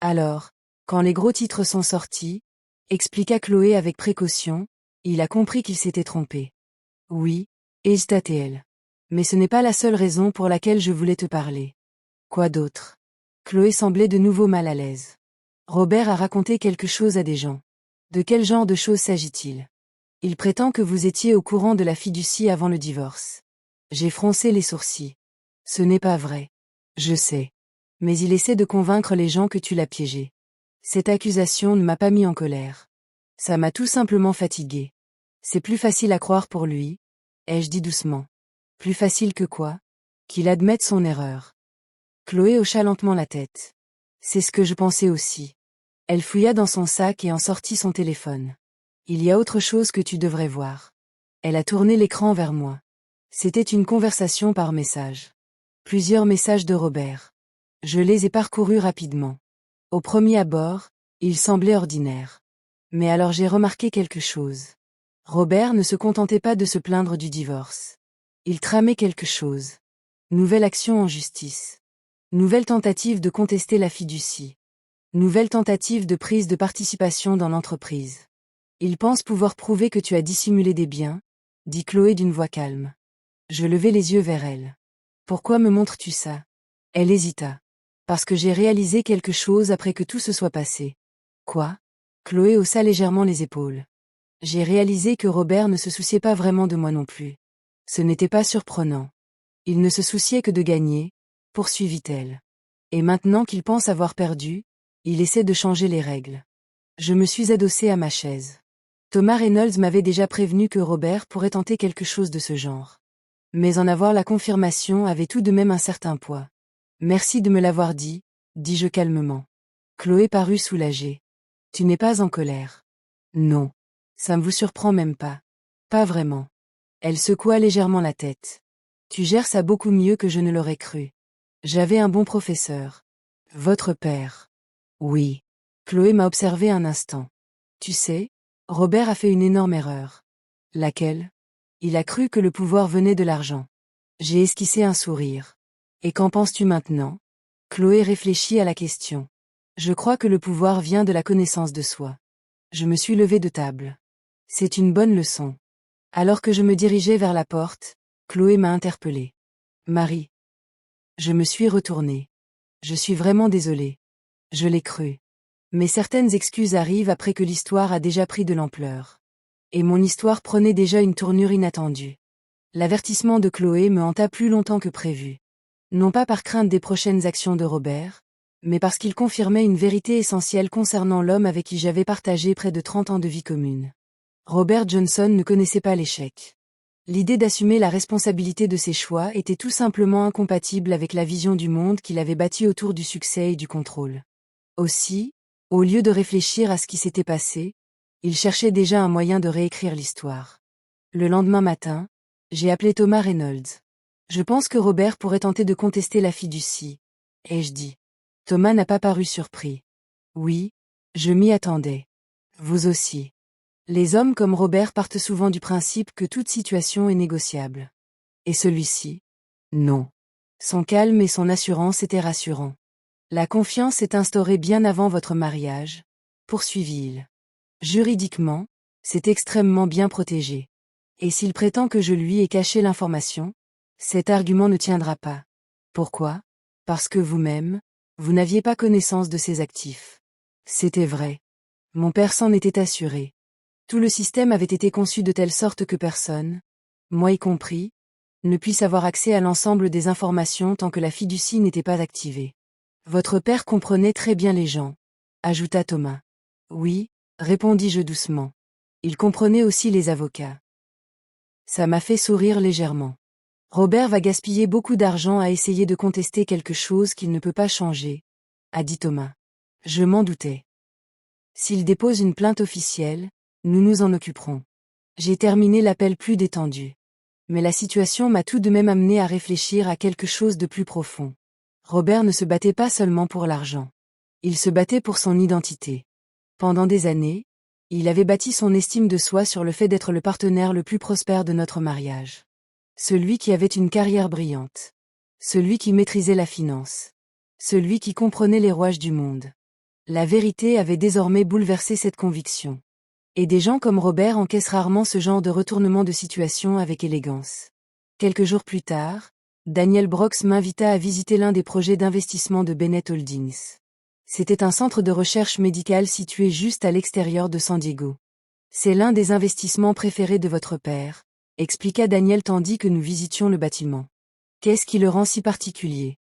Alors, quand les gros titres sont sortis, expliqua Chloé avec précaution, il a compris qu'il s'était trompé. Oui, hésita-t-elle. Mais ce n'est pas la seule raison pour laquelle je voulais te parler. Quoi d'autre? Chloé semblait de nouveau mal à l'aise. Robert a raconté quelque chose à des gens. De quel genre de choses s'agit-il? Il prétend que vous étiez au courant de la fiducie avant le divorce. J'ai froncé les sourcils. Ce n'est pas vrai. Je sais. Mais il essaie de convaincre les gens que tu l'as piégé. Cette accusation ne m'a pas mis en colère. Ça m'a tout simplement fatigué. C'est plus facile à croire pour lui, ai-je dit doucement. Plus facile que quoi? Qu'il admette son erreur. Chloé hocha lentement la tête. C'est ce que je pensais aussi. Elle fouilla dans son sac et en sortit son téléphone. Il y a autre chose que tu devrais voir. Elle a tourné l'écran vers moi. C'était une conversation par message. Plusieurs messages de Robert. Je les ai parcourus rapidement. Au premier abord, ils semblaient ordinaires. Mais alors j'ai remarqué quelque chose. Robert ne se contentait pas de se plaindre du divorce. Il tramait quelque chose. Nouvelle action en justice. Nouvelle tentative de contester la fiducie. Nouvelle tentative de prise de participation dans l'entreprise. Il pense pouvoir prouver que tu as dissimulé des biens, dit Chloé d'une voix calme. Je levai les yeux vers elle. Pourquoi me montres-tu ça? Elle hésita. Parce que j'ai réalisé quelque chose après que tout se soit passé. Quoi? Chloé haussa légèrement les épaules. J'ai réalisé que Robert ne se souciait pas vraiment de moi non plus. Ce n'était pas surprenant. Il ne se souciait que de gagner, poursuivit-elle. Et maintenant qu'il pense avoir perdu, il essaie de changer les règles. Je me suis adossée à ma chaise. Thomas Reynolds m'avait déjà prévenu que Robert pourrait tenter quelque chose de ce genre. Mais en avoir la confirmation avait tout de même un certain poids. Merci de me l'avoir dit, dis-je calmement. Chloé parut soulagée. Tu n'es pas en colère. Non. Ça ne vous surprend même pas. Pas vraiment. Elle secoua légèrement la tête. Tu gères ça beaucoup mieux que je ne l'aurais cru. J'avais un bon professeur. Votre père. Oui. Chloé m'a observé un instant. Tu sais, Robert a fait une énorme erreur. Laquelle? Il a cru que le pouvoir venait de l'argent. J'ai esquissé un sourire. Et qu'en penses-tu maintenant? Chloé réfléchit à la question. Je crois que le pouvoir vient de la connaissance de soi. Je me suis levée de table. C'est une bonne leçon. Alors que je me dirigeais vers la porte, Chloé m'a interpellée. Marie. Je me suis retournée. Je suis vraiment désolée. Je l'ai cru. Mais certaines excuses arrivent après que l'histoire a déjà pris de l'ampleur. Et mon histoire prenait déjà une tournure inattendue. L'avertissement de Chloé me hanta plus longtemps que prévu. Non pas par crainte des prochaines actions de Robert, mais parce qu'il confirmait une vérité essentielle concernant l'homme avec qui j'avais partagé près de 30 ans de vie commune. Robert Johnson ne connaissait pas l'échec. L'idée d'assumer la responsabilité de ses choix était tout simplement incompatible avec la vision du monde qu'il avait bâti autour du succès et du contrôle. Aussi, au lieu de réfléchir à ce qui s'était passé, il cherchait déjà un moyen de réécrire l'histoire. Le lendemain matin, j'ai appelé Thomas Reynolds. Je pense que Robert pourrait tenter de contester la fiducie, ai-je dit. Thomas n'a pas paru surpris. Oui, je m'y attendais. Vous aussi. Les hommes comme Robert partent souvent du principe que toute situation est négociable. Et celui-ci? Non. Son calme et son assurance étaient rassurants. La confiance s'est instaurée bien avant votre mariage, poursuivit-il. Juridiquement, c'est extrêmement bien protégé. Et s'il prétend que je lui ai caché l'information, cet argument ne tiendra pas. Pourquoi? Parce que vous-même, vous n'aviez pas connaissance de ses actifs. C'était vrai. Mon père s'en était assuré. Tout le système avait été conçu de telle sorte que personne, moi y compris, ne puisse avoir accès à l'ensemble des informations tant que la fiducie n'était pas activée. Votre père comprenait très bien les gens, ajouta Thomas. Oui, répondis-je doucement. Il comprenait aussi les avocats. Ça m'a fait sourire légèrement. Robert va gaspiller beaucoup d'argent à essayer de contester quelque chose qu'il ne peut pas changer, a dit Thomas. Je m'en doutais. S'il dépose une plainte officielle, nous nous en occuperons. J'ai terminé l'appel plus détendu. Mais la situation m'a tout de même amené à réfléchir à quelque chose de plus profond. Robert ne se battait pas seulement pour l'argent. Il se battait pour son identité. Pendant des années, il avait bâti son estime de soi sur le fait d'être le partenaire le plus prospère de notre mariage. Celui qui avait une carrière brillante. Celui qui maîtrisait la finance. Celui qui comprenait les rouages du monde. La vérité avait désormais bouleversé cette conviction. Et des gens comme Robert encaissent rarement ce genre de retournement de situation avec élégance. Quelques jours plus tard, Daniel Brox m'invita à visiter l'un des projets d'investissement de Bennett Holdings. C'était un centre de recherche médicale situé juste à l'extérieur de San Diego. C'est l'un des investissements préférés de votre père, expliqua Daniel tandis que nous visitions le bâtiment. Qu'est-ce qui le rend si particulier?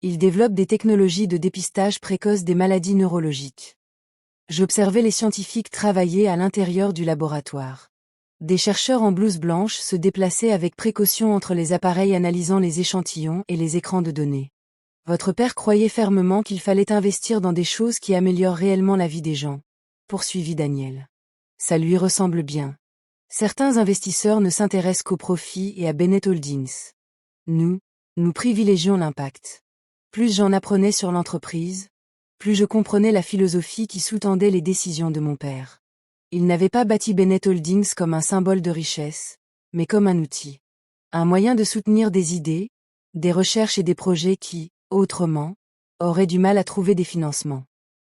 Il développe des technologies de dépistage précoce des maladies neurologiques. J'observais les scientifiques travailler à l'intérieur du laboratoire. Des chercheurs en blouse blanche se déplaçaient avec précaution entre les appareils analysant les échantillons et les écrans de données. Votre père croyait fermement qu'il fallait investir dans des choses qui améliorent réellement la vie des gens, poursuivit Daniel. Ça lui ressemble bien. Certains investisseurs ne s'intéressent qu'au profit et à Bennett Holdings. Nous privilégions l'impact. Plus j'en apprenais sur l'entreprise, plus je comprenais la philosophie qui sous-tendait les décisions de mon père. Il n'avait pas bâti Bennett Holdings comme un symbole de richesse, mais comme un outil. Un moyen de soutenir des idées, des recherches et des projets qui, autrement, auraient du mal à trouver des financements.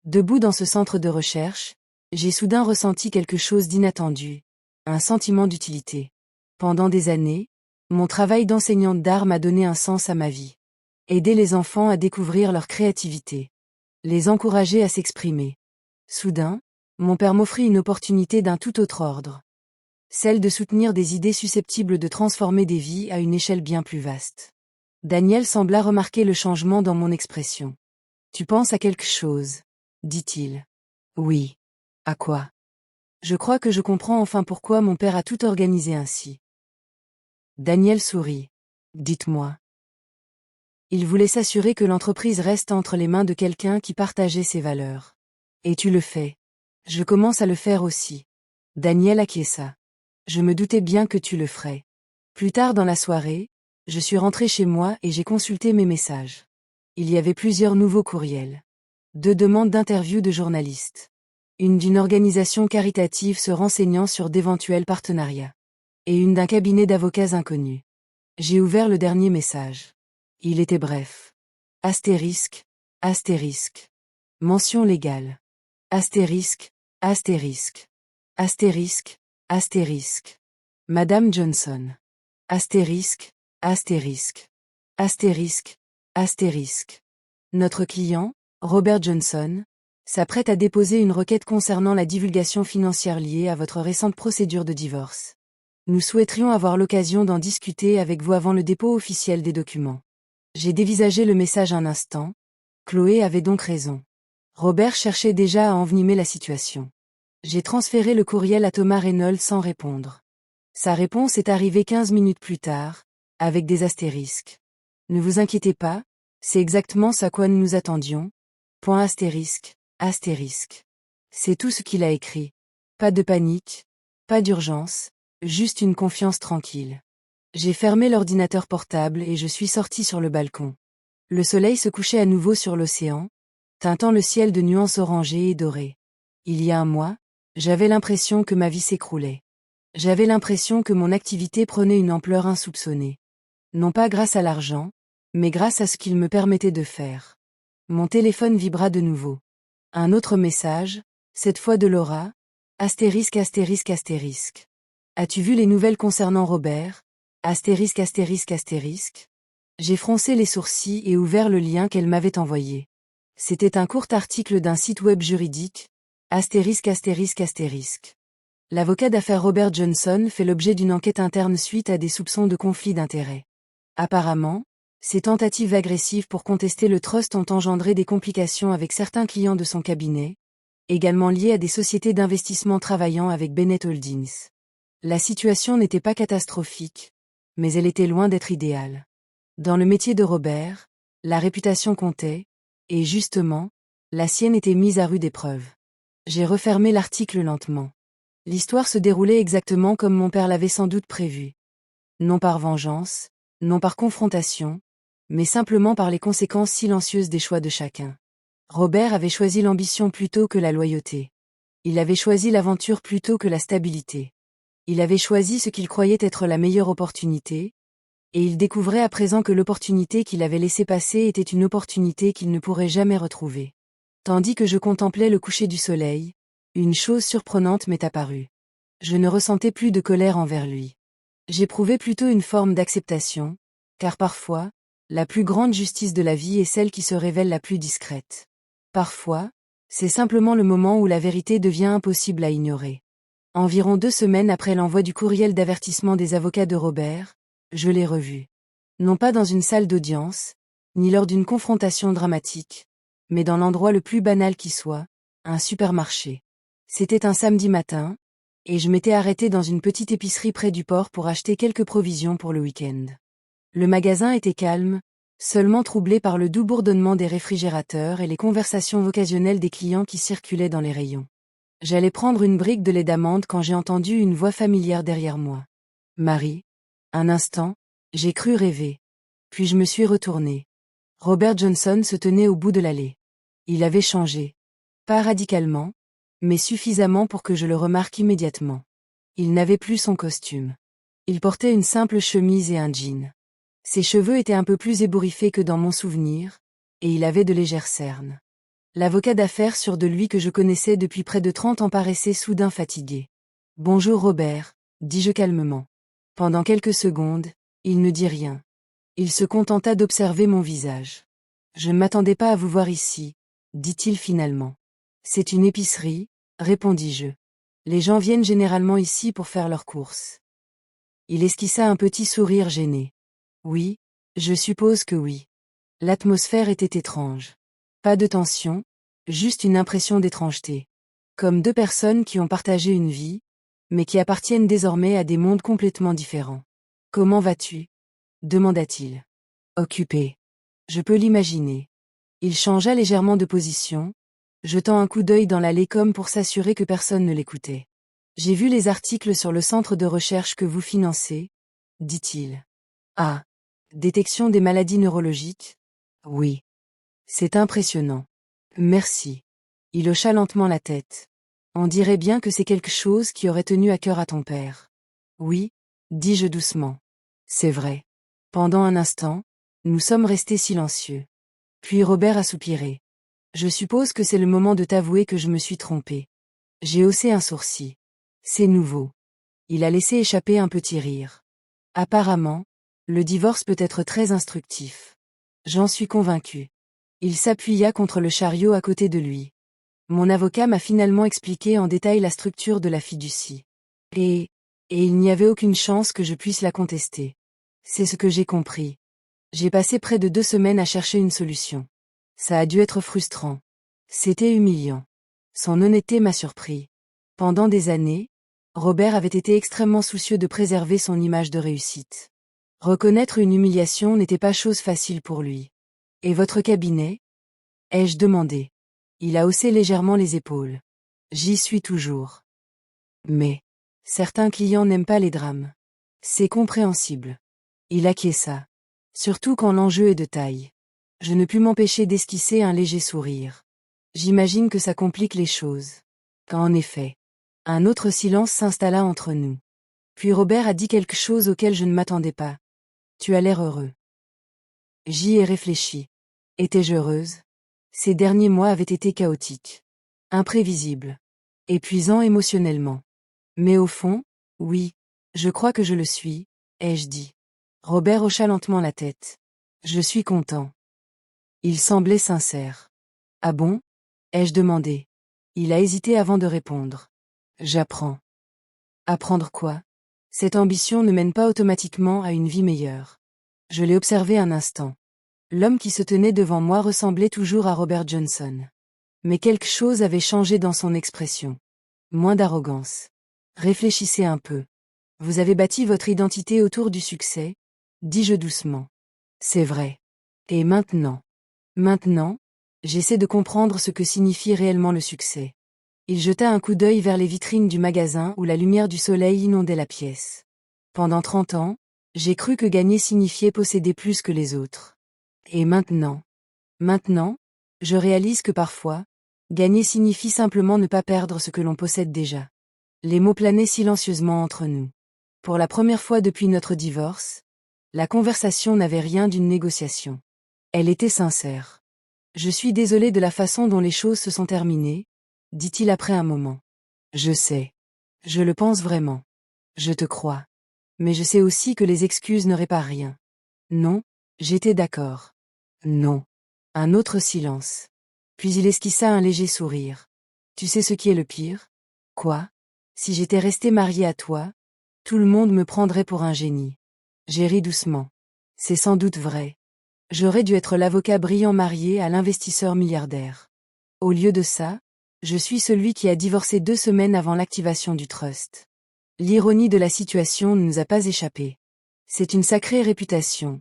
Debout dans ce centre de recherche, j'ai soudain ressenti quelque chose d'inattendu, un sentiment d'utilité. Pendant des années, mon travail d'enseignante d'art m'a donné un sens à ma vie. Aider les enfants à découvrir leur créativité. Les encourager à s'exprimer. Soudain, mon père m'offrit une opportunité d'un tout autre ordre. Celle de soutenir des idées susceptibles de transformer des vies à une échelle bien plus vaste. Daniel sembla remarquer le changement dans mon expression. Tu penses à quelque chose, dit-il. Oui. À quoi? Je crois que je comprends enfin pourquoi mon père a tout organisé ainsi. Daniel sourit. Dites-moi. Il voulait s'assurer que l'entreprise reste entre les mains de quelqu'un qui partageait ses valeurs. Et tu le fais. Je commence à le faire aussi. Daniel acquiesça. Je me doutais bien que tu le ferais. Plus tard dans la soirée, je suis rentré chez moi et j'ai consulté mes messages. Il y avait plusieurs nouveaux courriels. 2 demandes d'interview de journalistes. Une d'une organisation caritative se renseignant sur d'éventuels partenariats. Et une d'un cabinet d'avocats inconnus. J'ai ouvert le dernier message. Il était bref. Astérisque, astérisque. Mention légale. Astérisque, astérisque. Astérisque, astérisque. Madame Johnson. Astérisque, astérisque. Astérisque, astérisque. Notre client, Robert Johnson, s'apprête à déposer une requête concernant la divulgation financière liée à votre récente procédure de divorce. Nous souhaiterions avoir l'occasion d'en discuter avec vous avant le dépôt officiel des documents. J'ai dévisagé le message un instant. Chloé avait donc raison. Robert cherchait déjà à envenimer la situation. J'ai transféré le courriel à Thomas Reynolds sans répondre. Sa réponse est arrivée 15 minutes plus tard, avec des astérisques. Ne vous inquiétez pas, c'est exactement ce à quoi nous nous attendions. Point astérisque, astérisque. C'est tout ce qu'il a écrit. Pas de panique, pas d'urgence, juste une confiance tranquille. J'ai fermé l'ordinateur portable et je suis sorti sur le balcon. Le soleil se couchait à nouveau sur l'océan, teintant le ciel de nuances orangées et dorées. Il y a un mois, j'avais l'impression que ma vie s'écroulait. J'avais l'impression que mon activité prenait une ampleur insoupçonnée. Non pas grâce à l'argent, mais grâce à ce qu'il me permettait de faire. Mon téléphone vibra de nouveau. Un autre message, cette fois de Laura. Astérisque, astérisque, astérisque. As-tu vu les nouvelles concernant Robert? Astérisque, astérisque, astérisque. J'ai froncé les sourcils et ouvert le lien qu'elle m'avait envoyé. C'était un court article d'un site web juridique. Astérisque, astérisque, astérisque. L'avocat d'affaires Robert Johnson fait l'objet d'une enquête interne suite à des soupçons de conflit d'intérêts. Apparemment, ces tentatives agressives pour contester le trust ont engendré des complications avec certains clients de son cabinet, également liées à des sociétés d'investissement travaillant avec Bennett Holdings. La situation n'était pas catastrophique, mais elle était loin d'être idéale. Dans le métier de Robert, la réputation comptait, et justement, la sienne était mise à rude épreuve. J'ai refermé l'article lentement. L'histoire se déroulait exactement comme mon père l'avait sans doute prévu. non par vengeance, non par confrontation, mais simplement par les conséquences silencieuses des choix de chacun. Robert avait choisi l'ambition plutôt que la loyauté. Il avait choisi l'aventure plutôt que la stabilité. Il avait choisi ce qu'il croyait être la meilleure opportunité, et il découvrait à présent que l'opportunité qu'il avait laissée passer était une opportunité qu'il ne pourrait jamais retrouver. Tandis que je contemplais le coucher du soleil, une chose surprenante m'est apparue. Je ne ressentais plus de colère envers lui. J'éprouvais plutôt une forme d'acceptation, car parfois, la plus grande justice de la vie est celle qui se révèle la plus discrète. Parfois, c'est simplement le moment où la vérité devient impossible à ignorer. Environ 2 semaines après l'envoi du courriel d'avertissement des avocats de Robert, je l'ai revu. Non pas dans une salle d'audience, ni lors d'une confrontation dramatique, mais dans l'endroit le plus banal qui soit, un supermarché. C'était un samedi matin, et je m'étais arrêté dans une petite épicerie près du port pour acheter quelques provisions pour le week-end. Le magasin était calme, seulement troublé par le doux bourdonnement des réfrigérateurs et les conversations occasionnelles des clients qui circulaient dans les rayons. J'allais prendre une brique de lait d'amande quand j'ai entendu une voix familière derrière moi. Marie. Un instant, j'ai cru rêver. Puis je me suis retournée. Robert Johnson se tenait au bout de l'allée. Il avait changé. Pas radicalement, mais suffisamment pour que je le remarque immédiatement. Il n'avait plus son costume. Il portait une simple chemise et un jean. Ses cheveux étaient un peu plus ébouriffés que dans mon souvenir, et il avait de légères cernes. L'avocat d'affaires sûr de lui que je connaissais depuis près de 30 ans paraissait soudain fatigué. « Bonjour Robert », dis-je calmement. Pendant quelques secondes, il ne dit rien. Il se contenta d'observer mon visage. « Je ne m'attendais pas à vous voir ici », dit-il finalement. « C'est une épicerie, répondis-je. Les gens viennent généralement ici pour faire leurs courses. » Il esquissa un petit sourire gêné. « Oui, je suppose que oui. » L'atmosphère était étrange. Pas de tension, juste une impression d'étrangeté. Comme 2 personnes qui ont partagé une vie, mais qui appartiennent désormais à des mondes complètement différents. « Comment vas-tu » demanda-t-il. « Occupé. » Je peux l'imaginer. Il changea légèrement de position, jetant un coup d'œil dans l'allée comme pour s'assurer que personne ne l'écoutait. « J'ai vu les articles sur le centre de recherche que vous financez, » dit-il. « Ah. Détection des maladies neurologiques ? Oui. C'est impressionnant. Merci. » Il hocha lentement la tête. « On dirait bien que c'est quelque chose qui aurait tenu à cœur à ton père. » Oui, dis-je doucement. C'est vrai. Pendant un instant, nous sommes restés silencieux. Puis Robert a soupiré. Je suppose que c'est le moment de t'avouer que je me suis trompé. J'ai haussé un sourcil. C'est nouveau. Il a laissé échapper un petit rire. Apparemment, le divorce peut être très instructif. J'en suis convaincu. Il s'appuya contre le chariot à côté de lui. Mon avocat m'a finalement expliqué en détail la structure de la fiducie. Et il n'y avait aucune chance que je puisse la contester. C'est ce que j'ai compris. J'ai passé près de 2 semaines à chercher une solution. Ça a dû être frustrant. C'était humiliant. Son honnêteté m'a surpris. Pendant des années, Robert avait été extrêmement soucieux de préserver son image de réussite. Reconnaître une humiliation n'était pas chose facile pour lui. « Et votre cabinet » ai-je demandé. Il a haussé légèrement les épaules. J'y suis toujours. Mais certains clients n'aiment pas les drames. C'est compréhensible. Il acquiesça. Surtout quand l'enjeu est de taille. Je ne pus m'empêcher d'esquisser un léger sourire. J'imagine que ça complique les choses. En effet. Un autre silence s'installa entre nous. Puis Robert a dit quelque chose auquel je ne m'attendais pas. Tu as l'air heureux. J'y ai réfléchi. Étais-je heureuse ? Ces derniers mois avaient été chaotiques. Imprévisibles. Épuisants émotionnellement. Mais au fond, oui, je crois que je le suis, ai-je dit. Robert hocha lentement la tête. Je suis content. Il semblait sincère. Ah bon ? Ai-je demandé. Il a hésité avant de répondre. J'apprends. Apprendre quoi ? Cette ambition ne mène pas automatiquement à une vie meilleure. Je l'ai observé un instant. L'homme qui se tenait devant moi ressemblait toujours à Robert Johnson. Mais quelque chose avait changé dans son expression. Moins d'arrogance. Réfléchissez un peu. Vous avez bâti votre identité autour du succès, dis-je doucement. C'est vrai. Et maintenant ? Maintenant, j'essaie de comprendre ce que signifie réellement le succès. Il jeta un coup d'œil vers les vitrines du magasin où la lumière du soleil inondait la pièce. Pendant 30 ans, J'ai cru que gagner signifiait posséder plus que les autres. Et maintenant, je réalise que parfois, gagner signifie simplement ne pas perdre ce que l'on possède déjà. Les mots planaient silencieusement entre nous. Pour la première fois depuis notre divorce, la conversation n'avait rien d'une négociation. Elle était sincère. Je suis désolé de la façon dont les choses se sont terminées, dit-il après un moment. Je sais. Je le pense vraiment. Je te crois. Mais je sais aussi que les excuses ne réparent rien. Non, j'étais d'accord. Non. Un autre silence. Puis il esquissa un léger sourire. Tu sais ce qui est le pire? Quoi? Si j'étais resté mariée à toi, tout le monde me prendrait pour un génie. J'ai ri doucement. C'est sans doute vrai. J'aurais dû être l'avocat brillant marié à l'investisseur milliardaire. Au lieu de ça, je suis celui qui a divorcé 2 semaines avant l'activation du trust. L'ironie de la situation ne nous a pas échappé. C'est une sacrée réputation,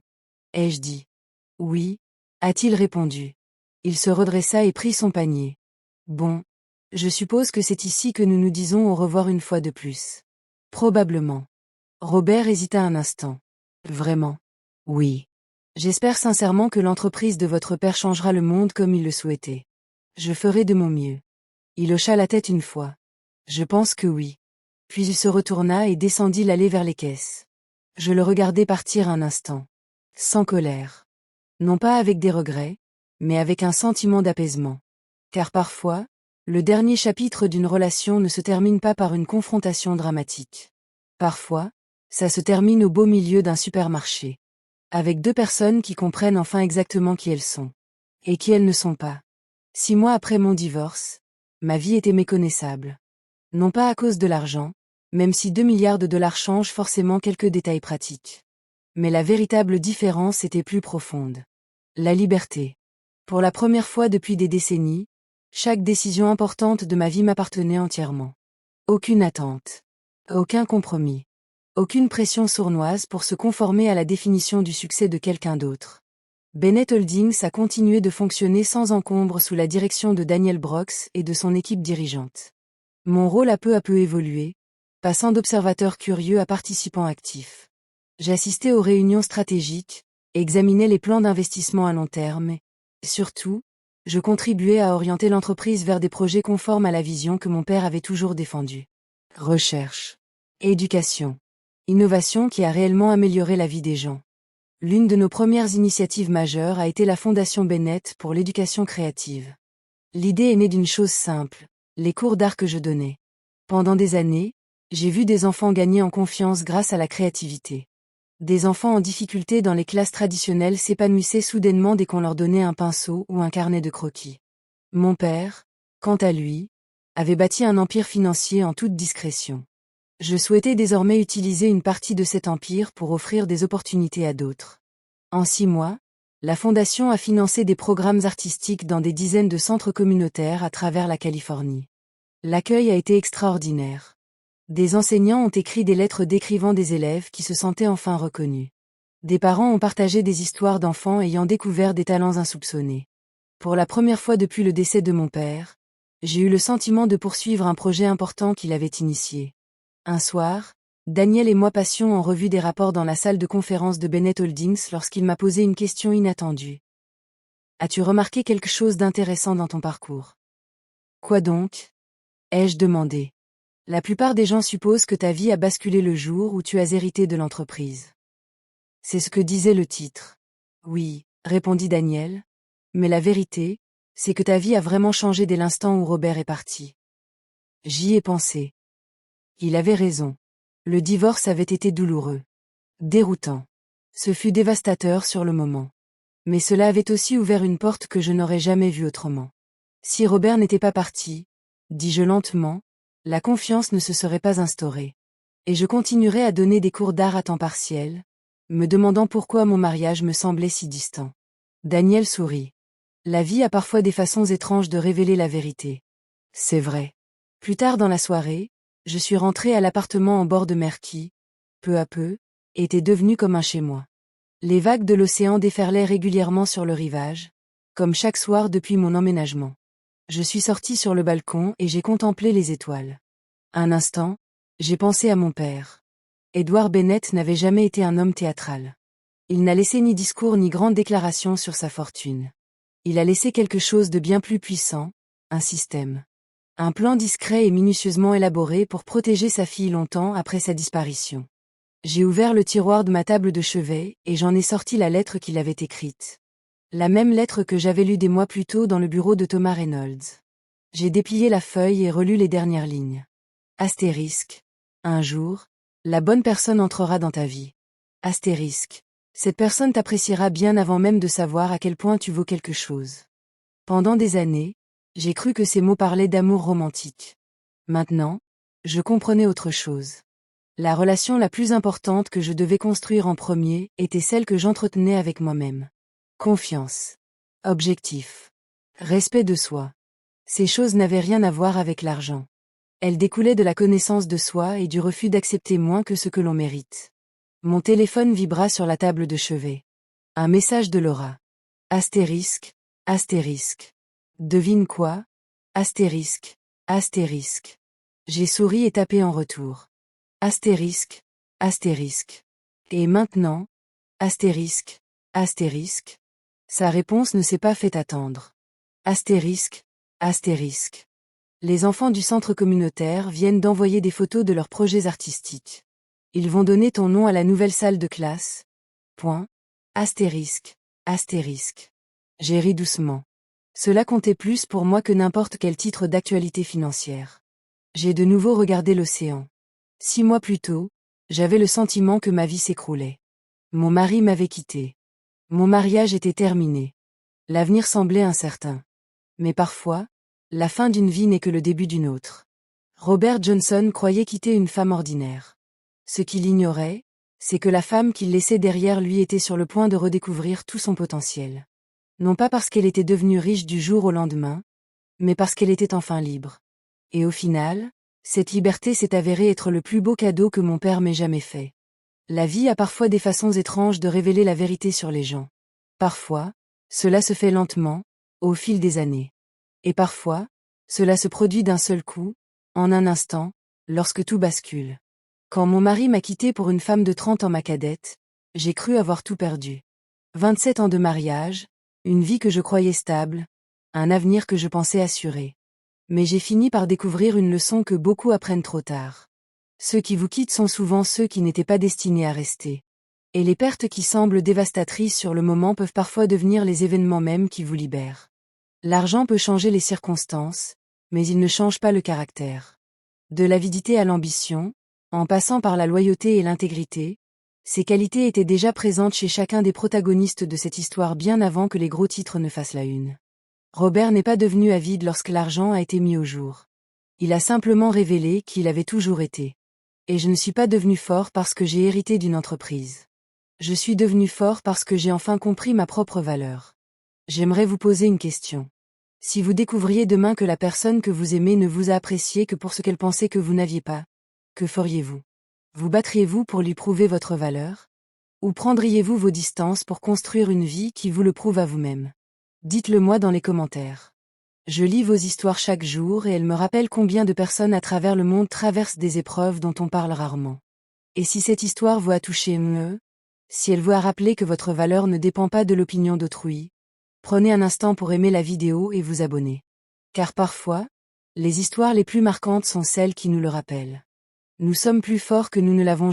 ai-je dit. Oui, a-t-il répondu. Il se redressa et prit son panier. Bon, je suppose que c'est ici que nous nous disons au revoir une fois de plus. Probablement. Robert hésita un instant. Vraiment? Oui. J'espère sincèrement que l'entreprise de votre père changera le monde comme il le souhaitait. Je ferai de mon mieux. Il hocha la tête une fois. Je pense que oui. Puis il se retourna et descendit l'allée vers les caisses. Je le regardai partir un instant. Sans colère. Non pas avec des regrets, mais avec un sentiment d'apaisement. Car parfois, le dernier chapitre d'une relation ne se termine pas par une confrontation dramatique. Parfois, ça se termine au beau milieu d'un supermarché. Avec 2 personnes qui comprennent enfin exactement qui elles sont. Et qui elles ne sont pas. 6 mois après mon divorce, ma vie était méconnaissable. Non pas à cause de l'argent, même si 2 milliards de dollars changent forcément quelques détails pratiques. Mais la véritable différence était plus profonde. La liberté. Pour la première fois depuis des décennies, chaque décision importante de ma vie m'appartenait entièrement. Aucune attente. Aucun compromis. Aucune pression sournoise pour se conformer à la définition du succès de quelqu'un d'autre. Bennett Holdings a continué de fonctionner sans encombre sous la direction de Daniel Brooks et de son équipe dirigeante. Mon rôle a peu évolué, passant d'observateur curieux à participant actif. J'assistais aux réunions stratégiques, examinais les plans d'investissement à long terme et, surtout, je contribuais à orienter l'entreprise vers des projets conformes à la vision que mon père avait toujours défendue. Recherche. Éducation. Innovation qui a réellement amélioré la vie des gens. L'une de nos premières initiatives majeures a été la Fondation Bennett pour l'éducation créative. L'idée est née d'une chose simple, les cours d'art que je donnais. Pendant des années, j'ai vu des enfants gagner en confiance grâce à la créativité. Des enfants en difficulté dans les classes traditionnelles s'épanouissaient soudainement dès qu'on leur donnait un pinceau ou un carnet de croquis. Mon père, quant à lui, avait bâti un empire financier en toute discrétion. Je souhaitais désormais utiliser une partie de cet empire pour offrir des opportunités à d'autres. En 6 mois, la Fondation a financé des programmes artistiques dans des dizaines de centres communautaires à travers la Californie. L'accueil a été extraordinaire. Des enseignants ont écrit des lettres décrivant des élèves qui se sentaient enfin reconnus. Des parents ont partagé des histoires d'enfants ayant découvert des talents insoupçonnés. Pour la première fois depuis le décès de mon père, j'ai eu le sentiment de poursuivre un projet important qu'il avait initié. Un soir, Daniel et moi passions en revue des rapports dans la salle de conférence de Bennett Holdings lorsqu'il m'a posé une question inattendue. As-tu remarqué quelque chose d'intéressant dans ton parcours? Quoi donc? Ai-je demandé. La plupart des gens supposent que ta vie a basculé le jour où tu as hérité de l'entreprise. C'est ce que disait le titre. Oui, répondit Daniel. Mais la vérité, c'est que ta vie a vraiment changé dès l'instant où Robert est parti. J'y ai pensé. Il avait raison. Le divorce avait été douloureux. Déroutant. Ce fut dévastateur sur le moment. Mais cela avait aussi ouvert une porte que je n'aurais jamais vue autrement. Si Robert n'était pas parti, dis-je lentement, la confiance ne se serait pas instaurée. Et je continuerais à donner des cours d'art à temps partiel, me demandant pourquoi mon mariage me semblait si distant. Daniel sourit. La vie a parfois des façons étranges de révéler la vérité. C'est vrai. Plus tard dans la soirée, je suis rentrée à l'appartement en bord de mer qui, peu à peu, était devenu comme un chez-moi. Les vagues de l'océan déferlaient régulièrement sur le rivage, comme chaque soir depuis mon emménagement. Je suis sortie sur le balcon et j'ai contemplé les étoiles. Un instant, j'ai pensé à mon père. Edward Bennett n'avait jamais été un homme théâtral. Il n'a laissé ni discours ni grande déclaration sur sa fortune. Il a laissé quelque chose de bien plus puissant, un système. Un plan discret et minutieusement élaboré pour protéger sa fille longtemps après sa disparition. J'ai ouvert le tiroir de ma table de chevet et j'en ai sorti la lettre qu'il avait écrite. La même lettre que j'avais lue des mois plus tôt dans le bureau de Thomas Reynolds. J'ai déplié la feuille et relu les dernières lignes. Astérisque. Un jour, la bonne personne entrera dans ta vie. Astérisque. Cette personne t'appréciera bien avant même de savoir à quel point tu vaux quelque chose. Pendant des années, j'ai cru que ces mots parlaient d'amour romantique. Maintenant, je comprenais autre chose. La relation la plus importante que je devais construire en premier était celle que j'entretenais avec moi-même. Confiance. Objectif. Respect de soi. Ces choses n'avaient rien à voir avec l'argent. Elles découlaient de la connaissance de soi et du refus d'accepter moins que ce que l'on mérite. Mon téléphone vibra sur la table de chevet. Un message de Laura. Astérisque, astérisque. Devine quoi? Astérisque, astérisque. J'ai souri et tapé en retour. Astérisque, astérisque. Et maintenant? Astérisque, astérisque. Sa réponse ne s'est pas fait attendre. Astérisque, astérisque. Les enfants du centre communautaire viennent d'envoyer des photos de leurs projets artistiques. Ils vont donner ton nom à la nouvelle salle de classe. Point. Astérisque, astérisque. J'ai ri doucement. Cela comptait plus pour moi que n'importe quel titre d'actualité financière. J'ai de nouveau regardé l'océan. 6 mois plus tôt, j'avais le sentiment que ma vie s'écroulait. Mon mari m'avait quitté. Mon mariage était terminé. L'avenir semblait incertain. Mais parfois, la fin d'une vie n'est que le début d'une autre. Robert Johnson croyait quitter une femme ordinaire. Ce qu'il ignorait, c'est que la femme qu'il laissait derrière lui était sur le point de redécouvrir tout son potentiel. Non pas parce qu'elle était devenue riche du jour au lendemain, mais parce qu'elle était enfin libre. Et au final, cette liberté s'est avérée être le plus beau cadeau que mon père m'ait jamais fait. La vie a parfois des façons étranges de révéler la vérité sur les gens. Parfois, cela se fait lentement, au fil des années. Et parfois, cela se produit d'un seul coup, en un instant, lorsque tout bascule. Quand mon mari m'a quitté pour une femme de 30 ans ma cadette, j'ai cru avoir tout perdu. 27 ans de mariage, une vie que je croyais stable, un avenir que je pensais assuré. Mais j'ai fini par découvrir une leçon que beaucoup apprennent trop tard. Ceux qui vous quittent sont souvent ceux qui n'étaient pas destinés à rester. Et les pertes qui semblent dévastatrices sur le moment peuvent parfois devenir les événements mêmes qui vous libèrent. L'argent peut changer les circonstances, mais il ne change pas le caractère. De l'avidité à l'ambition, en passant par la loyauté et l'intégrité, ces qualités étaient déjà présentes chez chacun des protagonistes de cette histoire bien avant que les gros titres ne fassent la une. Robert n'est pas devenu avide lorsque l'argent a été mis au jour. Il a simplement révélé qu'il avait toujours été. Et je ne suis pas devenu fort parce que j'ai hérité d'une entreprise. Je suis devenu fort parce que j'ai enfin compris ma propre valeur. J'aimerais vous poser une question. Si vous découvriez demain que la personne que vous aimez ne vous a apprécié que pour ce qu'elle pensait que vous n'aviez pas, que feriez-vous? Vous battriez-vous pour lui prouver votre valeur? Ou prendriez-vous vos distances pour construire une vie qui vous le prouve à vous-même? Dites-le moi dans les commentaires. Je lis vos histoires chaque jour et elles me rappellent combien de personnes à travers le monde traversent des épreuves dont on parle rarement. Et si cette histoire vous a touché, si elle vous a rappelé que votre valeur ne dépend pas de l'opinion d'autrui, prenez un instant pour aimer la vidéo et vous abonner. Car parfois, les histoires les plus marquantes sont celles qui nous le rappellent. Nous sommes plus forts que nous ne l'avons